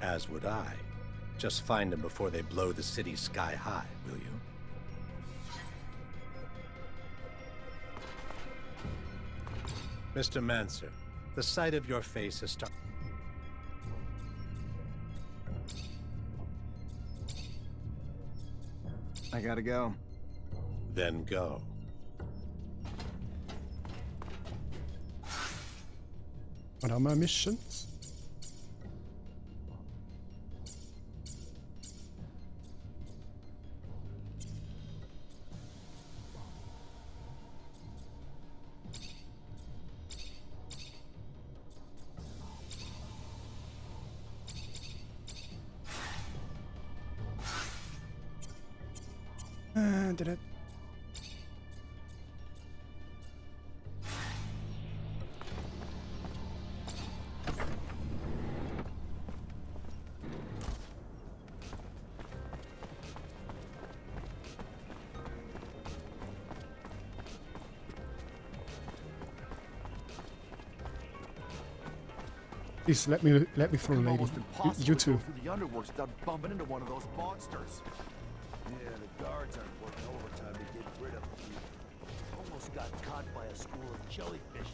As would I. Just find them before they blow the city sky high, will you? Mr. Mancer, the sight of your face has started. I gotta go. Then go. What are my missions? Did it? Please let me through, lady. You too. Through the underworld without bumping into one of those monsters. Yeah, the guards aren't working overtime to get rid of you. Almost got caught by a school of jellyfish.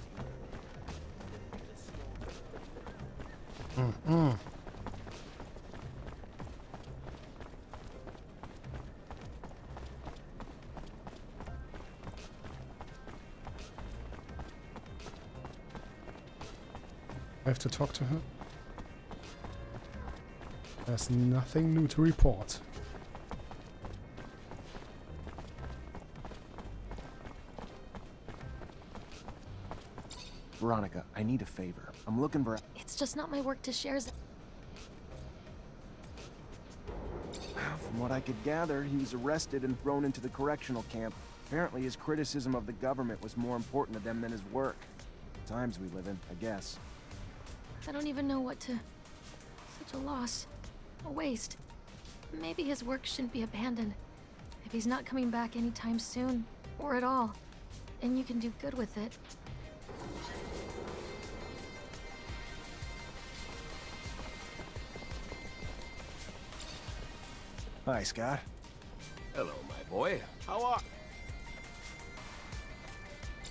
I have to talk to her. There's nothing new to report. Veronica, I need a favor. I'm looking for... It's just not my work to share. From what I could gather, he was arrested and thrown into the correctional camp. Apparently his criticism of the government was more important to them than his work. The times we live in, I guess. I don't even know what to... Such a loss. A waste. Maybe his work shouldn't be abandoned. If he's not coming back anytime soon, or at all, and you can do good with it. Hi, Scott. Hello, my boy. How are...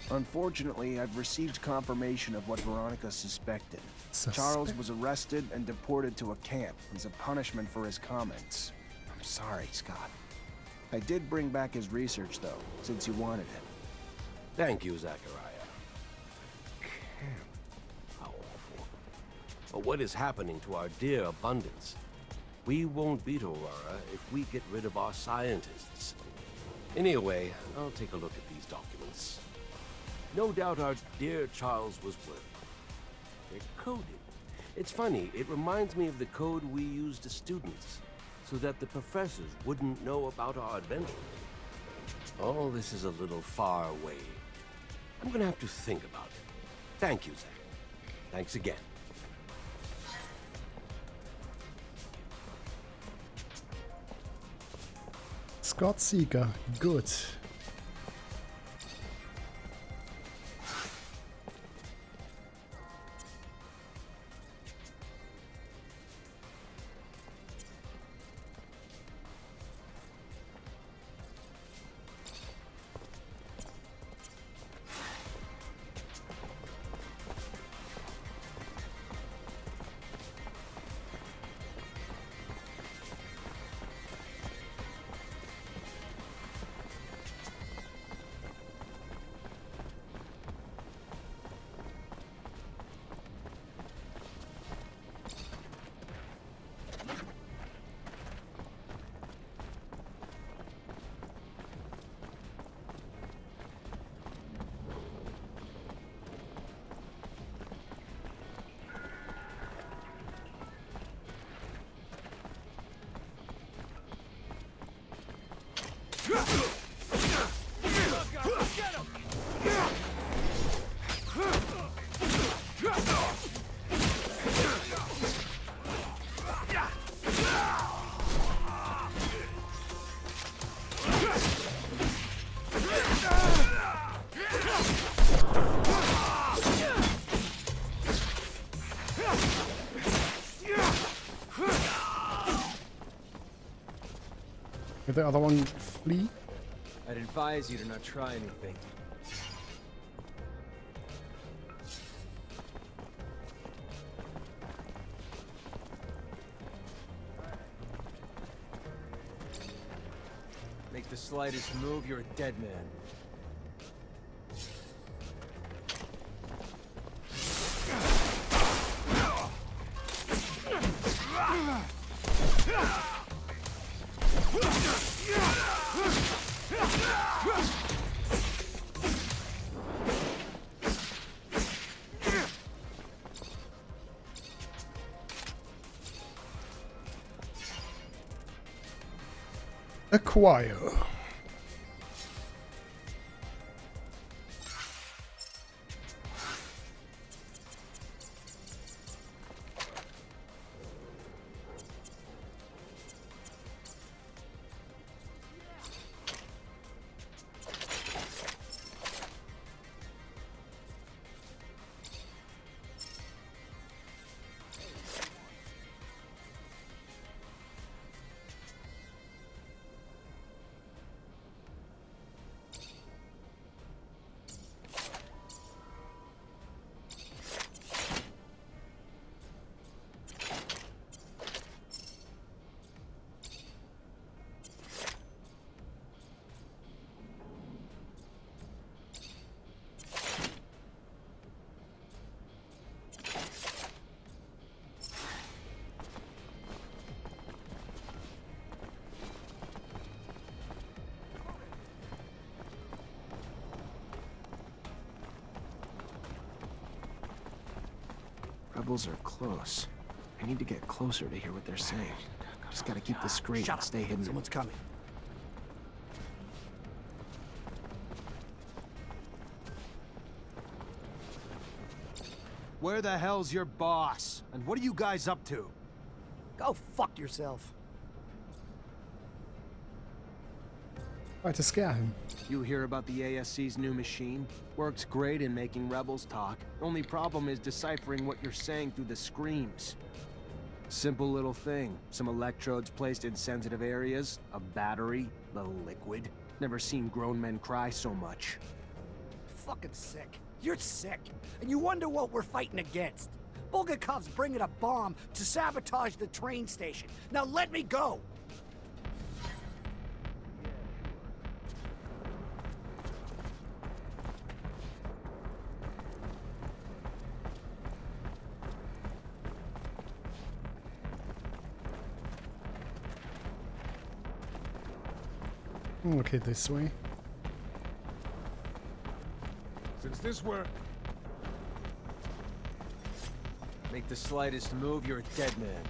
Unfortunately, I've received confirmation of what Veronica suspected. Charles was arrested and deported to a camp as a punishment for his comments. I'm sorry, Scott. I did bring back his research, though, since you wanted it. Thank you, Zachariah. Camp. How awful. But what is happening to our dear abundance? We won't beat Aurora if we get rid of our scientists. Anyway, I'll take a look at these documents. No doubt our dear Charles was worried. They're coded. It's funny, it reminds me of the code we used as students, so that the professors wouldn't know about our adventures. All this is a little far away. I'm gonna have to think about it. Thank you, Zach. Thanks again. Scott Seeker, good. Did the other one flee? I'd advise you to not try anything. Make the slightest move, you're a dead man. Acquire. Rebels are close. I need to get closer to hear what they're saying. Just gotta keep discreet and stay hidden. Someone's coming. Where the hell's your boss? And what are you guys up to? Go fuck yourself. Try to scare him. You hear about the ASC's new machine? Works great in making rebels talk. Only problem is deciphering what you're saying through the screams. Simple little thing. Some electrodes placed in sensitive areas, a battery, the liquid. Never seen grown men cry so much. Fucking sick. You're sick. And you wonder what we're fighting against. Bulgakov's bringing a bomb to sabotage the train station. Now let me go! Okay, this way. Since this were... Make the slightest move, you're a dead man.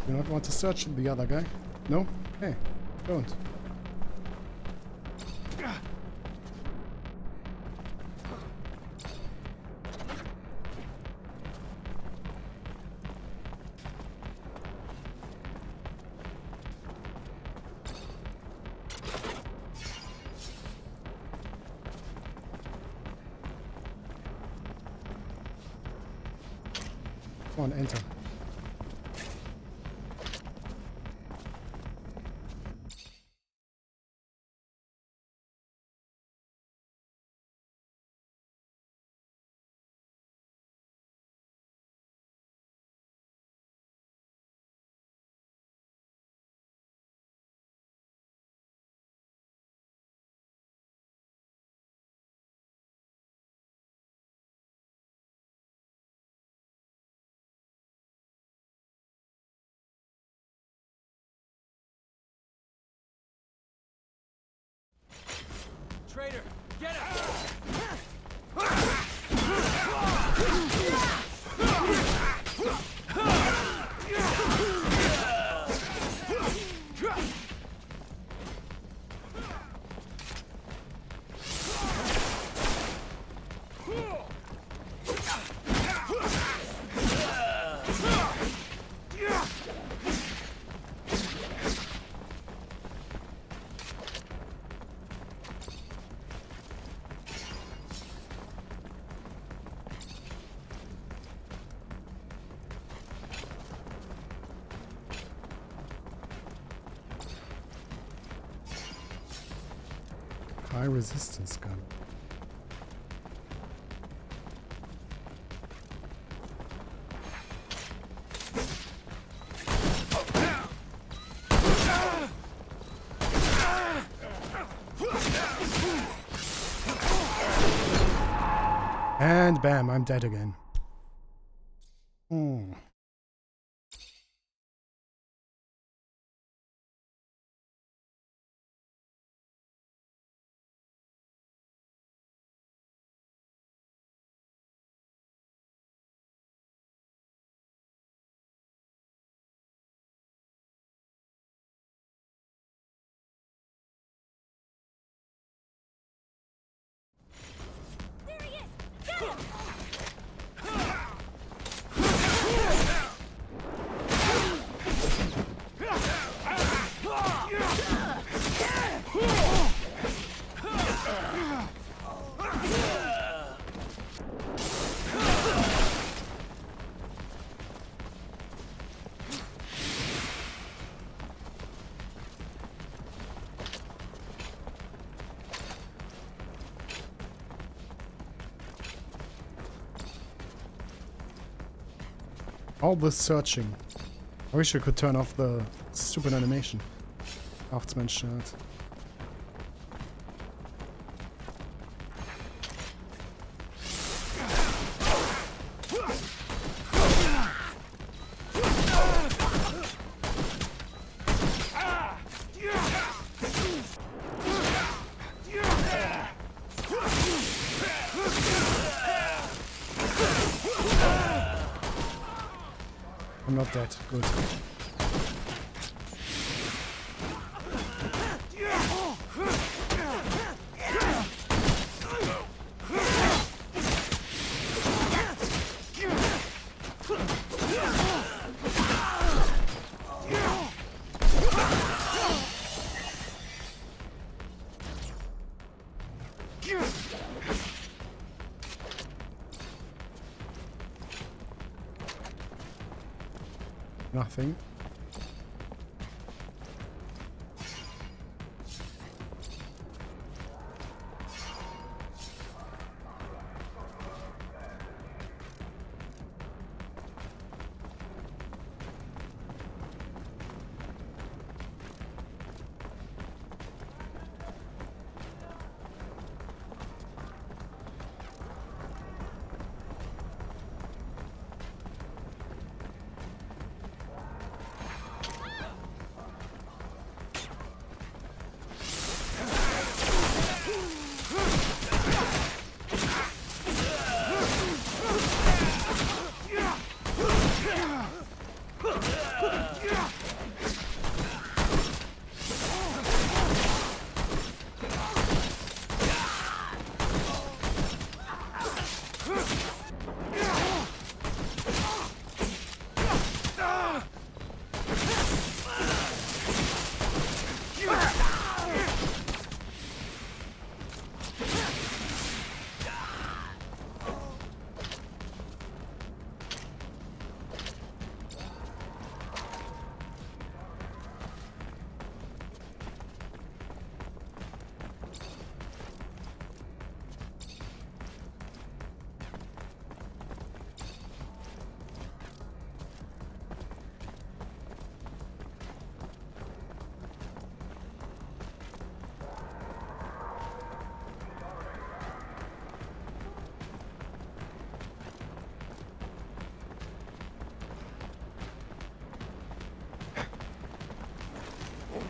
You not want to search the other guy? No? Okay, don't. Come on, enter. Traitor, get him! High resistance gun. And bam, I'm dead again. All this searching. I wish I could turn off the stupid animation. Craftsmanship. I'm not dead. Good. Nothing.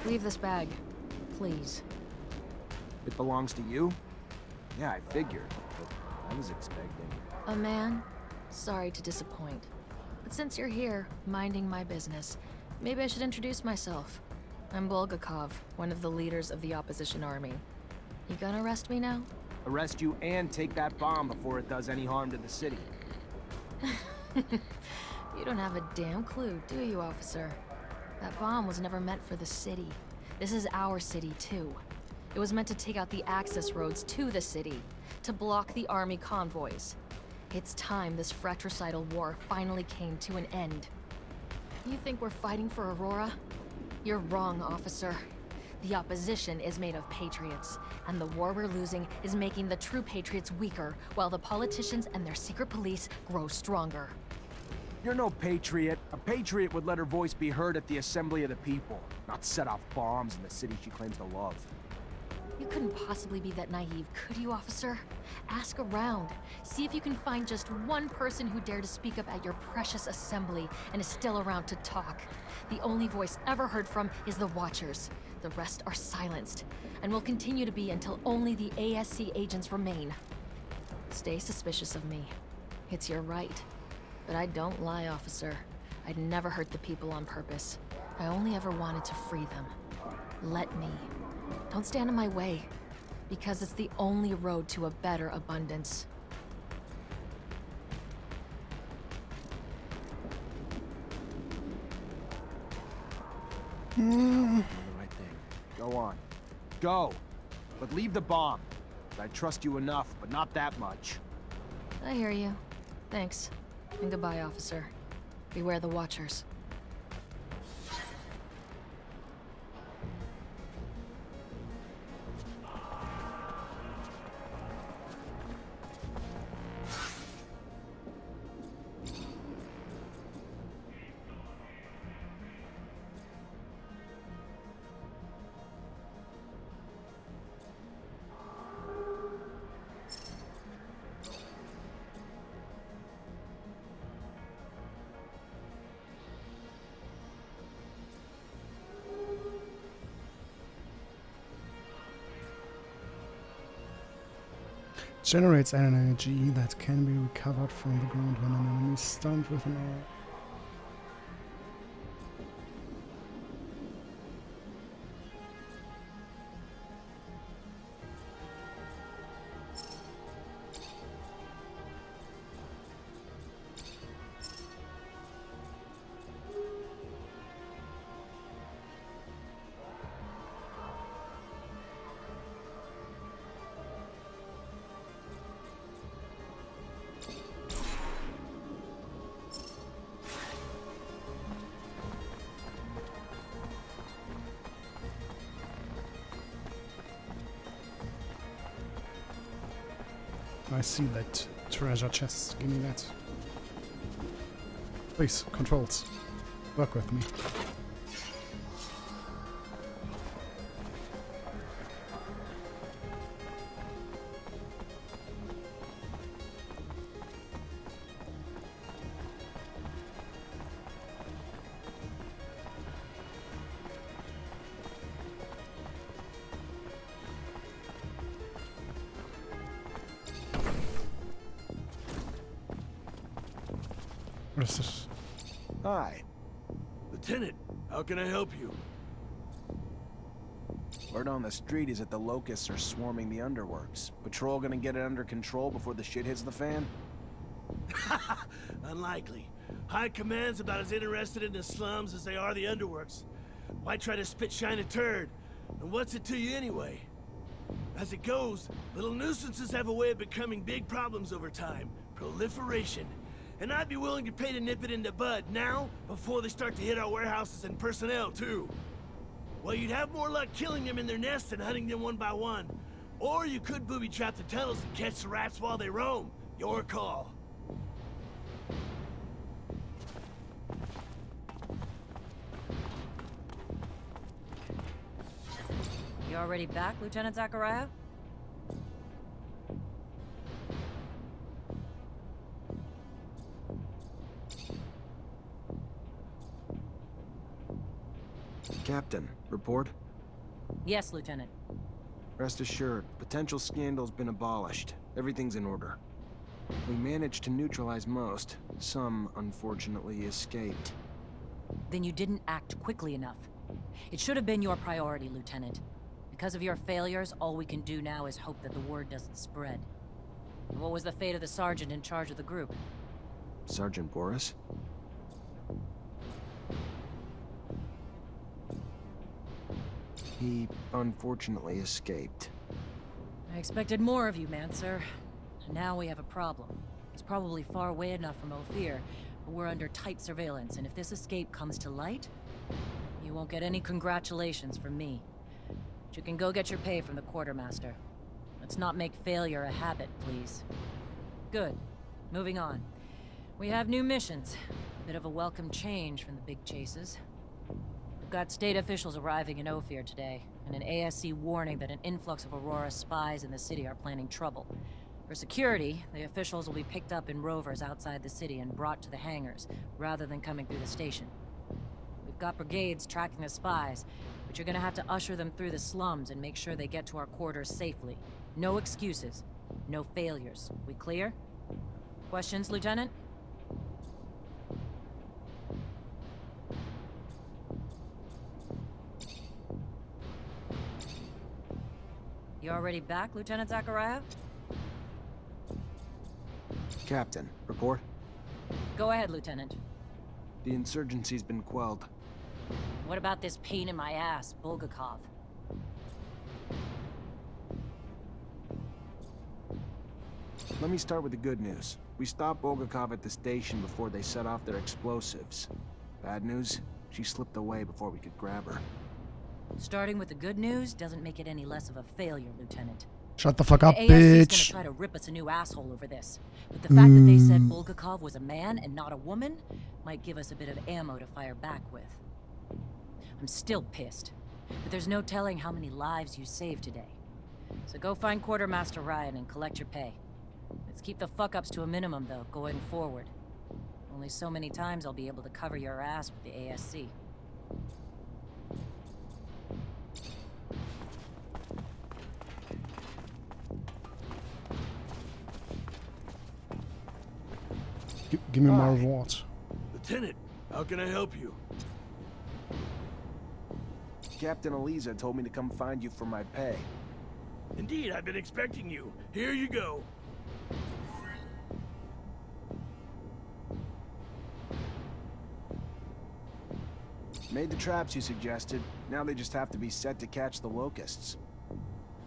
Leave this bag, please. It belongs to you? Yeah, I figured, but I was expecting... A man? Sorry to disappoint. But since you're here, minding my business, maybe I should introduce myself. I'm Bulgakov, one of the leaders of the opposition army. You gonna arrest me now? Arrest you and take that bomb before it does any harm to the city. You don't have a damn clue, do you, officer? That bomb was never meant for the city. This is our city, too. It was meant to take out the access roads to the city, to block the army convoys. It's time this fratricidal war finally came to an end. You think we're fighting for Aurora? You're wrong, officer. The opposition is made of patriots, and the war we're losing is making the true patriots weaker, while the politicians and their secret police grow stronger. You're no patriot. A patriot would let her voice be heard at the assembly of the people, not set off bombs in the city she claims to love. You couldn't possibly be that naive, could you, officer? Ask around. See if you can find just one person who dared to speak up at your precious assembly and is still around to talk. The only voice ever heard from is the Watchers. The rest are silenced, and will continue to be until only the ASC agents remain. Stay suspicious of me. It's your right. But I don't lie, officer. I'd never hurt the people on purpose. I only ever wanted to free them. Let me. Don't stand in my way, because it's the only road to a better abundance. The right thing. Go on. Go. But leave the bomb. I trust you enough, but not that much. I hear you. Thanks. And goodbye, officer. Beware the Watchers. Generates an energy that can be recovered from the ground when an enemy is stunned with an arrow. see that treasure chest. Give me that. Please, controls. Work with me. What is this? Hi. Lieutenant, how can I help you? Word on the street is that the locusts are swarming the underworks. Patrol gonna get it under control before the shit hits the fan? Unlikely. High Command's about as interested in the slums as they are the underworks. Why try to spit shine a turd? And what's it to you anyway? As it goes, little nuisances have a way of becoming big problems over time. Proliferation. And I'd be willing to pay to nip it in the bud now, before they start to hit our warehouses and personnel, too. Well, you'd have more luck killing them in their nests than hunting them one by one. Or you could booby-trap the tunnels and catch the rats while they roam. Your call. You already back, Lieutenant Zachariah? Captain, report? Yes, Lieutenant. Rest assured, potential scandal's been abolished. Everything's in order. We managed to neutralize most. Some, unfortunately, escaped. Then you didn't act quickly enough. It should have been your priority, Lieutenant. Because of your failures, all we can do now is hope that the word doesn't spread. What was the fate of the sergeant in charge of the group? Sergeant Boris? He, unfortunately, escaped. I expected more of you, Mancer. And now we have a problem. He's probably far away enough from Ophir, but we're under tight surveillance, and if this escape comes to light, you won't get any congratulations from me. But you can go get your pay from the quartermaster. Let's not make failure a habit, please. Good. Moving on. We have new missions. A bit of a welcome change from the big chases. We've got state officials arriving in Ophir today, and an ASC warning that an influx of Aurora spies in the city are planning trouble. For security, the officials will be picked up in rovers outside the city and brought to the hangars, rather than coming through the station. We've got brigades tracking the spies, but you're gonna have to usher them through the slums and make sure they get to our quarters safely. No excuses. No failures. We clear? Questions, Lieutenant? You already back, Lieutenant Zachariah? Captain, report? Go ahead, Lieutenant. The insurgency's been quelled. What about this pain in my ass, Bulgakov? Let me start with the good news. We stopped Bulgakov at the station before they set off their explosives. Bad news? She slipped away before we could grab her. Starting with the good news doesn't make it any less of a failure, Lieutenant. Shut the fuck up, the ASC's bitch. gonna try to rip us a new asshole over this. But the fact that they said Bulgakov was a man and not a woman might give us a bit of ammo to fire back with. I'm still pissed, but there's no telling how many lives you saved today. So go find Quartermaster Ryan and collect your pay. Let's keep the fuck-ups to a minimum, though, going forward. Only so many times I'll be able to cover your ass with the ASC. Give me my rewards. Lieutenant, how can I help you? Captain Eliza told me to come find you for my pay. Indeed, I've been expecting you. Here you go. Made the traps you suggested. Now they just have to be set to catch the locusts.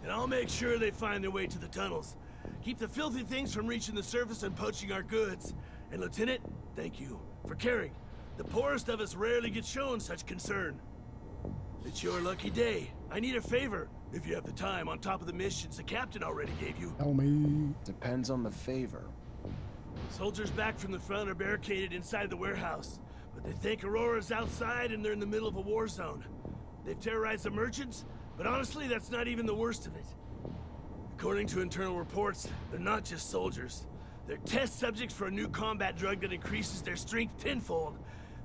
And I'll make sure they find their way to the tunnels. Keep the filthy things from reaching the surface and poaching our goods. And Lieutenant, thank you for caring. The poorest of us rarely get shown such concern. It's your lucky day. I need a favor. If you have the time, on top of the missions the captain already gave you. Tell me. Depends on the favor. Soldiers back from the front are barricaded inside the warehouse, but they think Aurora's outside and they're in the middle of a war zone. They've terrorized the merchants, but honestly, that's not even the worst of it. According to internal reports, they're not just soldiers. They're test subjects for a new combat drug that increases their strength tenfold.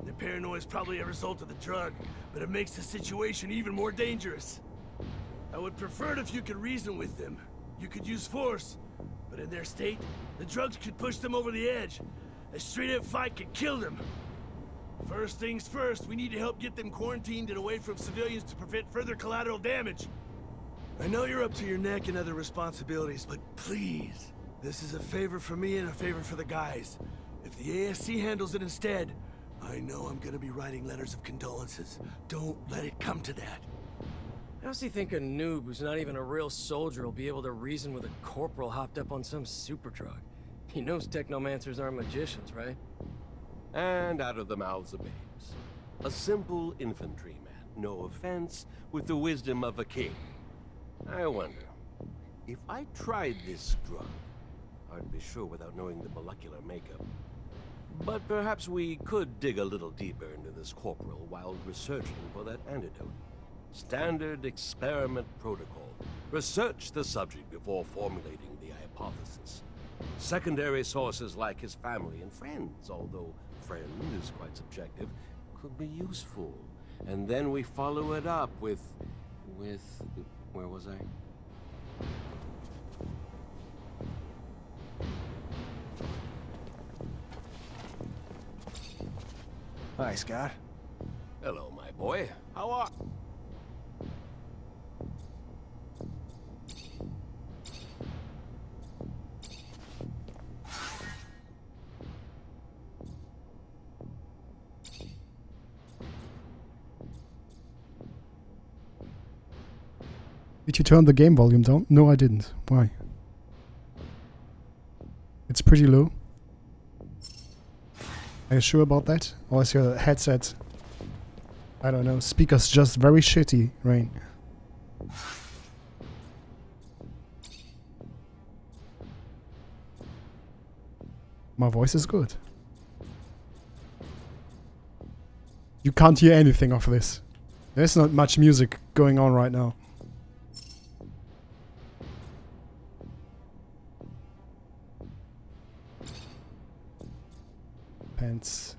Their paranoia is probably a result of the drug, but it makes the situation even more dangerous. I would prefer it if you could reason with them. You could use force, but in their state, the drugs could push them over the edge. A straight-up fight could kill them. First things first, we need to help get them quarantined and away from civilians to prevent further collateral damage. I know you're up to your neck in other responsibilities, but please, this is a favor for me and a favor for the guys. If the ASC handles it instead, I know I'm gonna be writing letters of condolences. Don't let it come to that. How's he think a noob who's not even a real soldier will be able to reason with a corporal hopped up on some super drug? He knows Technomancers aren't magicians, right? And out of the mouths of babes. A simple infantryman, no offense, with the wisdom of a king. I wonder, if I tried this drug, I'd be sure without knowing the molecular makeup. But perhaps we could dig a little deeper into this corporal while researching for that antidote. Standard experiment protocol. Research the subject before formulating the hypothesis. Secondary sources like his family and friends, although friend is quite subjective, could be useful. And then we follow it up with... where was I? Hi, Scott. Hello, my boy. How are... Did you turn the game volume down? No, I didn't. Why? It's pretty low. Are you sure about that? Or is your headset... I don't know, speakers just very shitty, Rain? My voice is good. You can't hear anything of this. There's not much music going on right now. Pants.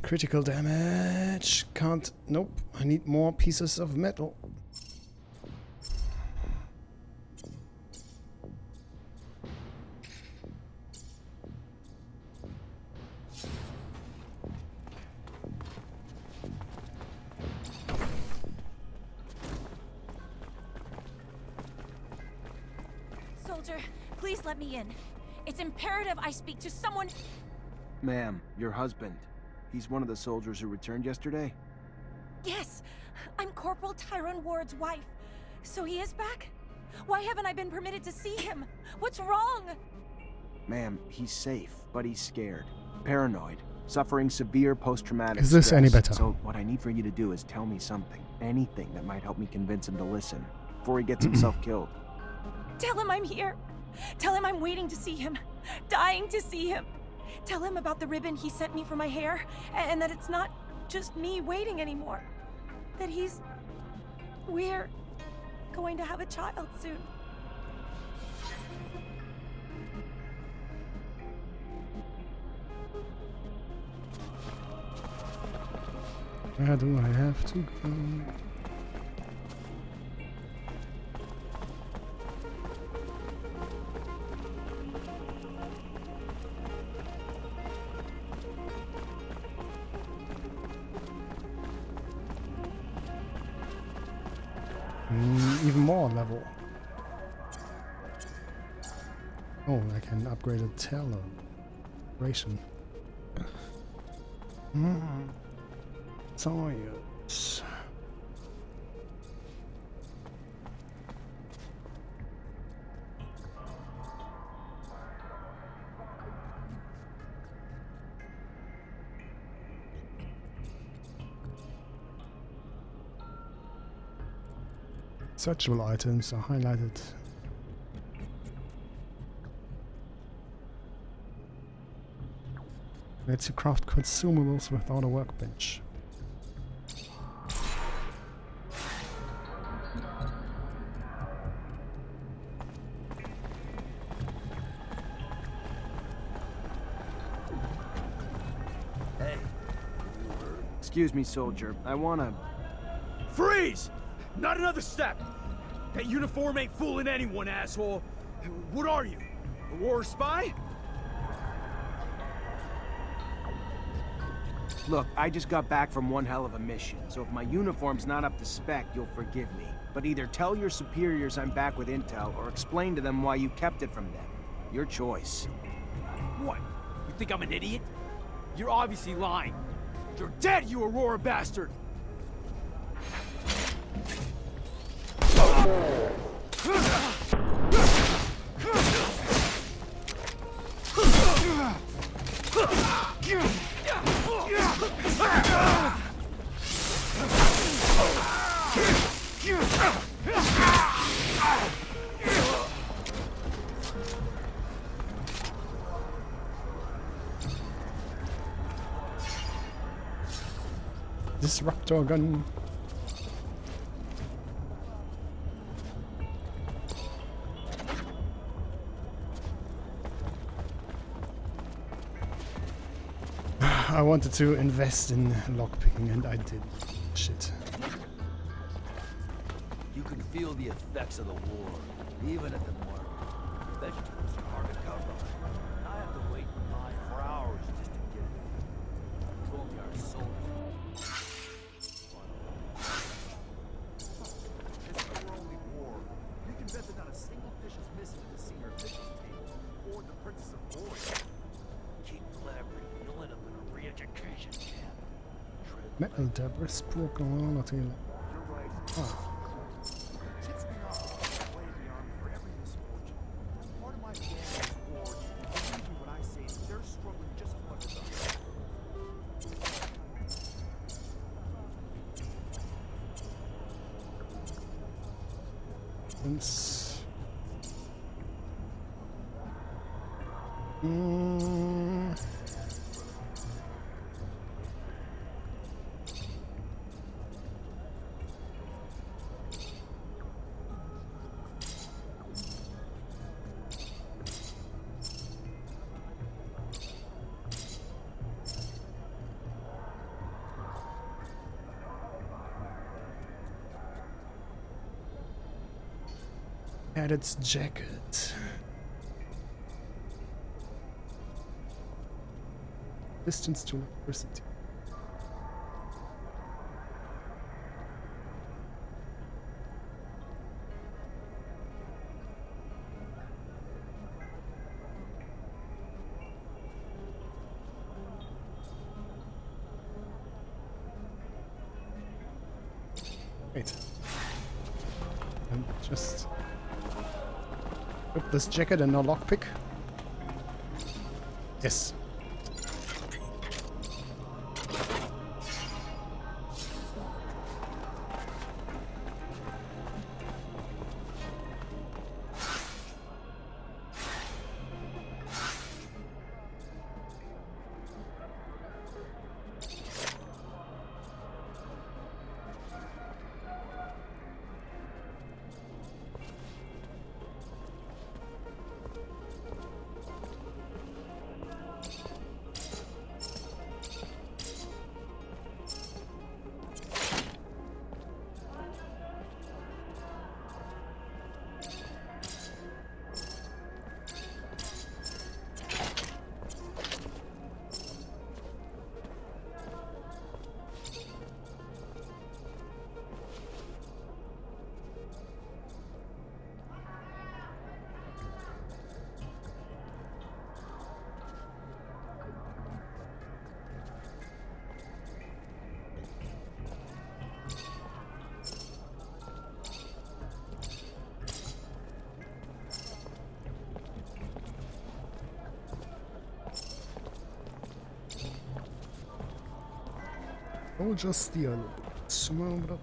Critical damage. Can't. Nope. I need more pieces of metal. Soldier, please let me in. It's imperative I speak to someone. Ma'am, your husband. He's one of the soldiers who returned yesterday? Yes, I'm Corporal Tyrone Ward's wife. So he is back? Why haven't I been permitted to see him? What's wrong? Ma'am, he's safe, but he's scared. Paranoid. Suffering severe post-traumatic Is this stress. any better? So what I need for you to do is tell me something. Anything that might help me convince him to listen. Before he gets himself killed. Tell him I'm here. Tell him I'm waiting to see him. Dying to see him. Tell him about the ribbon he sent me for my hair, and that it's not just me waiting anymore. That we're going to have a child soon. Where do I have to go? Even more level. Oh, I can upgrade a teller. Ration. Science. Searchable items are highlighted. Lets you craft consumables without a workbench. Hey. Excuse me, soldier. I wanna... Freeze! Not another step! That uniform ain't fooling anyone, asshole! What are you? A war spy? Look, I just got back from one hell of a mission, so if my uniform's not up to spec, you'll forgive me. But either tell your superiors I'm back with intel, or explain to them why you kept it from them. Your choice. What? You think I'm an idiot? You're obviously lying. You're dead, you Aurora bastard! Disruptor gun. I wanted to invest in lockpicking and I did. Shit. You can feel the effects of the war, even at the market. Vegetables are hard to come by. I have to wait in line for hours just to get it. They told me our soldiers. It's a only war. You can bet that not a single dish is missing at the senior officials table or the Princess of Boys. Keep blabbering, you'll end up in a re-education camp. Metal debris broken natürlich. Ah. Tips me off the way of the army for every misfortune. Part of my family's war, believe me when I say that they're struggling just as much as us. Cadet's jacket. Distance to electricity. Wait. And just put this jacket and no lockpick. Yes. Soldier steel. Small.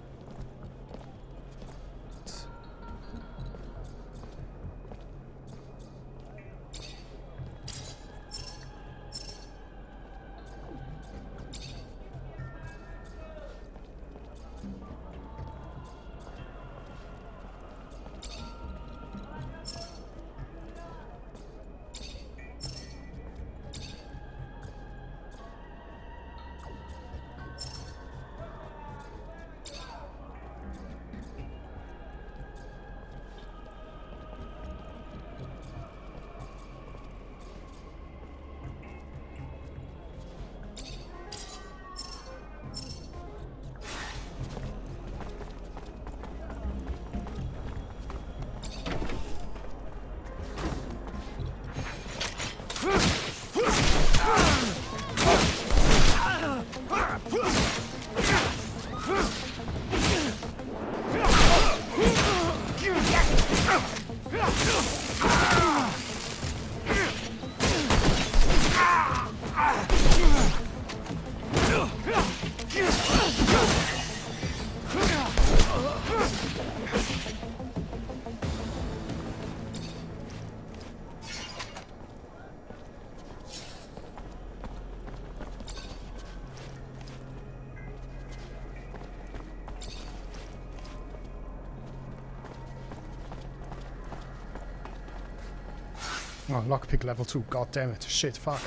Oh, lockpick level 2. God damn it. Shit, fuck.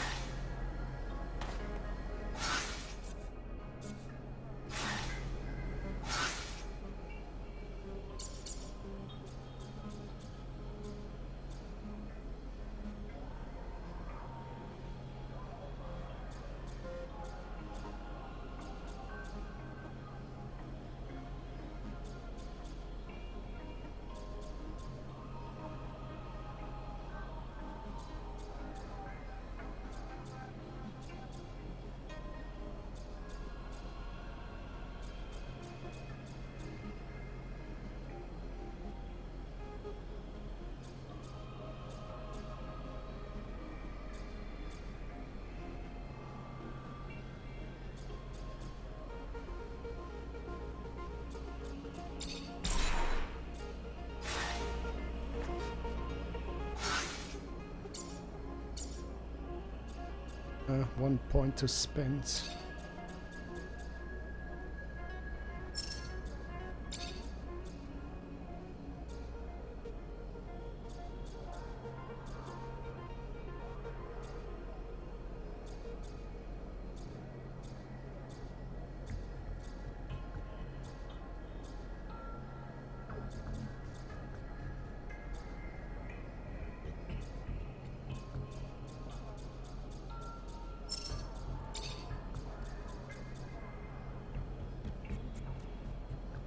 One point to spend.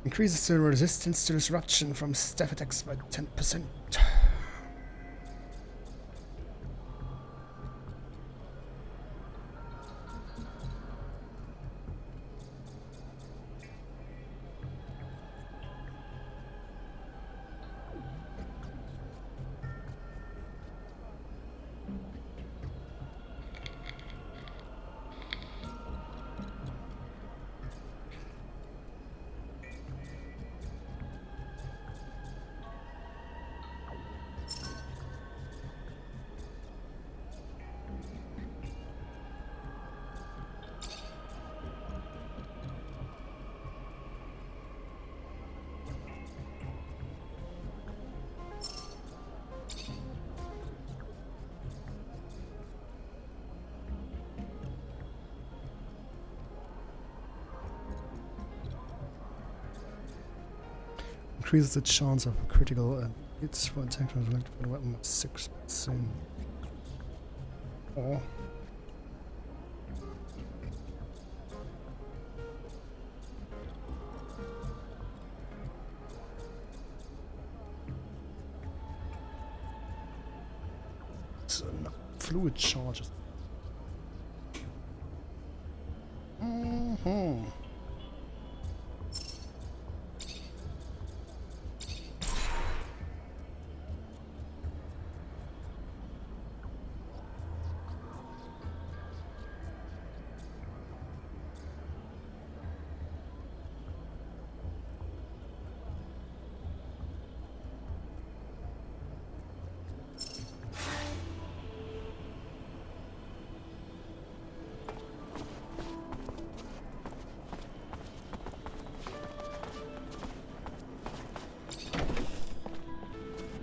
Increases the resistance to disruption from staff attacks by 10%. Increases the chance of a critical hits for attack selected for the weapon by 6%. Oh. So, no, fluid charges.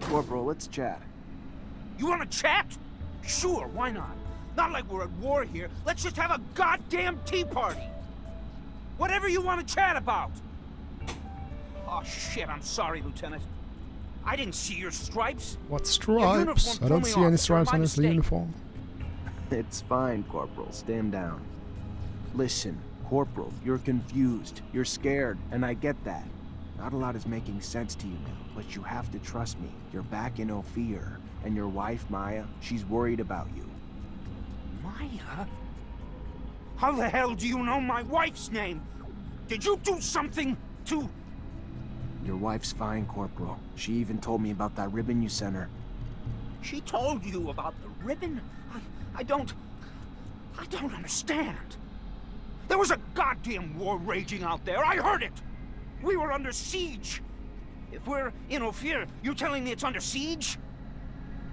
Corporal, let's chat. You wanna chat? Sure, why not? Not like we're at war here. Let's just have a goddamn tea party. Whatever you want to chat about. Oh shit, I'm sorry, Lieutenant. I didn't see your stripes. What stripes? I don't see any stripes on his uniform. It's fine, Corporal. Stand down. Listen, Corporal, you're confused. You're scared, and I get that. Not a lot is making sense to you now, but you have to trust me. You're back in Ophir, and your wife, Maya, she's worried about you. Maya? How the hell do you know my wife's name? Did you do something to... Your wife's fine, Corporal. She even told me about that ribbon you sent her. She told you about the ribbon? I don't understand. There was a goddamn war raging out there. I heard it. We were under siege. If we're in Ophir, you telling me it's under siege?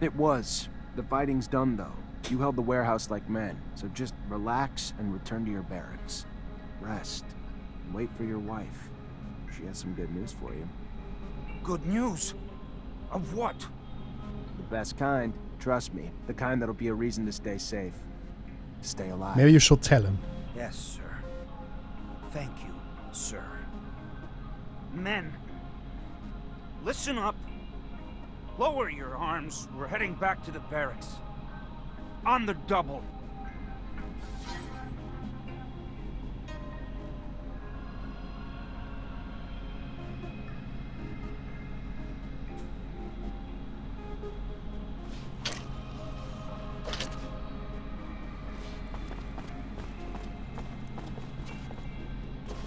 It was. The fighting's done, though. You held the warehouse like men, so just relax and return to your barracks. Rest. And wait for your wife. She has some good news for you. Good news? Of what? The best kind. Trust me. The kind that'll be a reason to stay safe. Stay alive. Maybe you should tell him. Yes, sir. Thank you, sir. Men, listen up. Lower your arms. We're heading back to the barracks. On the double.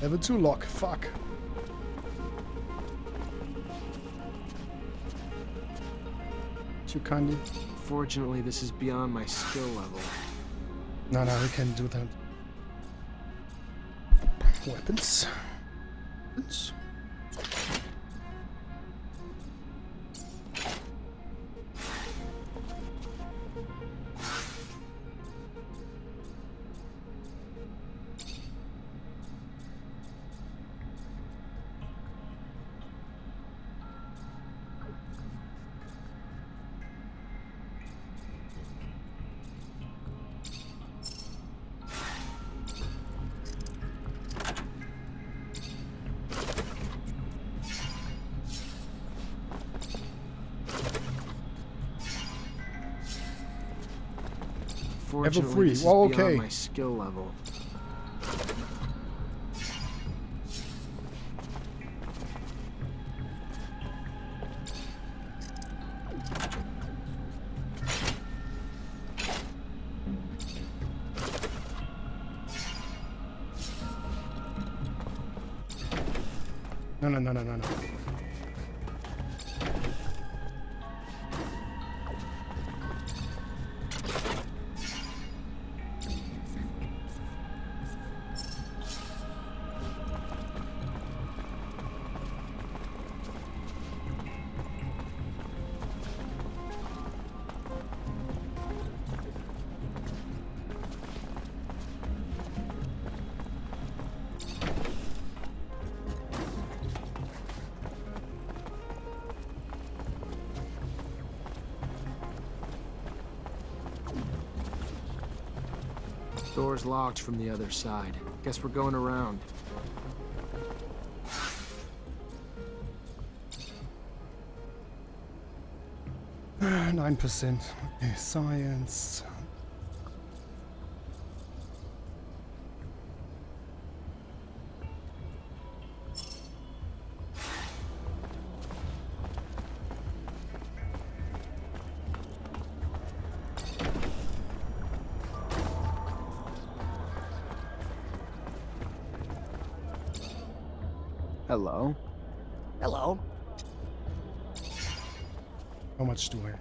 Level 2 lock. Fuck. Too kindly. Fortunately, this is beyond my skill level. No, we can't do that. Weapons. Weapons. Level 3. This is Well, beyond okay. my skill level. No. Door's locked from the other side. Guess we're going around. Ah, 9%. Okay, science. Hello? Hello. How much do I have?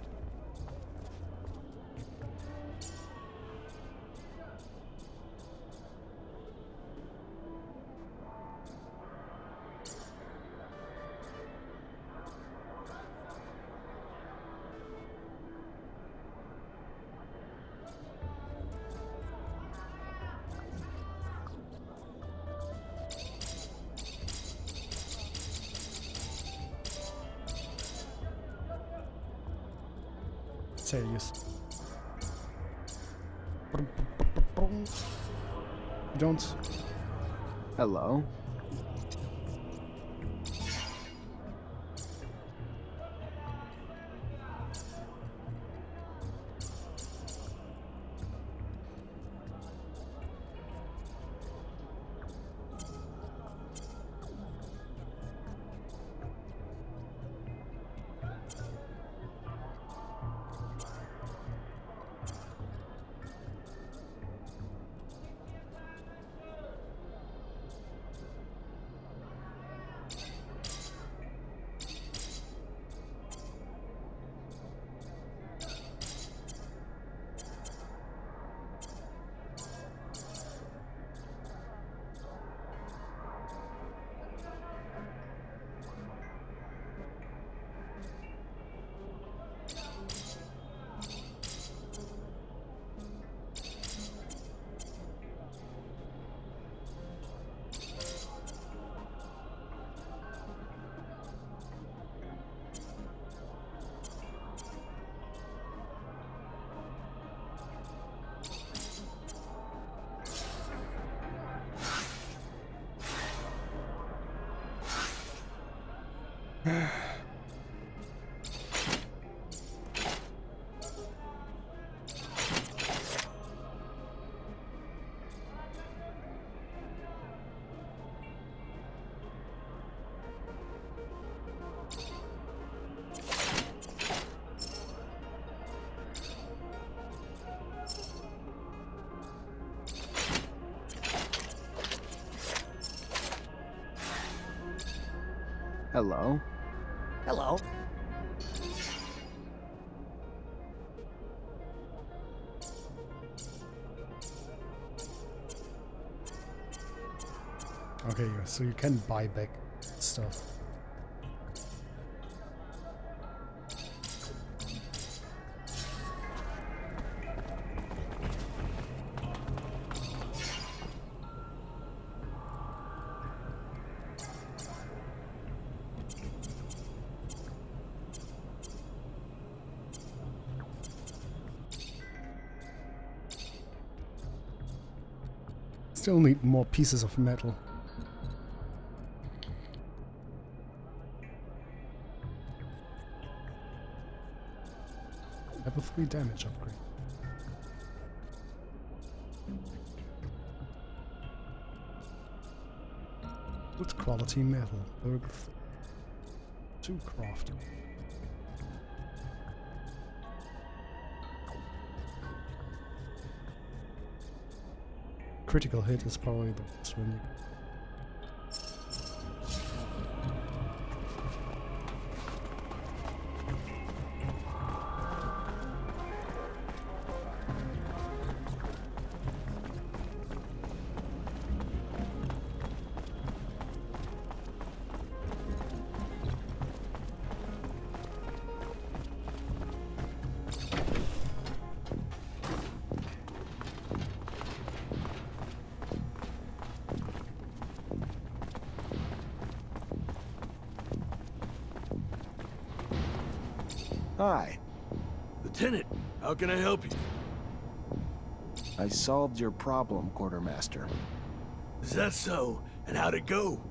Serious. Don't. Hello? Hello? Hello. Okay, so you can buy back stuff. Still need more pieces of metal. Level 3 damage upgrade. Good quality metal. Level 2 craft. Critical hit is probably the best when you... Hi. Lieutenant, how can I help you? I solved your problem, Quartermaster. Is that so? And how'd it go?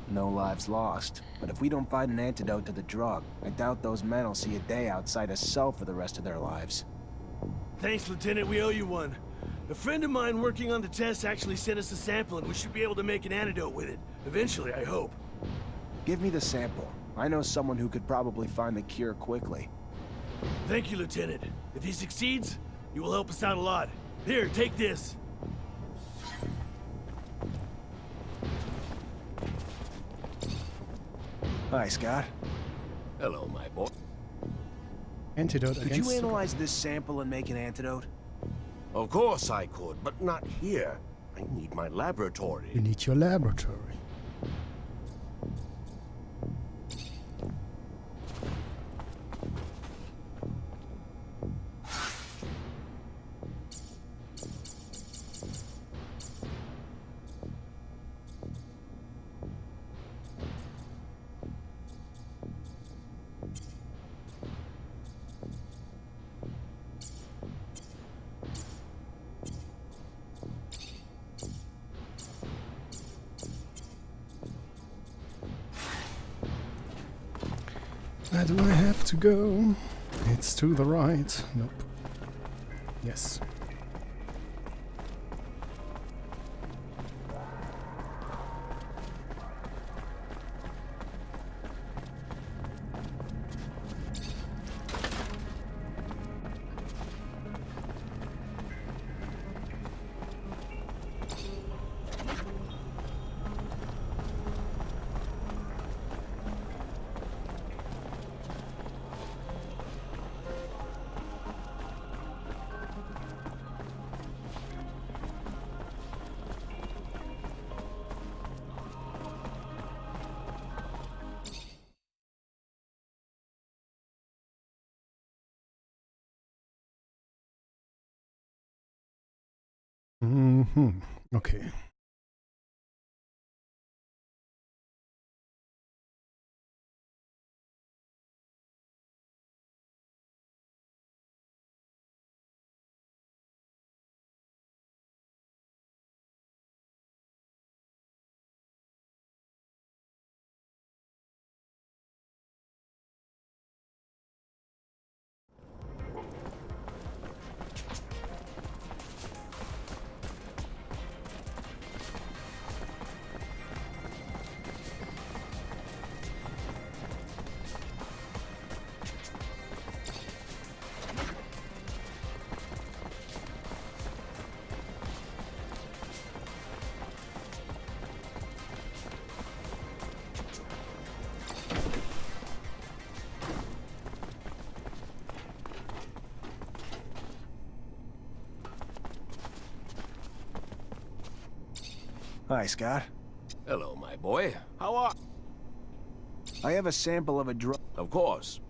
No lives lost. But if we don't find an antidote to the drug, I doubt those men will see a day outside a cell for the rest of their lives. Thanks, Lieutenant, we owe you one. A friend of mine working on the test actually sent us a sample and we should be able to make an antidote with it. Eventually, I hope. Give me the sample. I know someone who could probably find the cure quickly. Thank you, Lieutenant. If he succeeds, you will help us out a lot. Here, take this. Hi, Scott. Hello, my boy. Antidote Could against... you analyze this sample and make an antidote? Of course I could, but not here. I need my laboratory. You need your laboratory. Where do I have to go? It's to the right. Nope. Yes. Okay. Hi, Scott. Hello, my boy. How are... I have a sample of a drug... Of course.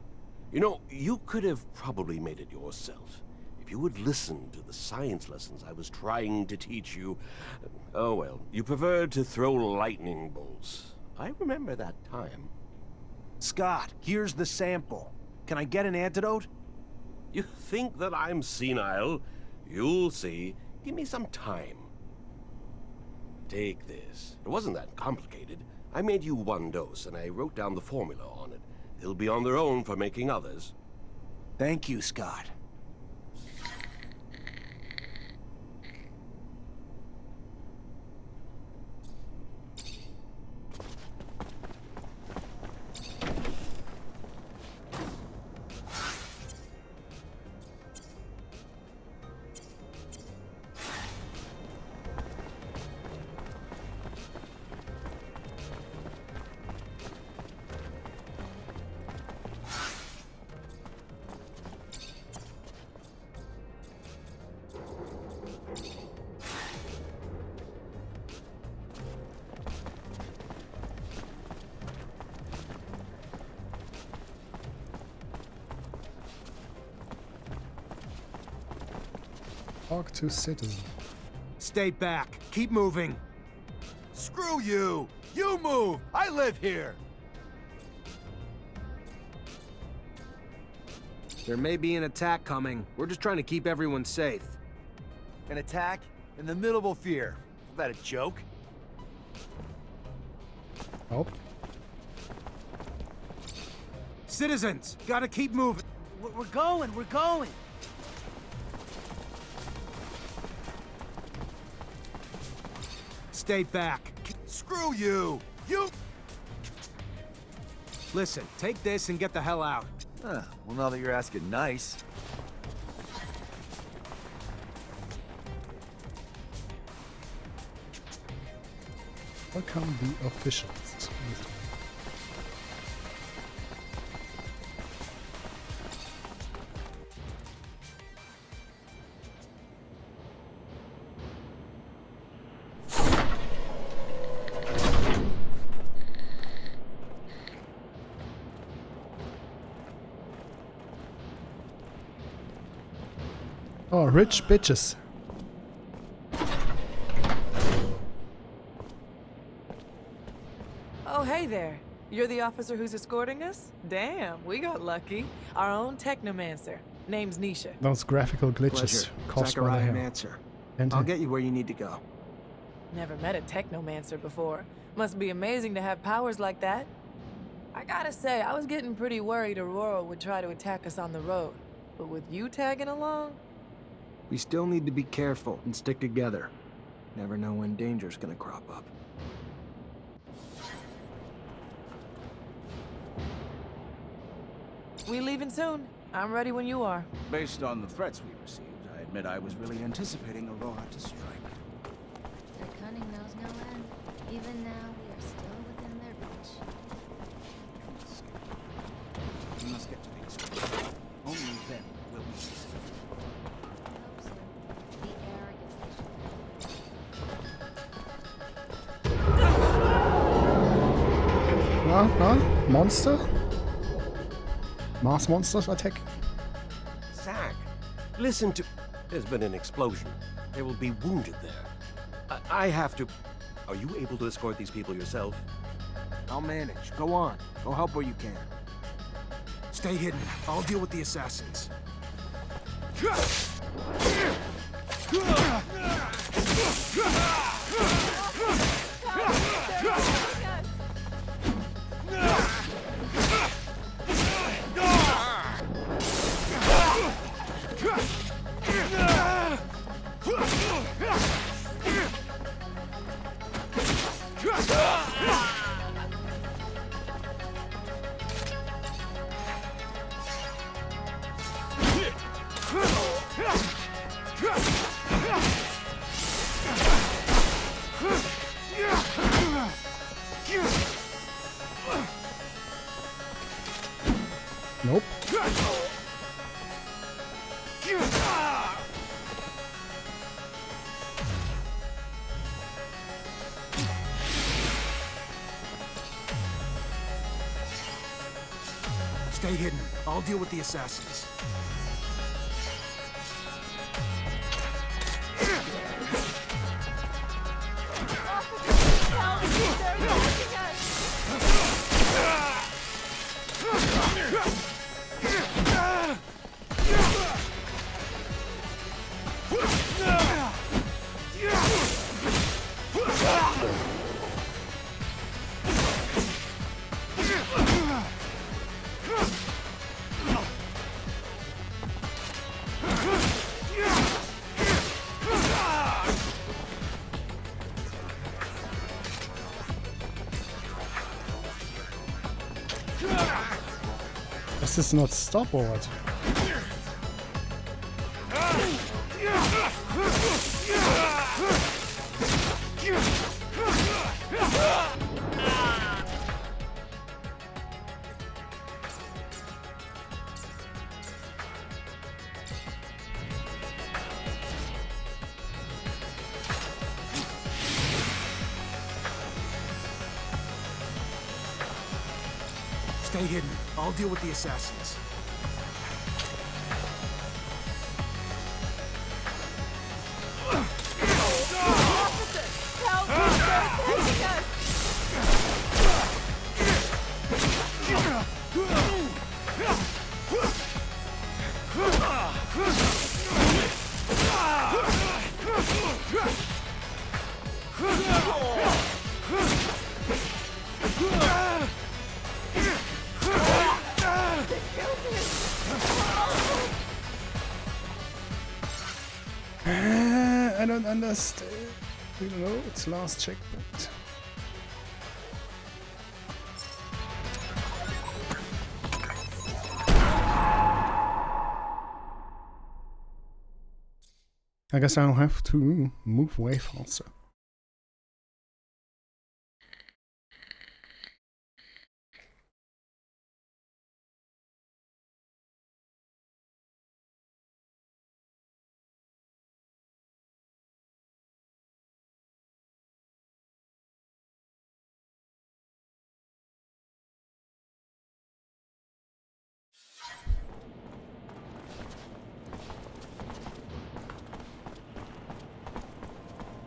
You know, you could have probably made it yourself. If you would listen to the science lessons I was trying to teach you... Oh, well, you preferred to throw lightning bolts. I remember that time. Scott, here's the sample. Can I get an antidote? You think that I'm senile? You'll see. Give me some time. Take this. It wasn't that complicated. I made you one dose, and I wrote down the formula on it. They'll be on their own for making others. Thank you, Scott. Talk to citizen. Stay back. Keep moving. Screw you! You move! I live here! There may be an attack coming. We're just trying to keep everyone safe. An attack in the middle of Ophir. Is that a joke? Nope. Citizens, gotta keep moving. We're going, we're going! Stay back. Screw you! You... Listen, take this and get the hell out. Well, now that you're asking nice. Welcome the officials. Oh, rich bitches. Oh, hey there. You're the officer who's escorting us? Damn, we got lucky. Our own Technomancer. Name's Nisha. Those graphical glitches Pleasure. caused by the hair. Mancer. And I'll get you where you need to go. Never met a Technomancer before. Must be amazing to have powers like that. I gotta say, I was getting pretty worried Aurora would try to attack us on the road. But with you tagging along? We still need to be careful and stick together. Never know when danger's gonna crop up. We leaving soon. I'm ready when you are. Based on the threats we received, I admit I was really anticipating Aurora to strike. Their cunning knows no end. Even now, we are still within their reach. We must get to the escape. Only then will we succeed. The arrogance Monster? Mars monsters attack? Zack, listen to... There's been an explosion. There will be wounded there. I have to... Are you able to escort these people yourself? I'll manage. Go on. Go help where you can. Stay hidden. I'll deal with the assassins. Nope. Stay hidden. I'll deal with the assassins. Does this not stop or what? Stay hidden. I'll deal with the assassins. I don't understand. We don't know. It's last checkpoint. I guess I'll have to move way faster.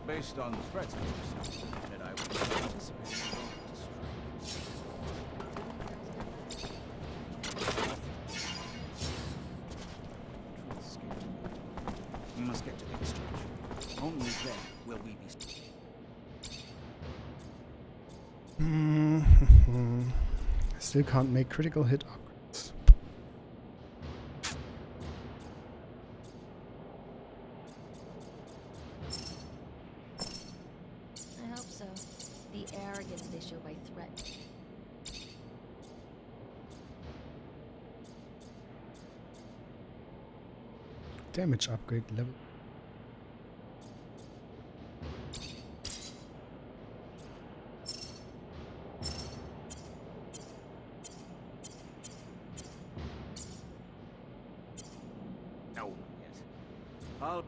Based on the threats we received, that I would anticipate We must get to the exchange. Only then will we be. I still can't make critical hit upgrades. I hope so. The arrogance they show by threat. Damage upgrade level. No, yes. I'll.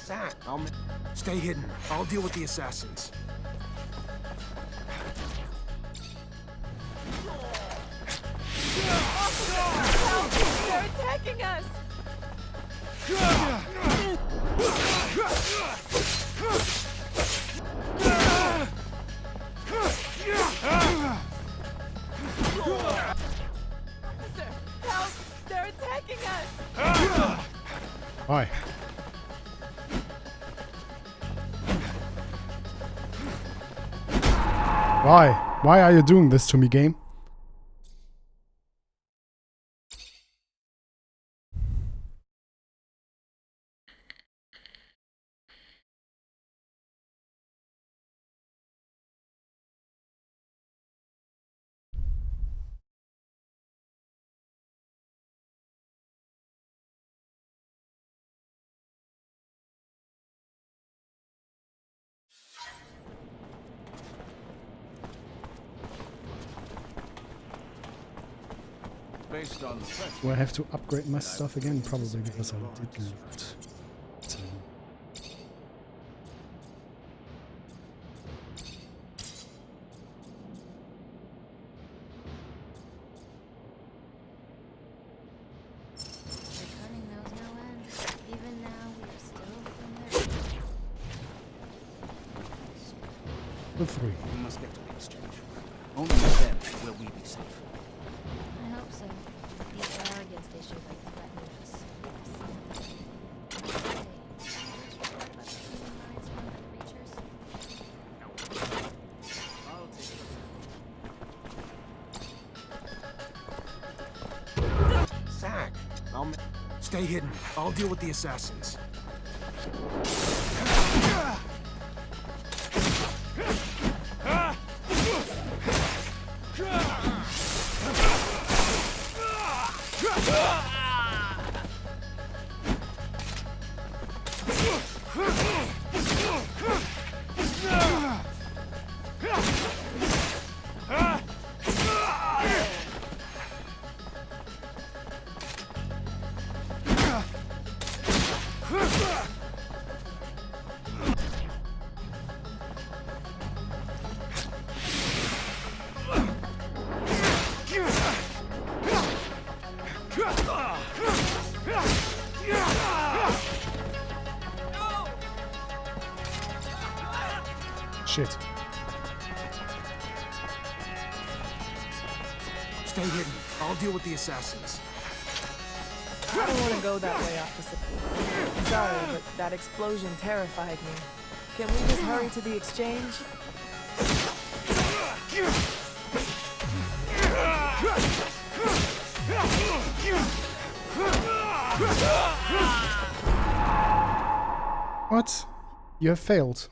Zach, stay hidden. I'll deal with the assassins. They're attacking us! Officer, help! attacking us! Why? Why? Why are you doing this to me, game? Based on the threats. Do I have to upgrade my stuff again? Probably because I didn't. Returning knows no end. Even now, we are still within their reach. The 3. We must get to the exchange. Only then will we be safe. I hope so. The arrogance they showed by threatening us. Hey, did you heard about the human minds run by the Reachers? I'll take it. Zack, stay hidden. I'll deal with the assassins. Shit. Stay hidden. I'll deal with the assassins. I don't want to go that way, officer. Sorry, but that explosion terrified me. Can we just hurry to the exchange? What? You have failed.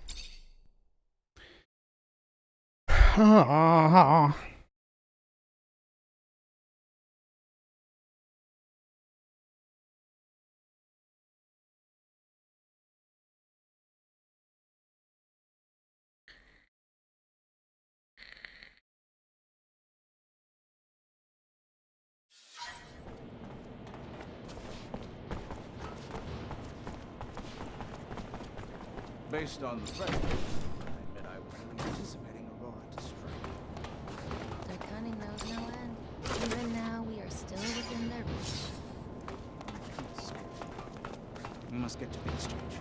Based on the threats. I admit I was really anticipating Aurora to strike. Their cunning knows no end. Even now, we are still within their reach. We must get to the exchange.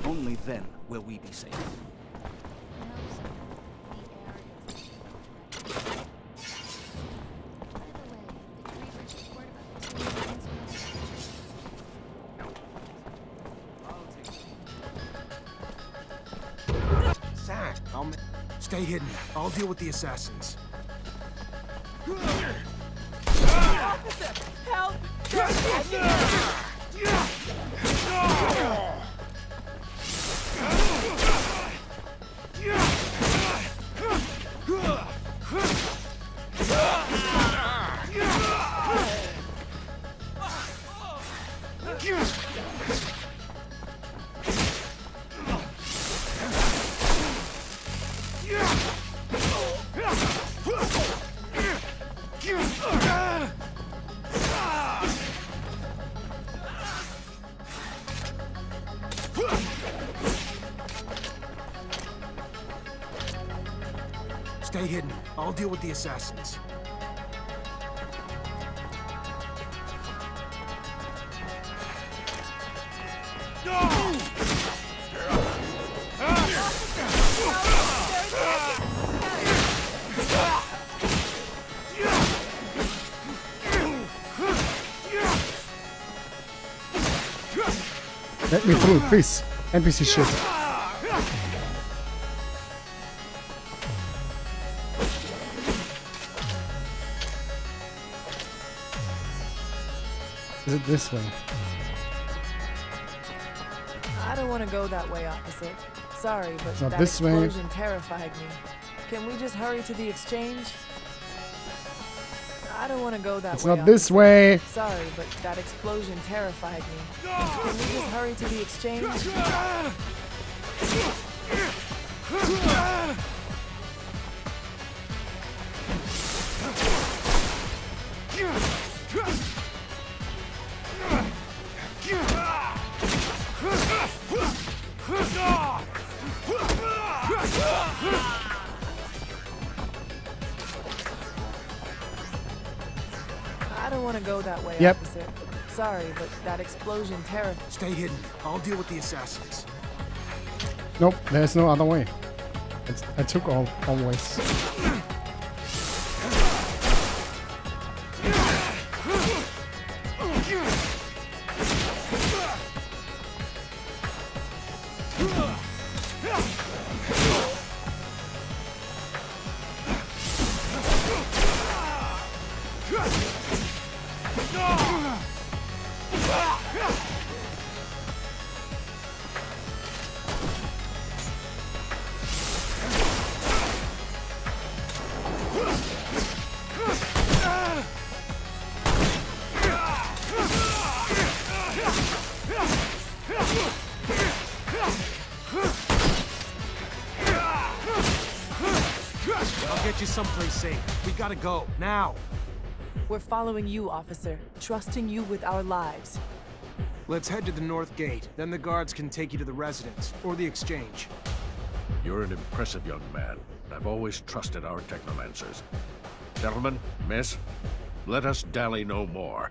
Only then will we be safe. I hope so. The arrogance. By the way, did you read Rich's report about the two minds from the Reachers? I'll take it. Zack, stay hidden. I'll deal with the assassins. Officer, help! Stay hidden. I'll deal with the assassins. Let me through, please. NPC shit. Is it this way? I don't want to go that way, officer. Sorry, but Not that this way. explosion terrified me. Can we just hurry to the exchange? I don't want to go that It's way. not this officer. way. Sorry, but that explosion terrified me. Can we just hurry to the exchange? I don't want to go that way, Yep. officer. Sorry, but that explosion terrified. Stay hidden. I'll deal with the assassins. Nope, there's no other way. I took all ways. I'll get you someplace safe. We gotta go, now. We're following you, officer. Trusting you with our lives. Let's head to the north gate. Then the guards can take you to the residence, or the exchange. You're an impressive young man. I've always trusted our Technomancers. Gentlemen, miss, let us dally no more.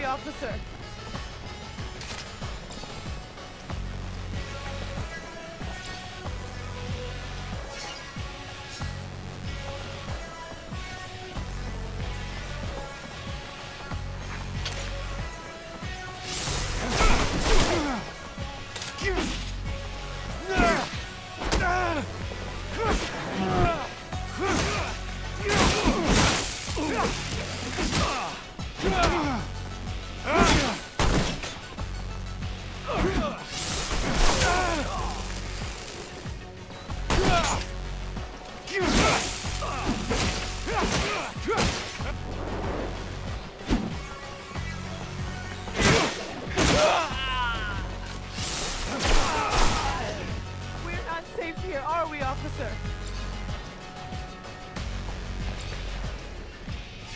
Officer!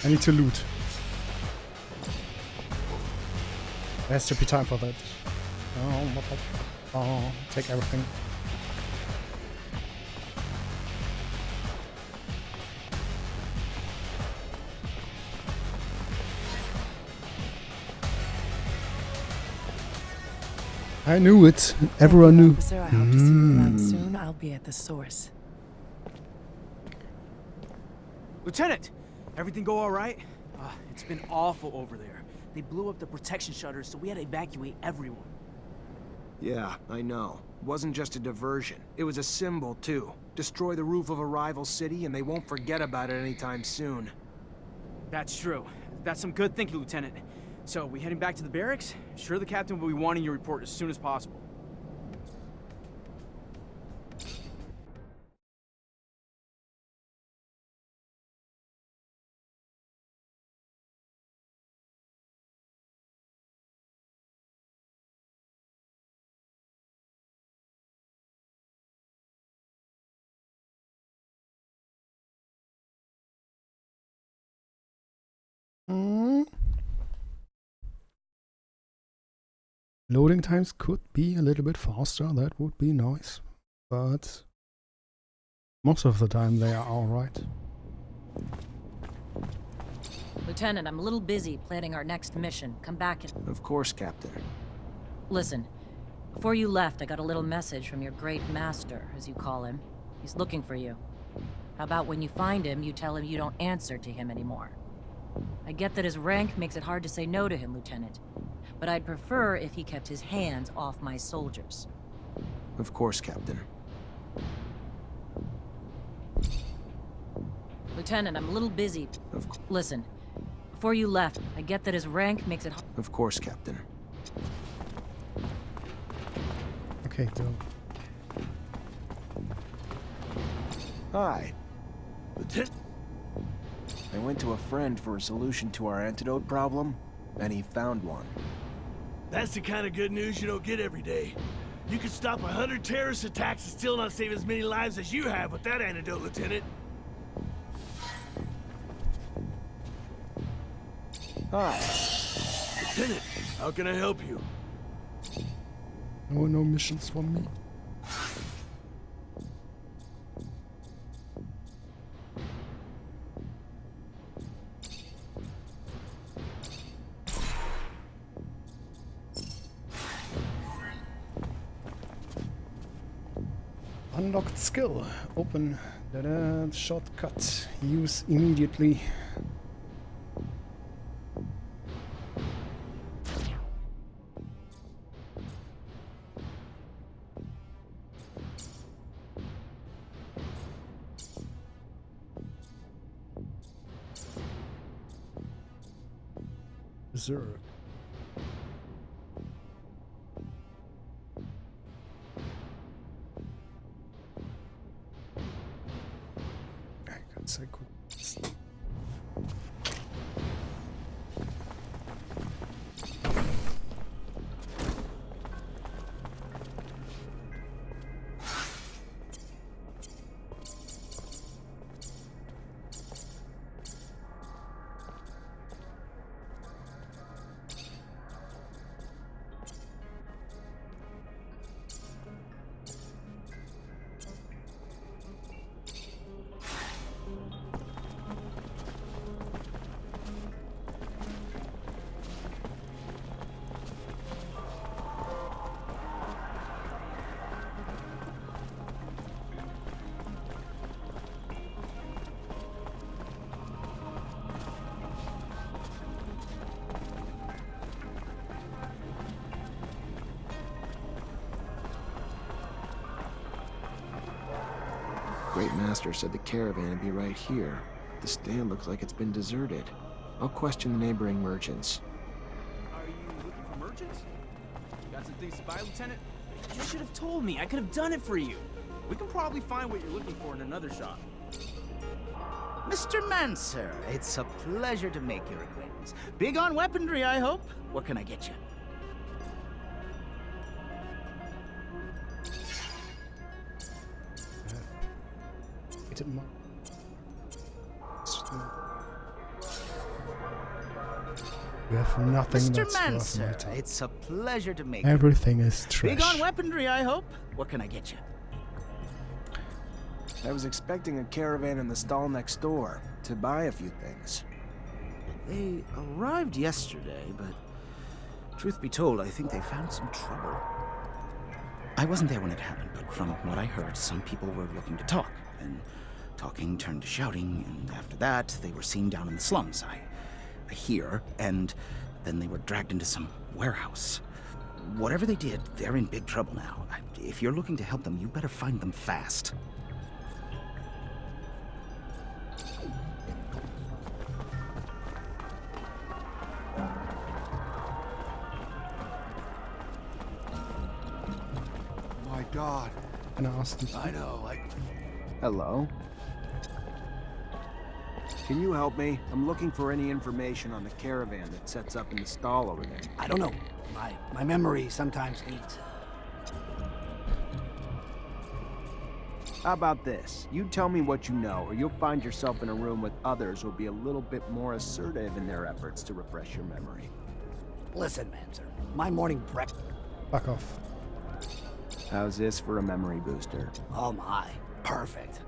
I need to loot. There has to be time for that. Oh, take everything. I knew it. Everyone knew. Officer, I hope to see you around soon. I'll be at the source. Lieutenant! Everything go all right? It's been awful over there. They blew up the protection shutters, so we had to evacuate everyone. Yeah, I know. It wasn't just a diversion. It was a symbol, too. Destroy the roof of a rival city and they won't forget about it anytime soon. That's true. That's some good thinking, Lieutenant. So, we heading back to the barracks? Sure the captain will be wanting your report as soon as possible. Loading times could be a little bit faster, that would be nice. But most of the time they are alright. Lieutenant, I'm a little busy planning our next mission. Come back and... Of course, Captain. Listen, before you left, I got a little message from your great master, as you call him. He's looking for you. How about when you find him, you tell him you don't answer to him anymore? I get that his rank makes it hard to say no to him, Lieutenant. But I'd prefer if he kept his hands off my soldiers. Of course, Captain. Lieutenant, I'm a little busy. Listen, before you left, I get that his rank makes it hard. Of course, Captain. Okay, so. Hi. Lieutenant. I went to a friend for a solution to our antidote problem, and he found one. That's the kind of good news you don't get every day. You could stop 100 terrorist attacks and still not save as many lives as you have with that antidote, Lieutenant. Hi. Lieutenant, how can I help you? No missions for me. Unlocked skill. Open shortcut. Use immediately. Berserk. I could. Great Master said the caravan would be right here. The stand looks like it's been deserted. I'll question the neighboring merchants. Are you looking for merchants? Got some things to buy, Lieutenant? You should have told me. I could have done it for you. We can probably find what you're looking for in another shop. Mr. Mancer, it's a pleasure to make your acquaintance. Big on weaponry, I hope. What can I get you? We have nothing Mr. that's Mancer, worth my time. it's a pleasure to make Everything is trash. Big on weaponry, I hope. What can I get you? I was expecting a caravan in the stall next door to buy a few things. They arrived yesterday, but truth be told, I think they found some trouble. I wasn't there when it happened, but from what I heard, some people were looking to talk, and talking turned to shouting, and after that, they were seen down in the slums. I hear, and then they were dragged into some warehouse. Whatever they did, they're in big trouble now. If you're looking to help them, you better find them fast. My God. And I asked you. I know, Hello? Can you help me? I'm looking for any information on the caravan that sets up in the stall over there. I don't know. My memory sometimes needs... How about this? You tell me what you know, or you'll find yourself in a room with others who'll be a little bit more assertive in their efforts to refresh your memory. Listen, Mancer. My morning breakfast... Fuck off. How's this for a memory booster? Oh my. Perfect.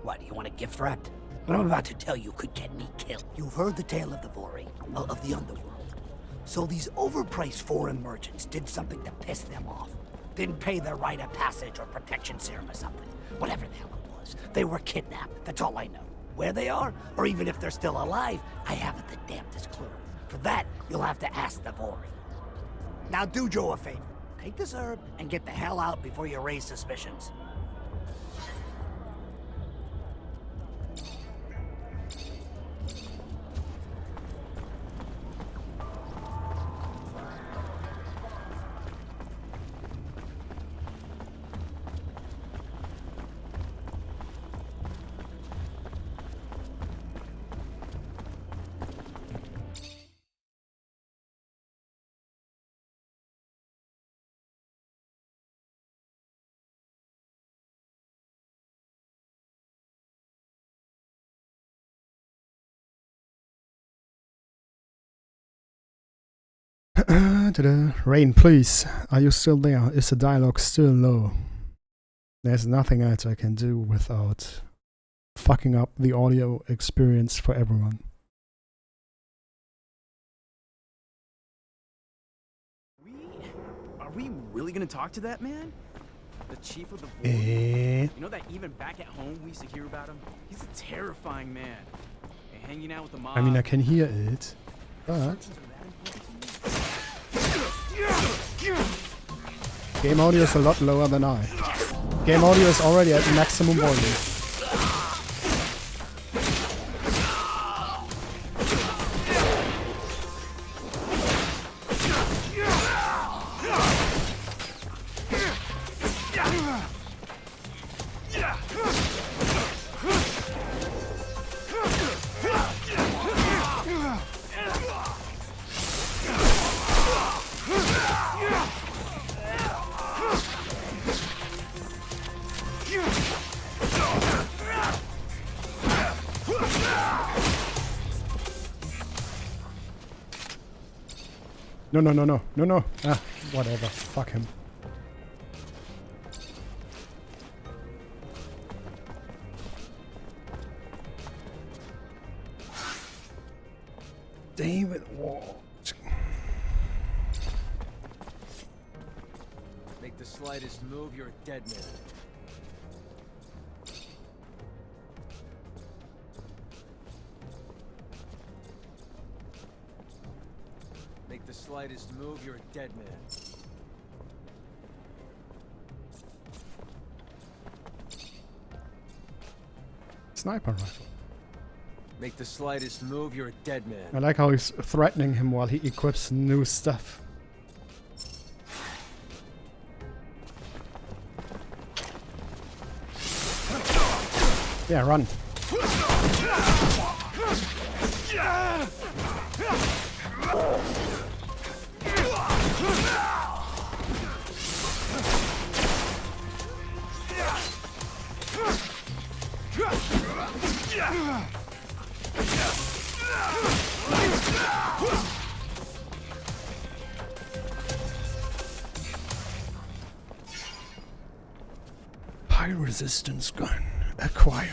What, do you want a gift wrapped? What I'm about to tell you could get me killed. You've heard the tale of the Vori, of the underworld. So these overpriced foreign merchants did something to piss them off. Didn't pay their rite of passage or protection serum or something. Whatever the hell it was. They were kidnapped. That's all I know. Where they are, or even if they're still alive, I haven't the damnedest clue. For that, you'll have to ask the Vori. Now do Joe a favor. Take this herb and get the hell out before you raise suspicions. Rain, please. Are you still there? Is the dialogue still low? There's nothing else I can do without fucking up the audio experience for everyone. Are we really gonna talk to that man? The chief of the board? Eh? You know that even back at home we used to hear about him? He's a terrifying man. And hanging out with the mob. I mean, I can hear it, but game audio is a lot lower than I. Game audio is already at maximum volume. No. Ah, whatever. Fuck him. David Walt. Make the slightest move, you're a dead man. Make the slightest move, you're a dead man. Sniper rifle. Make the slightest move, you're a dead man. I like how he's threatening him while he equips new stuff. Yeah, run. High resistance gun. Acquire.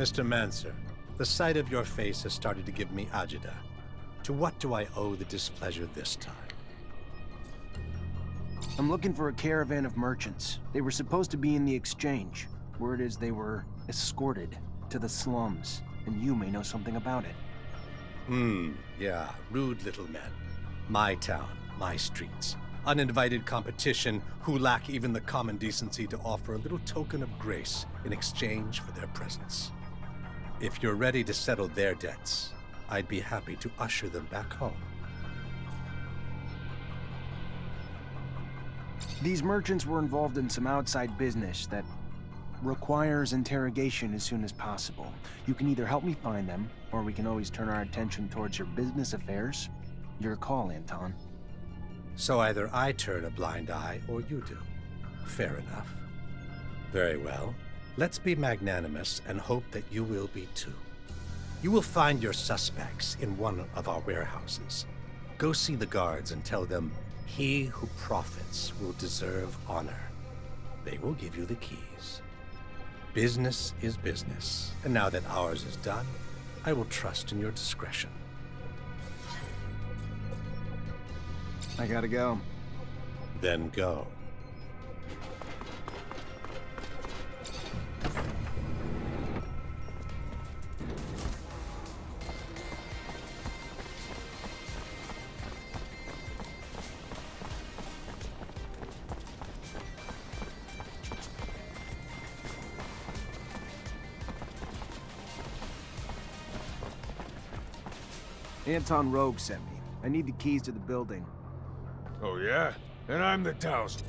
Mr. Mancer, the sight of your face has started to give me agita. To what do I owe the displeasure this time? I'm looking for a caravan of merchants. They were supposed to be in the exchange. Word is they were escorted to the slums, and you may know something about it. Yeah, rude little men. My town, my streets. Uninvited competition who lack even the common decency to offer a little token of grace in exchange for their presence. If you're ready to settle their debts, I'd be happy to usher them back home. These merchants were involved in some outside business that requires interrogation as soon as possible. You can either help me find them, or we can always turn our attention towards your business affairs. Your call, Anton. So either I turn a blind eye, or you do. Fair enough. Very well. Let's be magnanimous and hope that you will be too. You will find your suspects in one of our warehouses. Go see the guards and tell them, he who profits will deserve honor. They will give you the keys. Business is business, and now that ours is done, I will trust in your discretion. I gotta go. Then go. Anton Rogue sent me. I need the keys to the building. Oh yeah? And I'm the Towser.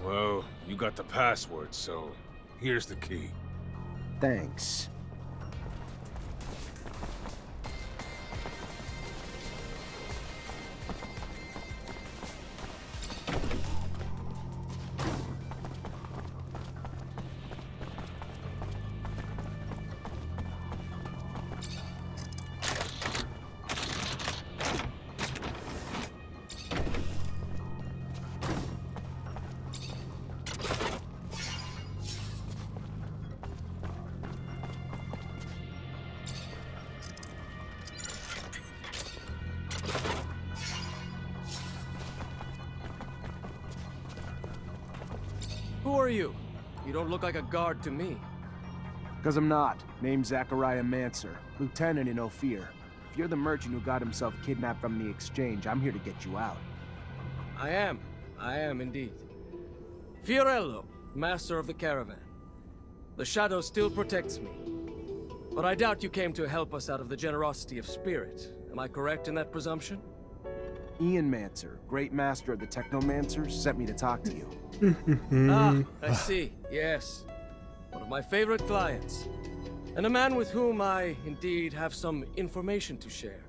Well, you got the password, so here's the key. Thanks. Who are you? You don't look like a guard to me. Because I'm not. Name's Zachariah Mancer, lieutenant in Ophir. If you're the merchant who got himself kidnapped from the exchange, I'm here to get you out. I am indeed. Fiorello, master of the caravan. The shadow still protects me. But I doubt you came to help us out of the generosity of spirit. Am I correct in that presumption? Ian Mancer, great master of the Technomancer, sent me to talk to you. I see. Yes. One of my favorite clients. And a man with whom I, indeed, have some information to share.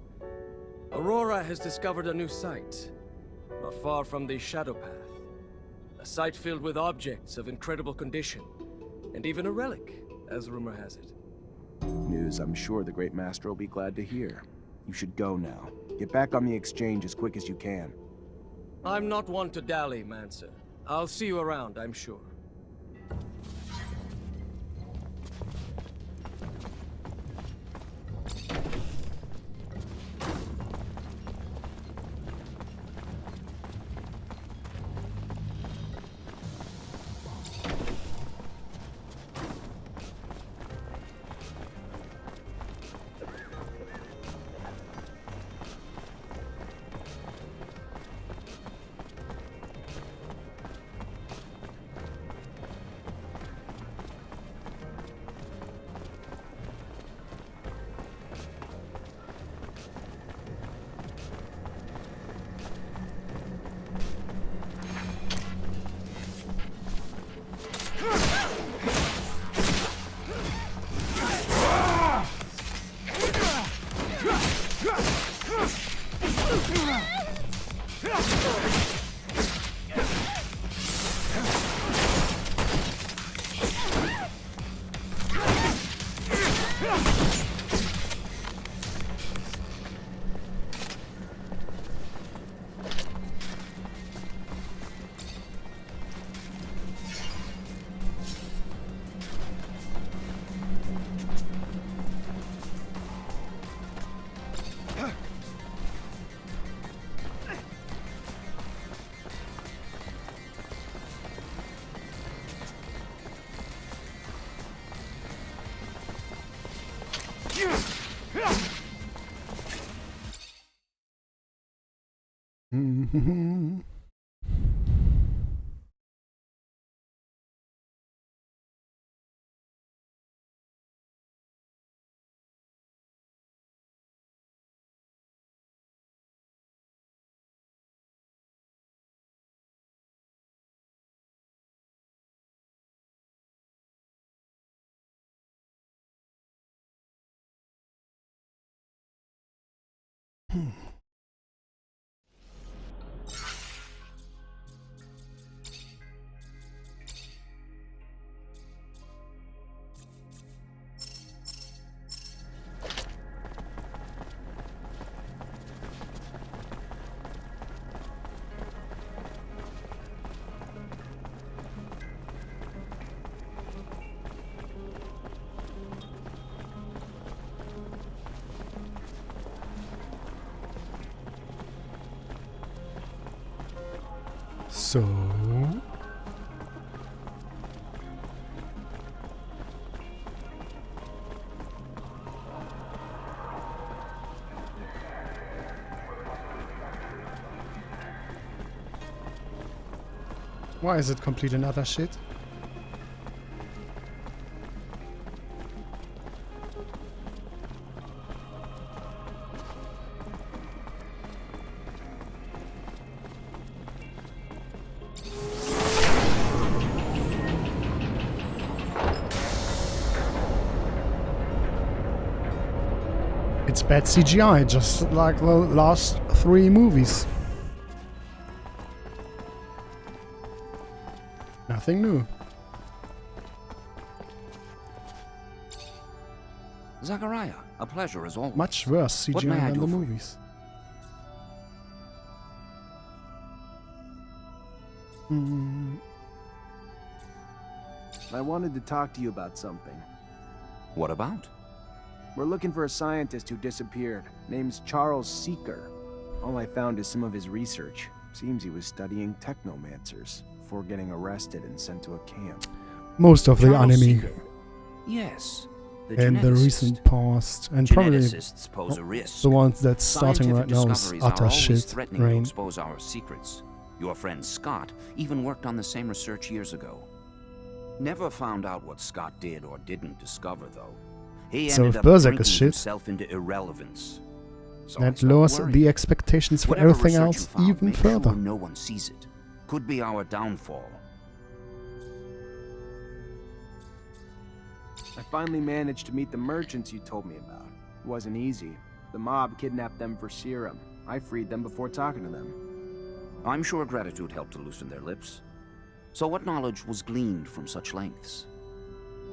Aurora has discovered a new site, not far from the Shadow Path. A site filled with objects of incredible condition, and even a relic, as rumor has it. News I'm sure the great master will be glad to hear. You should go now. Get back on the exchange as quick as you can. I'm not one to dally, Mancer. I'll see you around, I'm sure. So... Why is it complete another shit? It's bad CGI, just like the last 3 movies. Nothing new. Zachariah, a pleasure as always. Much worse What may CGI I than do the for you? movies. Hmm. I wanted to talk to you about something. What about? We're looking for a scientist who disappeared. Name's Charles Seeker. All I found is some of his research. Seems he was studying Technomancers before getting arrested and sent to a camp. Most of the Charles anime Seeker. Yes. in the recent past, and probably Geneticists pose a risk. the ones that's starting right now is Scientific utter discoveries are always shit. threatening to Rain. expose our secrets. Your friend Scott even worked on the same research years ago. Never found out what Scott did or didn't discover, though. He So ended if up Berserk drinking is shit, himself into irrelevance. So I that stopped lowers worrying. the expectations for Whatever everything research else you found, even make further. Sure no one sees it. Could be our downfall. I finally managed to meet the merchants you told me about. It wasn't easy. The mob kidnapped them for serum. I freed them before talking to them. I'm sure gratitude helped to loosen their lips. So what knowledge was gleaned from such lengths?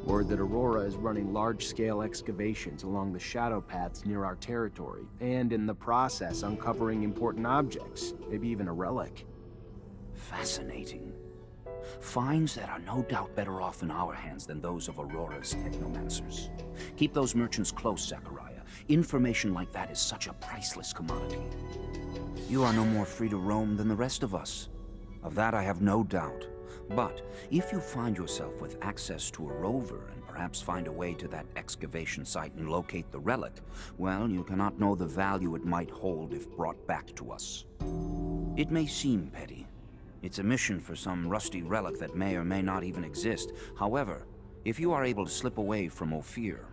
Word that Aurora is running large-scale excavations along the shadow paths near our territory, and in the process uncovering important objects, maybe even a relic. Fascinating. Finds that are no doubt better off in our hands than those of Aurora's Technomancers. Keep those merchants close, Zachariah. Information like that is such a priceless commodity. You are no more free to roam than the rest of us. Of that I have no doubt. But if you find yourself with access to a rover and perhaps find a way to that excavation site and locate the relic, well, you cannot know the value it might hold if brought back to us. It may seem petty. It's a mission for some rusty relic that may or may not even exist. However, if you are able to slip away from Ophir,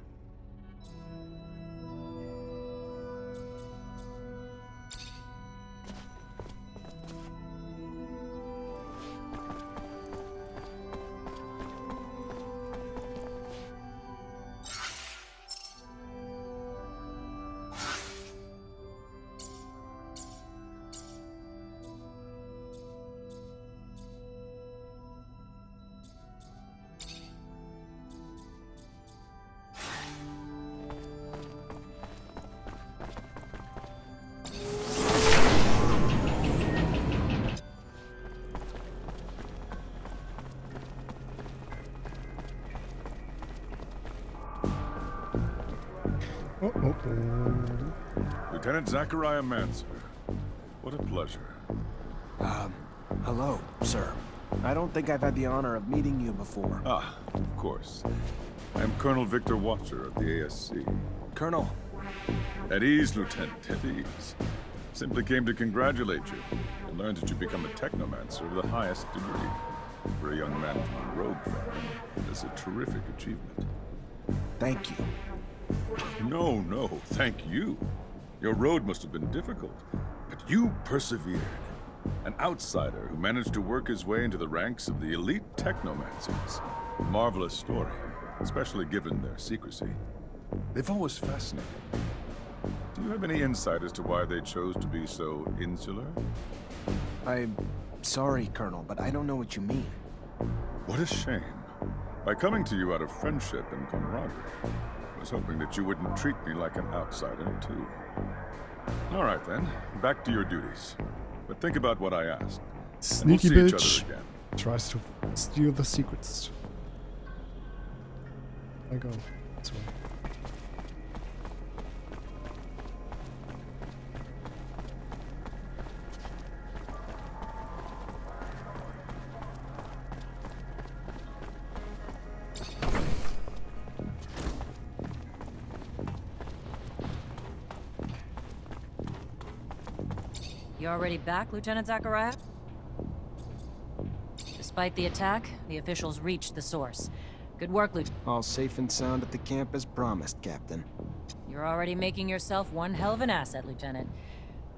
Lieutenant Zachariah Mancer. What a pleasure. Hello, sir. I don't think I've had the honor of meeting you before. Ah, of course. I'm Colonel Victor Watcher of the ASC. Colonel. At ease, Lieutenant, at ease. Simply came to congratulate you and learn that you become a Technomancer of the highest degree. For a young man from the Rogue family, that's a terrific achievement. Thank you. No, thank you. Your road must have been difficult, but you persevered. An outsider who managed to work his way into the ranks of the elite Technomancers. Marvelous story, especially given their secrecy. They've always fascinated me. Do you have any insight as to why they chose to be so insular? I'm sorry, Colonel, but I don't know what you mean. What a shame. By coming to you out of friendship and camaraderie, I was hoping that you wouldn't treat me like an outsider, too. All right, then. Back to your duties. But think about what I asked. Sneaky and we'll see bitch each other again. tries to steal the secrets. I go this way. You already back, Lieutenant Zachariah? Despite the attack, the officials reached the source. Good work, Lieutenant. All safe and sound at the camp as promised, Captain. You're already making yourself one hell of an asset, Lieutenant.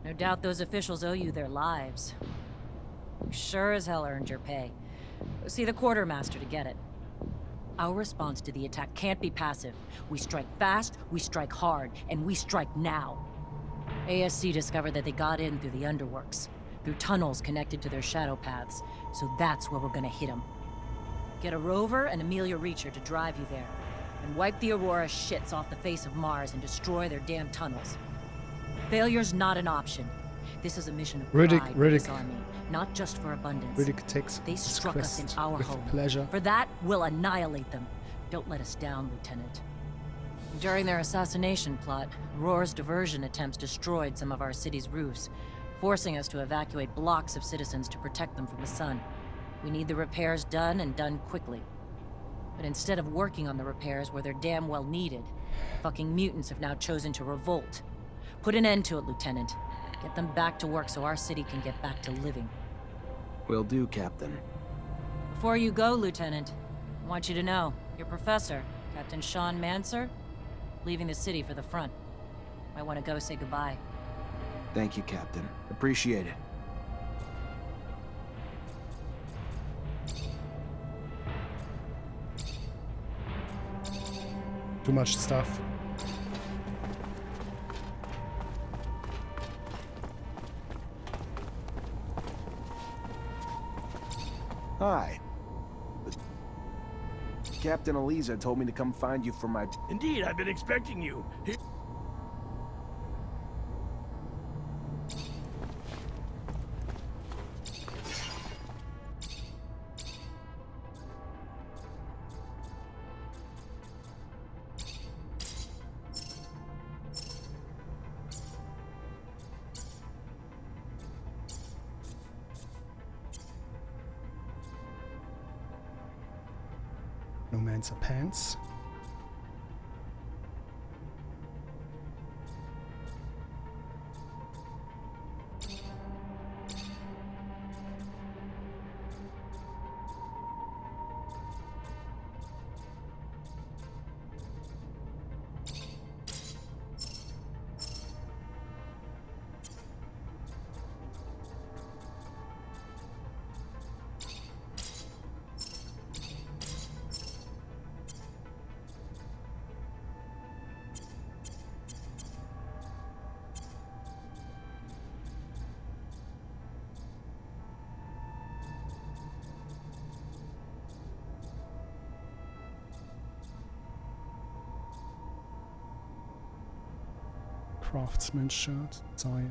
No doubt those officials owe you their lives. You sure as hell earned your pay. Go see the quartermaster to get it. Our response to the attack can't be passive. We strike fast, we strike hard, and we strike now. ASC discovered that they got in through the underworks, through tunnels connected to their shadow paths, so that's where we're gonna hit them. Get a rover and Amelia Reacher to drive you there, and wipe the Aurora shits off the face of Mars and destroy their damn tunnels. Failure's not an option. This is a mission of pride for this army, not just for abundance. Riddick takes They his struck us in quest our with home. pleasure. For that, we'll annihilate them. Don't let us down, Lieutenant. During their assassination plot, Aurora's diversion attempts destroyed some of our city's roofs, forcing us to evacuate blocks of citizens to protect them from the sun. We need the repairs done, and done quickly. But instead of working on the repairs where they're damn well needed, fucking mutants have now chosen to revolt. Put an end to it, Lieutenant. Get them back to work so our city can get back to living. Will do, Captain. Before you go, Lieutenant, I want you to know, your professor, Captain Sean Mancer, leaving the city for the front. Might want to go say goodbye. Thank you, Captain. Appreciate it. Too much stuff. Hi. Captain Eliza told me to come find you for my... Indeed, I've been expecting you. Technomancer pants. Craftsman shirt, tie.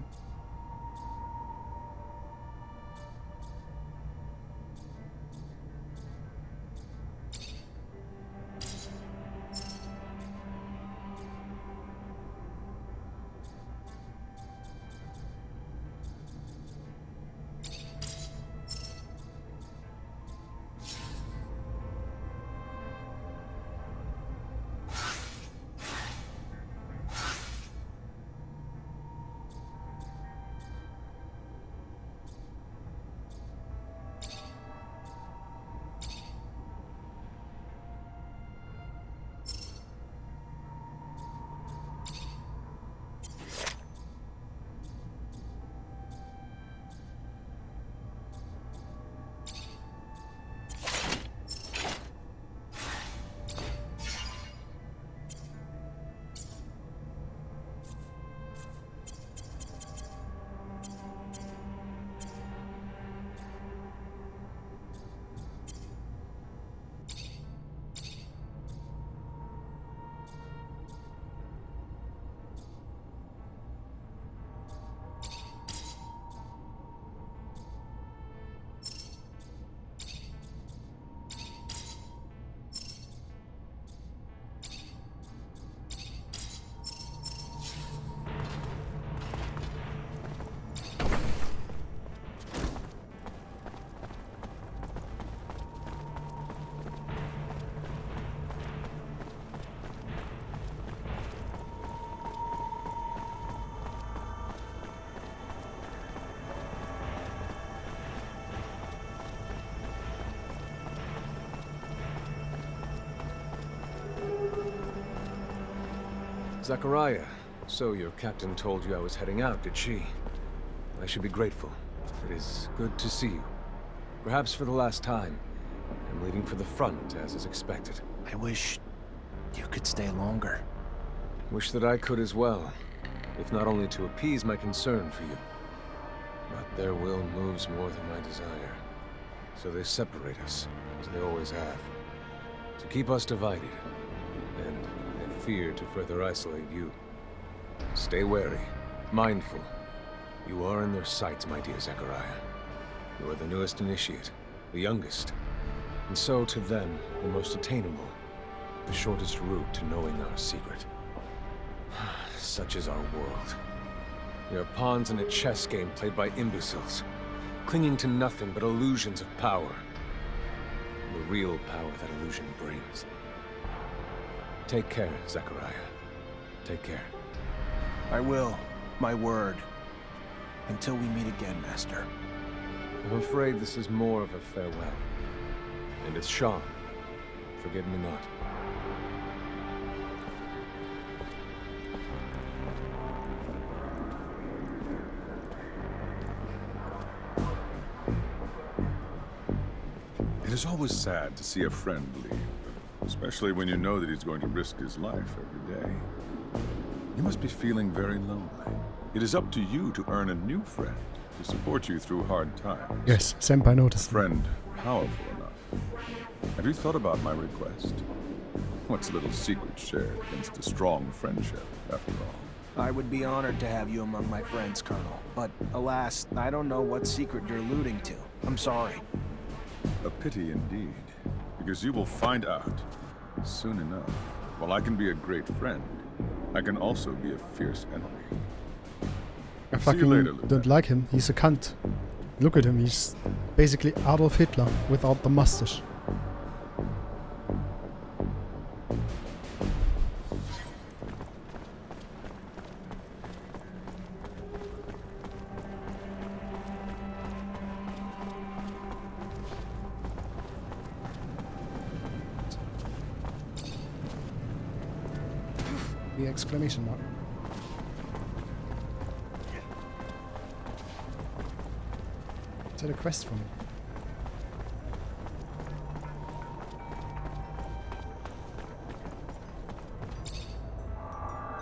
Zachariah, so your captain told you I was heading out, did she? I should be grateful. It is good to see you. Perhaps for the last time. I'm leaving for the front, as is expected. I wish you could stay longer. Wish that I could as well, if not only to appease my concern for you. But their will moves more than my desire. So they separate us, as they always have. To keep us divided, and I fear to further isolate you. Stay wary, mindful. You are in their sights, my dear Zachariah. You are the newest initiate, the youngest. And so, to them, the most attainable. The shortest route to knowing our secret. Such is our world. We are pawns in a chess game played by imbeciles, clinging to nothing but illusions of power. The real power that illusion brings. Take care, Zachariah. Take care. I will. My word. Until we meet again, Master. I'm afraid this is more of a farewell. And it's Sean. Forget me not. It is always sad to see a friend leave, especially when you know that he's going to risk his life every day. You must be feeling very lonely. It is up to you to earn a new friend to support you through hard times. Yes, Senpai noticed. A friend powerful enough. Have you thought about my request? What's little secret shared against a strong friendship, after all? I would be honored to have you among my friends, Colonel. But alas, I don't know what secret you're alluding to. I'm sorry. A pity indeed, because you will find out soon enough. While I can be a great friend, I can also be a fierce enemy. I See you later, fucking don't like him. He's a cunt. Look at him. He's basically Adolf Hitler without the mustache. The exclamation mark. Is that a quest for me?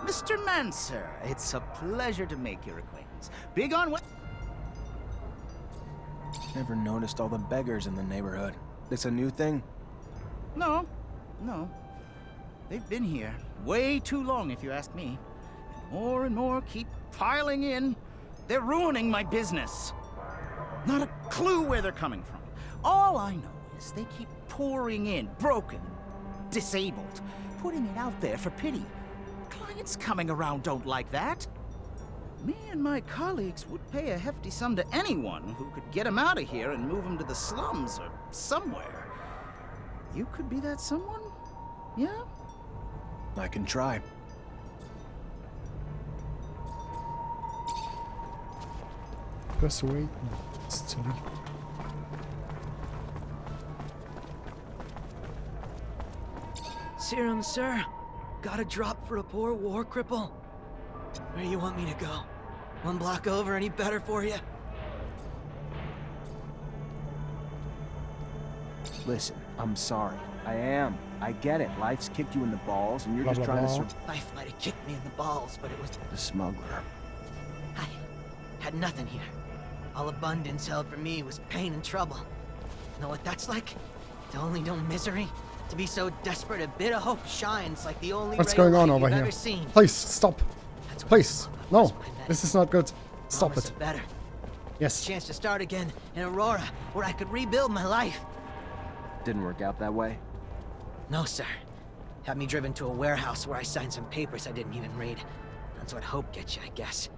Mr. Mancer, it's a pleasure to make your acquaintance. Big on what? Never noticed all the beggars in the neighborhood. This a new thing? No. They've been here way too long, if you ask me. And more keep piling in. They're ruining my business. Not a clue where they're coming from. All I know is they keep pouring in, broken, disabled, putting it out there for pity. Clients coming around don't like that. Me and my colleagues would pay a hefty sum to anyone who could get them out of here and move them to the slums or somewhere. You could be that someone? Yeah? I can try. Persuade to leave. Serum, sir. Got a drop for a poor war cripple? Where do you want me to go? One block over, any better for you? Listen, I'm sorry. I am. I get it. Life's kicked you in the balls, and you're Blah, just blah, trying blah. to Life might have kicked me in the balls, but it was... The smuggler. I had nothing here. All abundance held for me was pain and trouble. Know what that's like? To only know misery? To be so desperate a bit of hope shines like the only What's ray of going on light over you've here? ever seen. Please, stop. Please. No, this is not good. Stop Promise it. of better. Yes. Chance to start again in Aurora, where I could rebuild my life. Didn't work out that way? No, sir. Had me driven to a warehouse where I signed some papers I didn't even read. That's what hope gets you, I guess.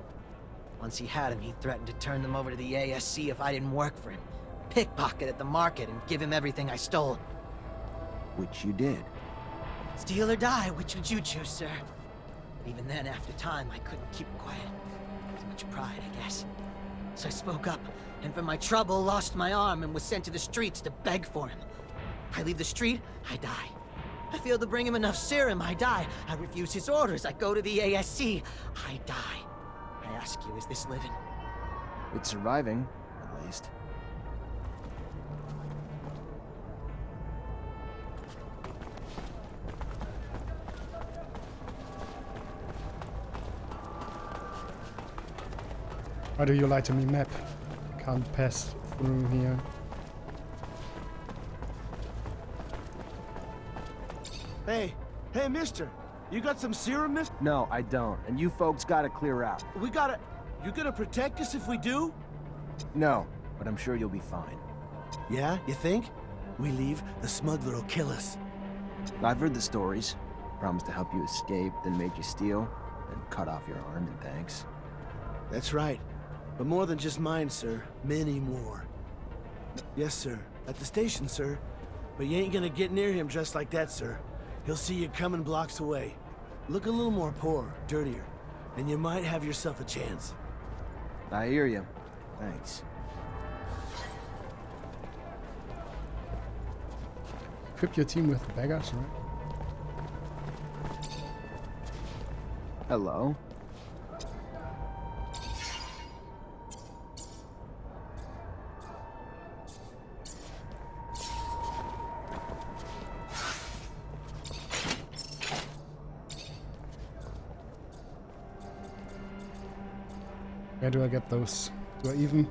Once he had him, he threatened to turn them over to the ASC if I didn't work for him. Pickpocket at the market and give him everything I stole. Which you did. Steal or die, which would you choose, sir? But even then, after time, I couldn't keep quiet. Too much pride, I guess. So I spoke up, and for my trouble, lost my arm and was sent to the streets to beg for him. I leave the street, I die. I failed to bring him enough serum, I die. I refuse his orders, I go to the ASC, I die. I ask you, is this living? It's surviving, at least. Why do you lie to me, map? I can't pass through here. Hey, mister. You got some serum, mister? No, I don't. And you folks gotta clear out. You gonna protect us if we do? No, but I'm sure you'll be fine. Yeah, you think? We leave, the smuggler will kill us. I've heard the stories. Promised to help you escape, then made you steal, then cut off your arm in thanks. That's right. But more than just mine, sir. Many more. Yes, sir. At the station, sir. But you ain't gonna get near him just like that, sir. He'll see you coming blocks away. Look a little more poor, dirtier, and you might have yourself a chance. I hear you. Thanks. Equip your team with beggars, right? Hello? Where do I get those? Do I even?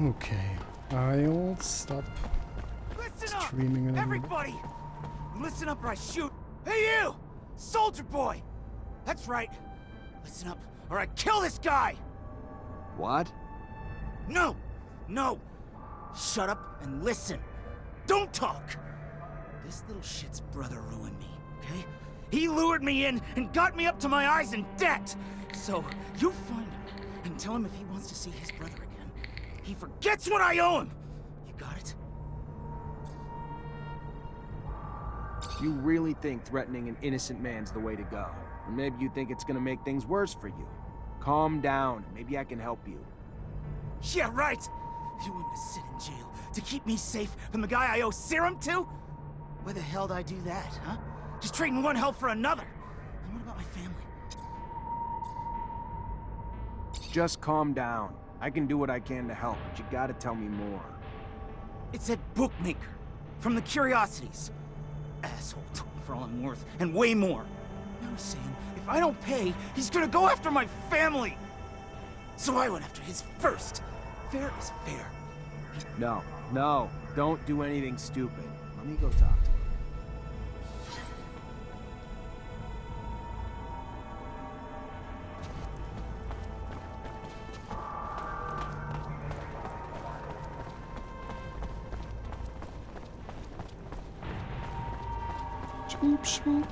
Okay, I'll stop streaming in a little bit. Everybody! Listen up or I shoot! Hey you! Soldier boy! That's right! Listen up or I kill this guy! What? No! No! Shut up and listen! Don't talk! This little shit's brother ruined me, okay? He lured me in and got me up to my eyes in debt! So, you find him and tell him if he wants to see his brother again, he forgets what I owe him! You got it? You really think threatening an innocent man's the way to go? Or maybe you think it's gonna make things worse for you. Calm down. Maybe I can help you. Yeah, right! You want me to sit in jail to keep me safe from the guy I owe serum to? Why the hell did I do that, huh? Just trading one help for another. And what about my family? Just calm down. I can do what I can to help, but you gotta tell me more. It's that bookmaker from the Curiosities. Asshole took me for all I'm worth, and way more. Now he's saying if I don't pay, he's gonna go after my family. So I went after his first. Fair is fair. No, don't do anything stupid. Let me go talk to him. Shoop, shoop.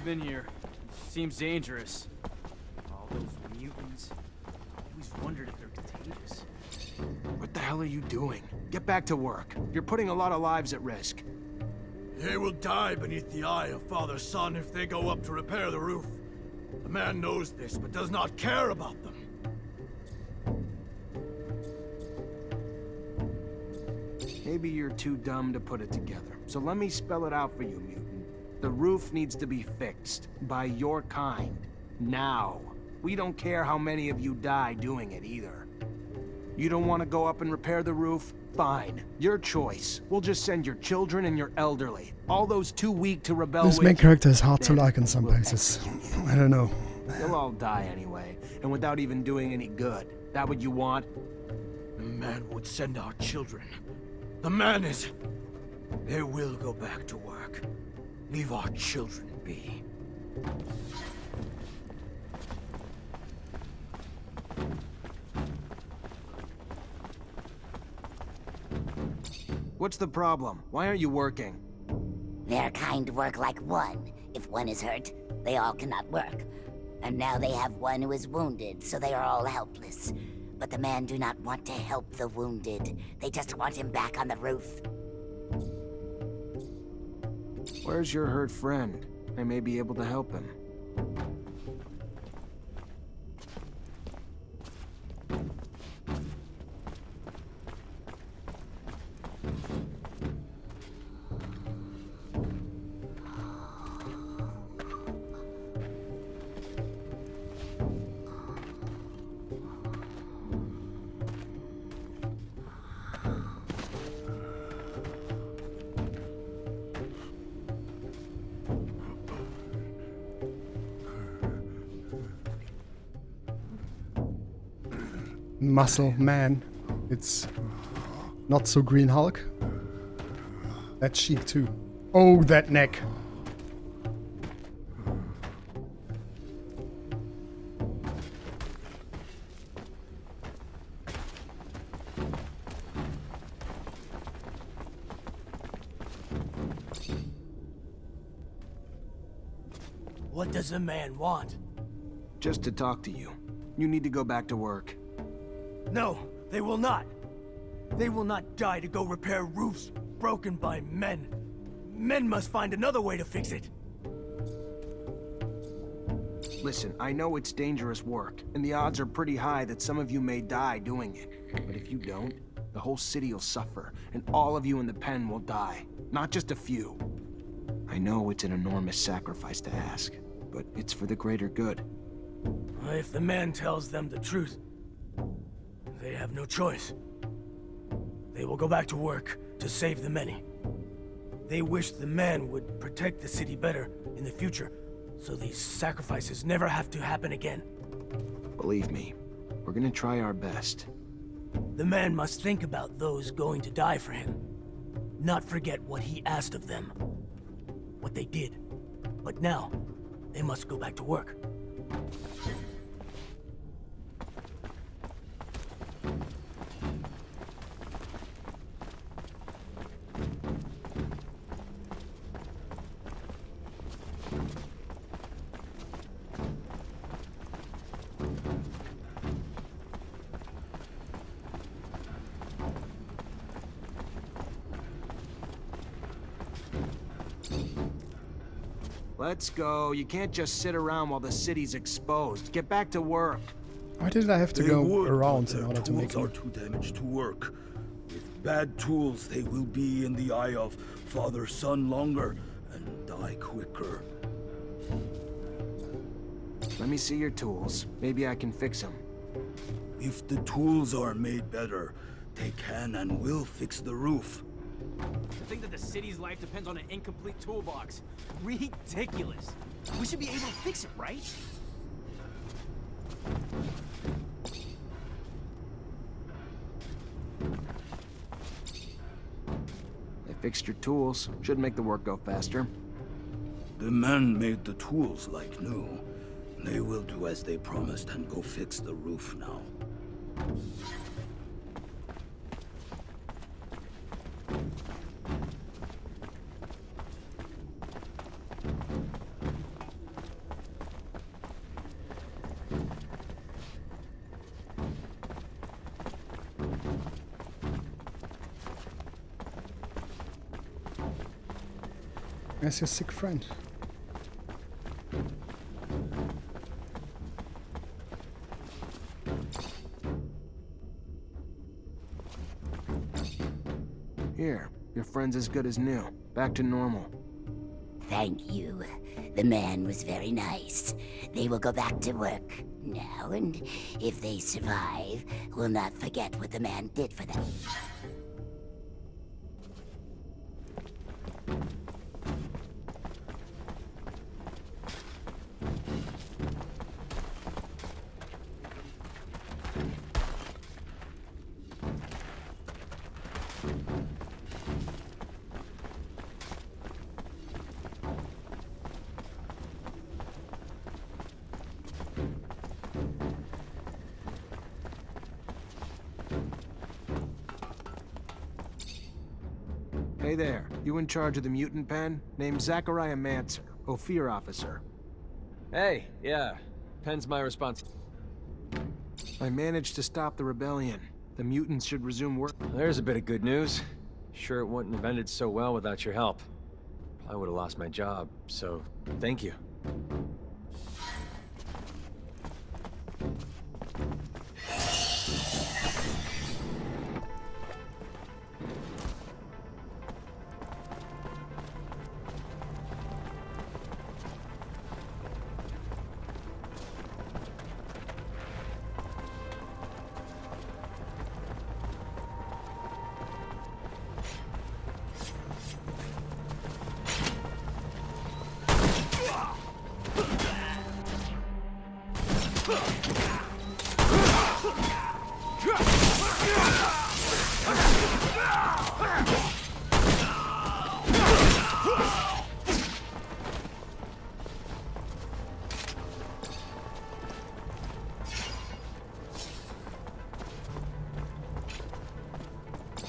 been here. Seems dangerous. All those mutants. I always wondered if they're contagious. What the hell are you doing? Get back to work. You're putting a lot of lives at risk. They will die beneath the eye of Father Son if they go up to repair the roof. The man knows this, but does not care about them. Maybe you're too dumb to put it together. So let me spell it out for you, mutant. The roof needs to be fixed. By your kind. Now. We don't care how many of you die doing it either. You don't want to go up and repair the roof? Fine. Your choice. We'll just send your children and your elderly. All those too weak to rebel This with main you. character is hard to Then like in some we'll places. execute you. I don't know. You'll all die anyway, and without even doing any good. That what you want? The man would send our children. The man is... They will go back to work. Leave our children be. What's the problem? Why aren't you working? Their kind work like one. If one is hurt, they all cannot work. And now they have one who is wounded, so they are all helpless. But the men do not want to help the wounded. They just want him back on the roof. Where's your hurt friend? I may be able to help him. Muscle man. It's not so Green Hulk. That cheek too. Oh, that neck. What does a man want? Just to talk to you. You need to go back to work. No, they will not. They will not die to go repair roofs broken by men. Men must find another way to fix it. Listen, I know it's dangerous work, and the odds are pretty high that some of you may die doing it. But if you don't, the whole city will suffer, and all of you in the pen will die. Not just a few. I know it's an enormous sacrifice to ask, but it's for the greater good. If the man tells them the truth, they have no choice. They will go back to work to save the many. They wish the man would protect the city better in the future, so these sacrifices never have to happen again. Believe me, we're gonna try our best. The man must think about those going to die for him. Not forget what he asked of them. What they did. But now, they must go back to work. Let's go. You can't just sit around while the city's exposed. Get back to work. Why did I have to They go would, around but in their order to make tools are it? too damaged to work. With bad tools, they will be in the eye of Father Son longer and die quicker. Let me see your tools. Maybe I can fix them. If the tools are made better, they can and will fix the roof. To think that the city's life depends on an incomplete toolbox. Ridiculous. We should be able to fix it, right? They fixed your tools. Should make the work go faster. The men made the tools like new. They will do as they promised and go fix the roof now. as your sick friend. Here, your friend's as good as new. Back to normal. Thank you. The man was very nice. They will go back to work now, and if they survive, will not forget what the man did for them. Hey there, you in charge of the mutant pen? Named Technomancer, Ophir officer. Hey, yeah. Pen's my response. I managed to stop the rebellion. The mutants should resume work. There's a bit of good news. Sure it wouldn't have ended so well without your help. I would have lost my job, so thank you.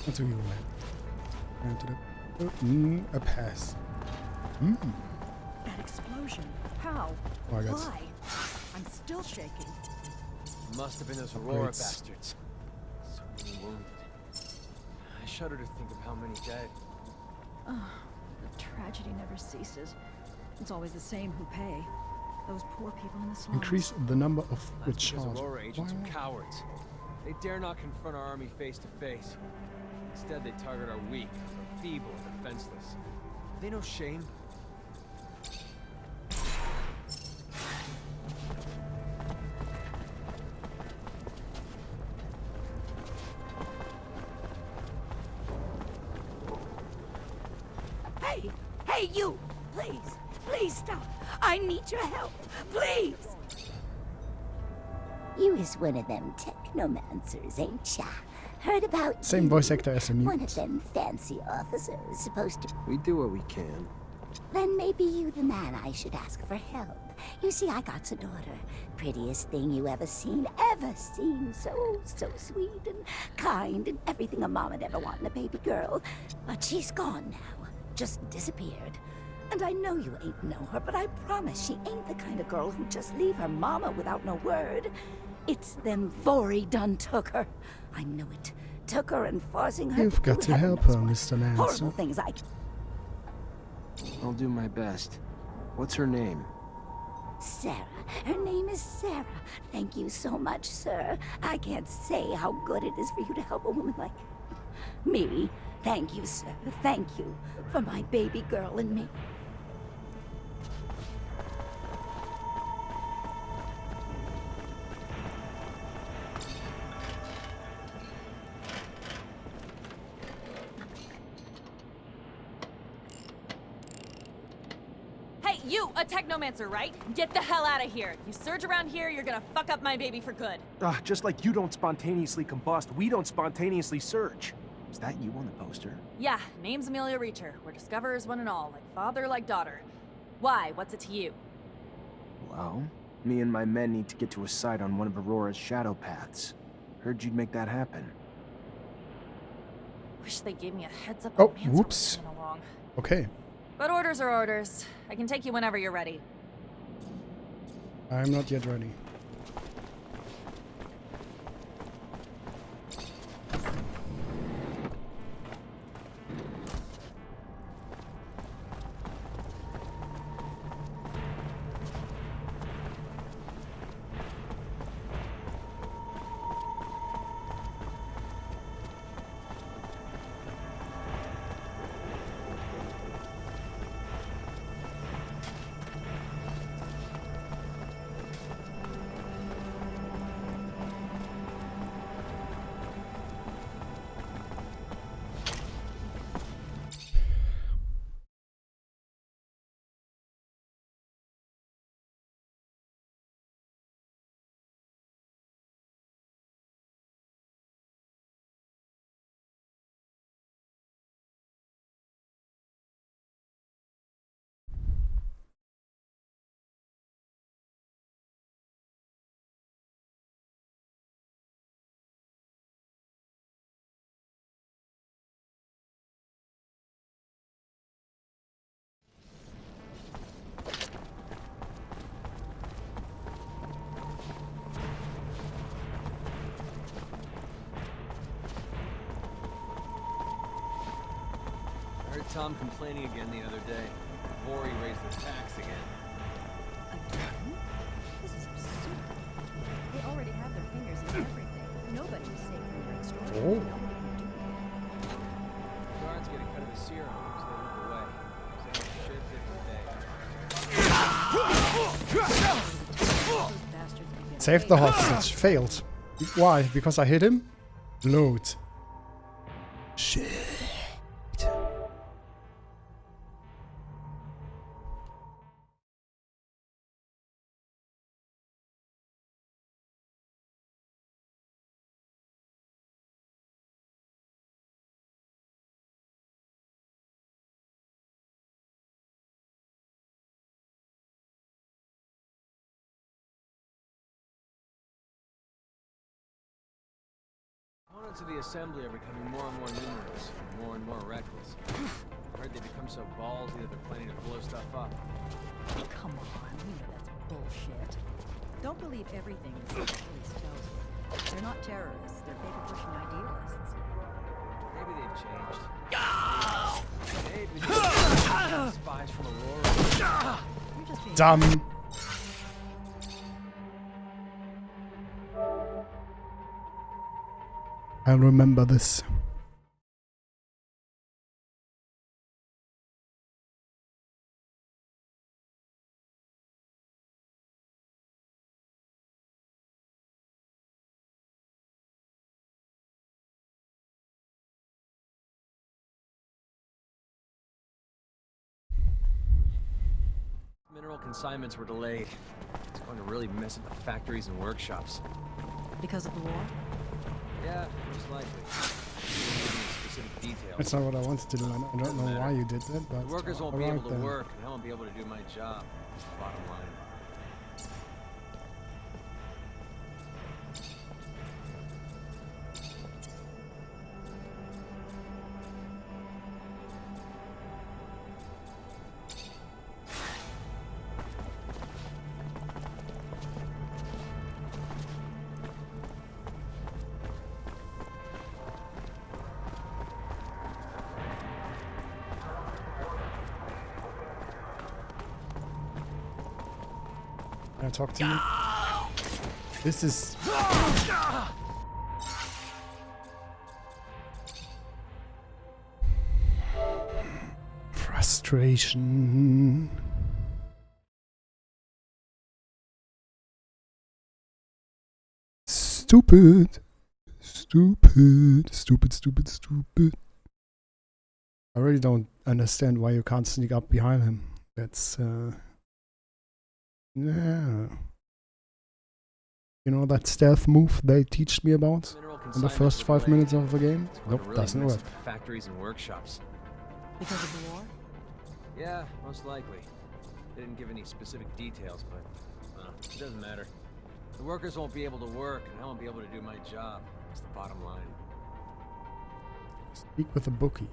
What do you want? A pass. That explosion. How? Oh, I got Why? I'm still shaking. Must have been those Aurora Great. bastards. So many wounded. I shudder to think of how many dead. Oh, the tragedy never ceases. It's always the same who pay. Those poor people in the slums. Increase the number of That's witch because charge. Aurora agents Why are not? cowards. They dare not confront our army face to face. Instead, they target our weak, our feeble, and defenseless. They know shame. Hey! Hey, you! Please! Please stop! I need your help! Please! You is one of them Technomancers, ain't ya? Heard about Same you. voice actor as the One of mutants. them fancy officers supposed to... We do what we can. Then maybe you the man I should ask for help. You see, I got a daughter. Prettiest thing you ever seen, So sweet and kind and everything a mom'd ever want in a baby girl. But she's gone now. Just disappeared. And I know you ain't know her, but I promise she ain't the kind of girl who'd just leave her mama without no word. It's them Vori done took her. I know it. Took her and forcing her You've got do to heaven help her, knows Mr. what horrible Lancer. things I... I'll do my best. What's her name? Sarah. Her name is Sarah. Thank you so much, sir. I can't say how good it is for you to help a woman like me. Thank you, sir. Thank you for my baby girl and me. Hey, you, a Technomancer, right? Get the hell out of here. You surge around here, you're gonna fuck up my baby for good. Just like you don't spontaneously combust, we don't spontaneously surge. Is that you on the poster? Yeah, name's Amelia Reacher. We're discoverers one and all, like father, like daughter. Why? What's it to you? Well, me and my men need to get to a site on one of Aurora's shadow paths. Heard you'd make that happen. Wish they gave me a heads up. Oh, Mancer whoops. was coming along. Okay. But orders are orders. I can take you whenever you're ready. I'm not yet ready. overheard Tom complaining again the other day. Vori raised the tax again. Again? This is absurd. They already have their fingers in everything. Nobody is safe from their extortion. Oh. Nobody can do it. Guards get a cut of the serum, so they look away. Same shit, different day. Saved the hostage. Failed. Why? Because I hit him? Load. Shit. Opponents of the Assembly are becoming more and more numerous, and more reckless. I heard they become so ballsy that they're planning to blow stuff up. Come on, we know that's bullshit. Don't believe everything the police tells you. They're not terrorists, they're paper-pushing idealists. Maybe they've changed. Maybe they're spies from Aurora. You're just being Dumb. I'll remember this. Mineral consignments were delayed. It's going to really mess up the factories and workshops. Because of the war? Yeah, most likely. Specific details. That's not what I wanted to do. I don't know why you did that, but The workers won't be able to work, and I won't be able to do my job. That's the bottom line. Can I talk to you? This is... frustration. Stupid. Stupid. Stupid, stupid, stupid. I really don't understand why you can't sneak up behind him. That's, yeah. You know that stealth move they teach me about in the first 5 minutes of the game? Nope, Really doesn't mess work. up the factories and workshops. Because of the war? Yeah, most likely. They didn't give any specific details, but it doesn't matter. The workers won't be able to work, and I won't be able to do my job. That's the bottom line. Speak with a bookie.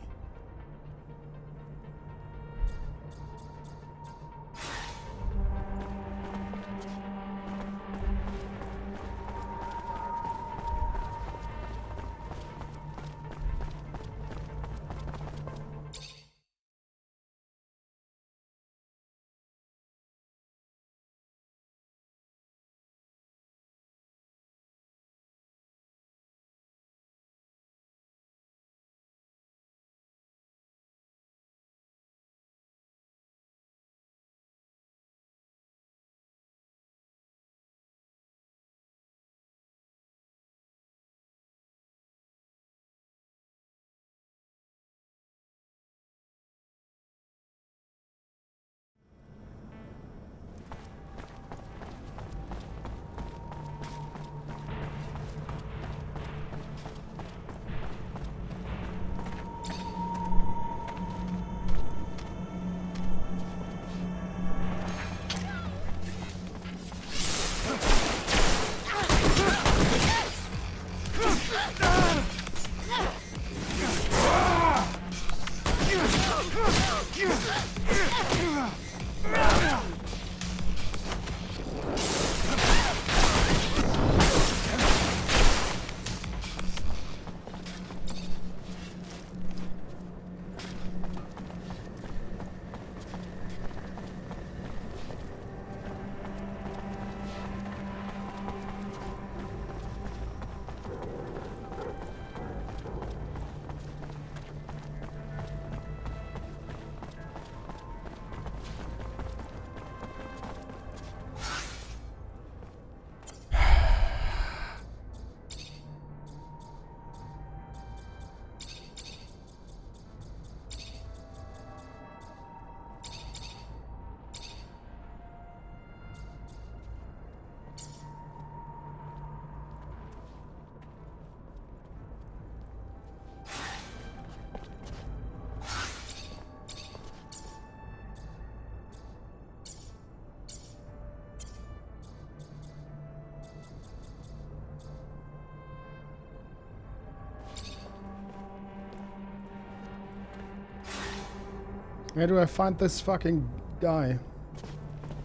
Where do I find this fucking guy?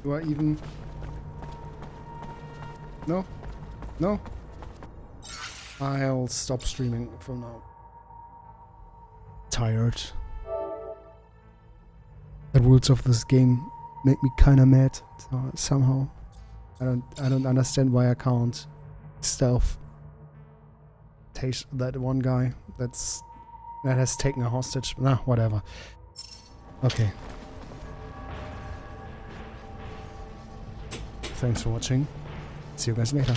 Do I even... No? No? I'll stop streaming for now. Tired. The rules of this game make me kinda mad somehow. I don't understand why I can't stealth that one guy that has taken a hostage. Nah, whatever. Okay. Thanks for watching. See you guys later.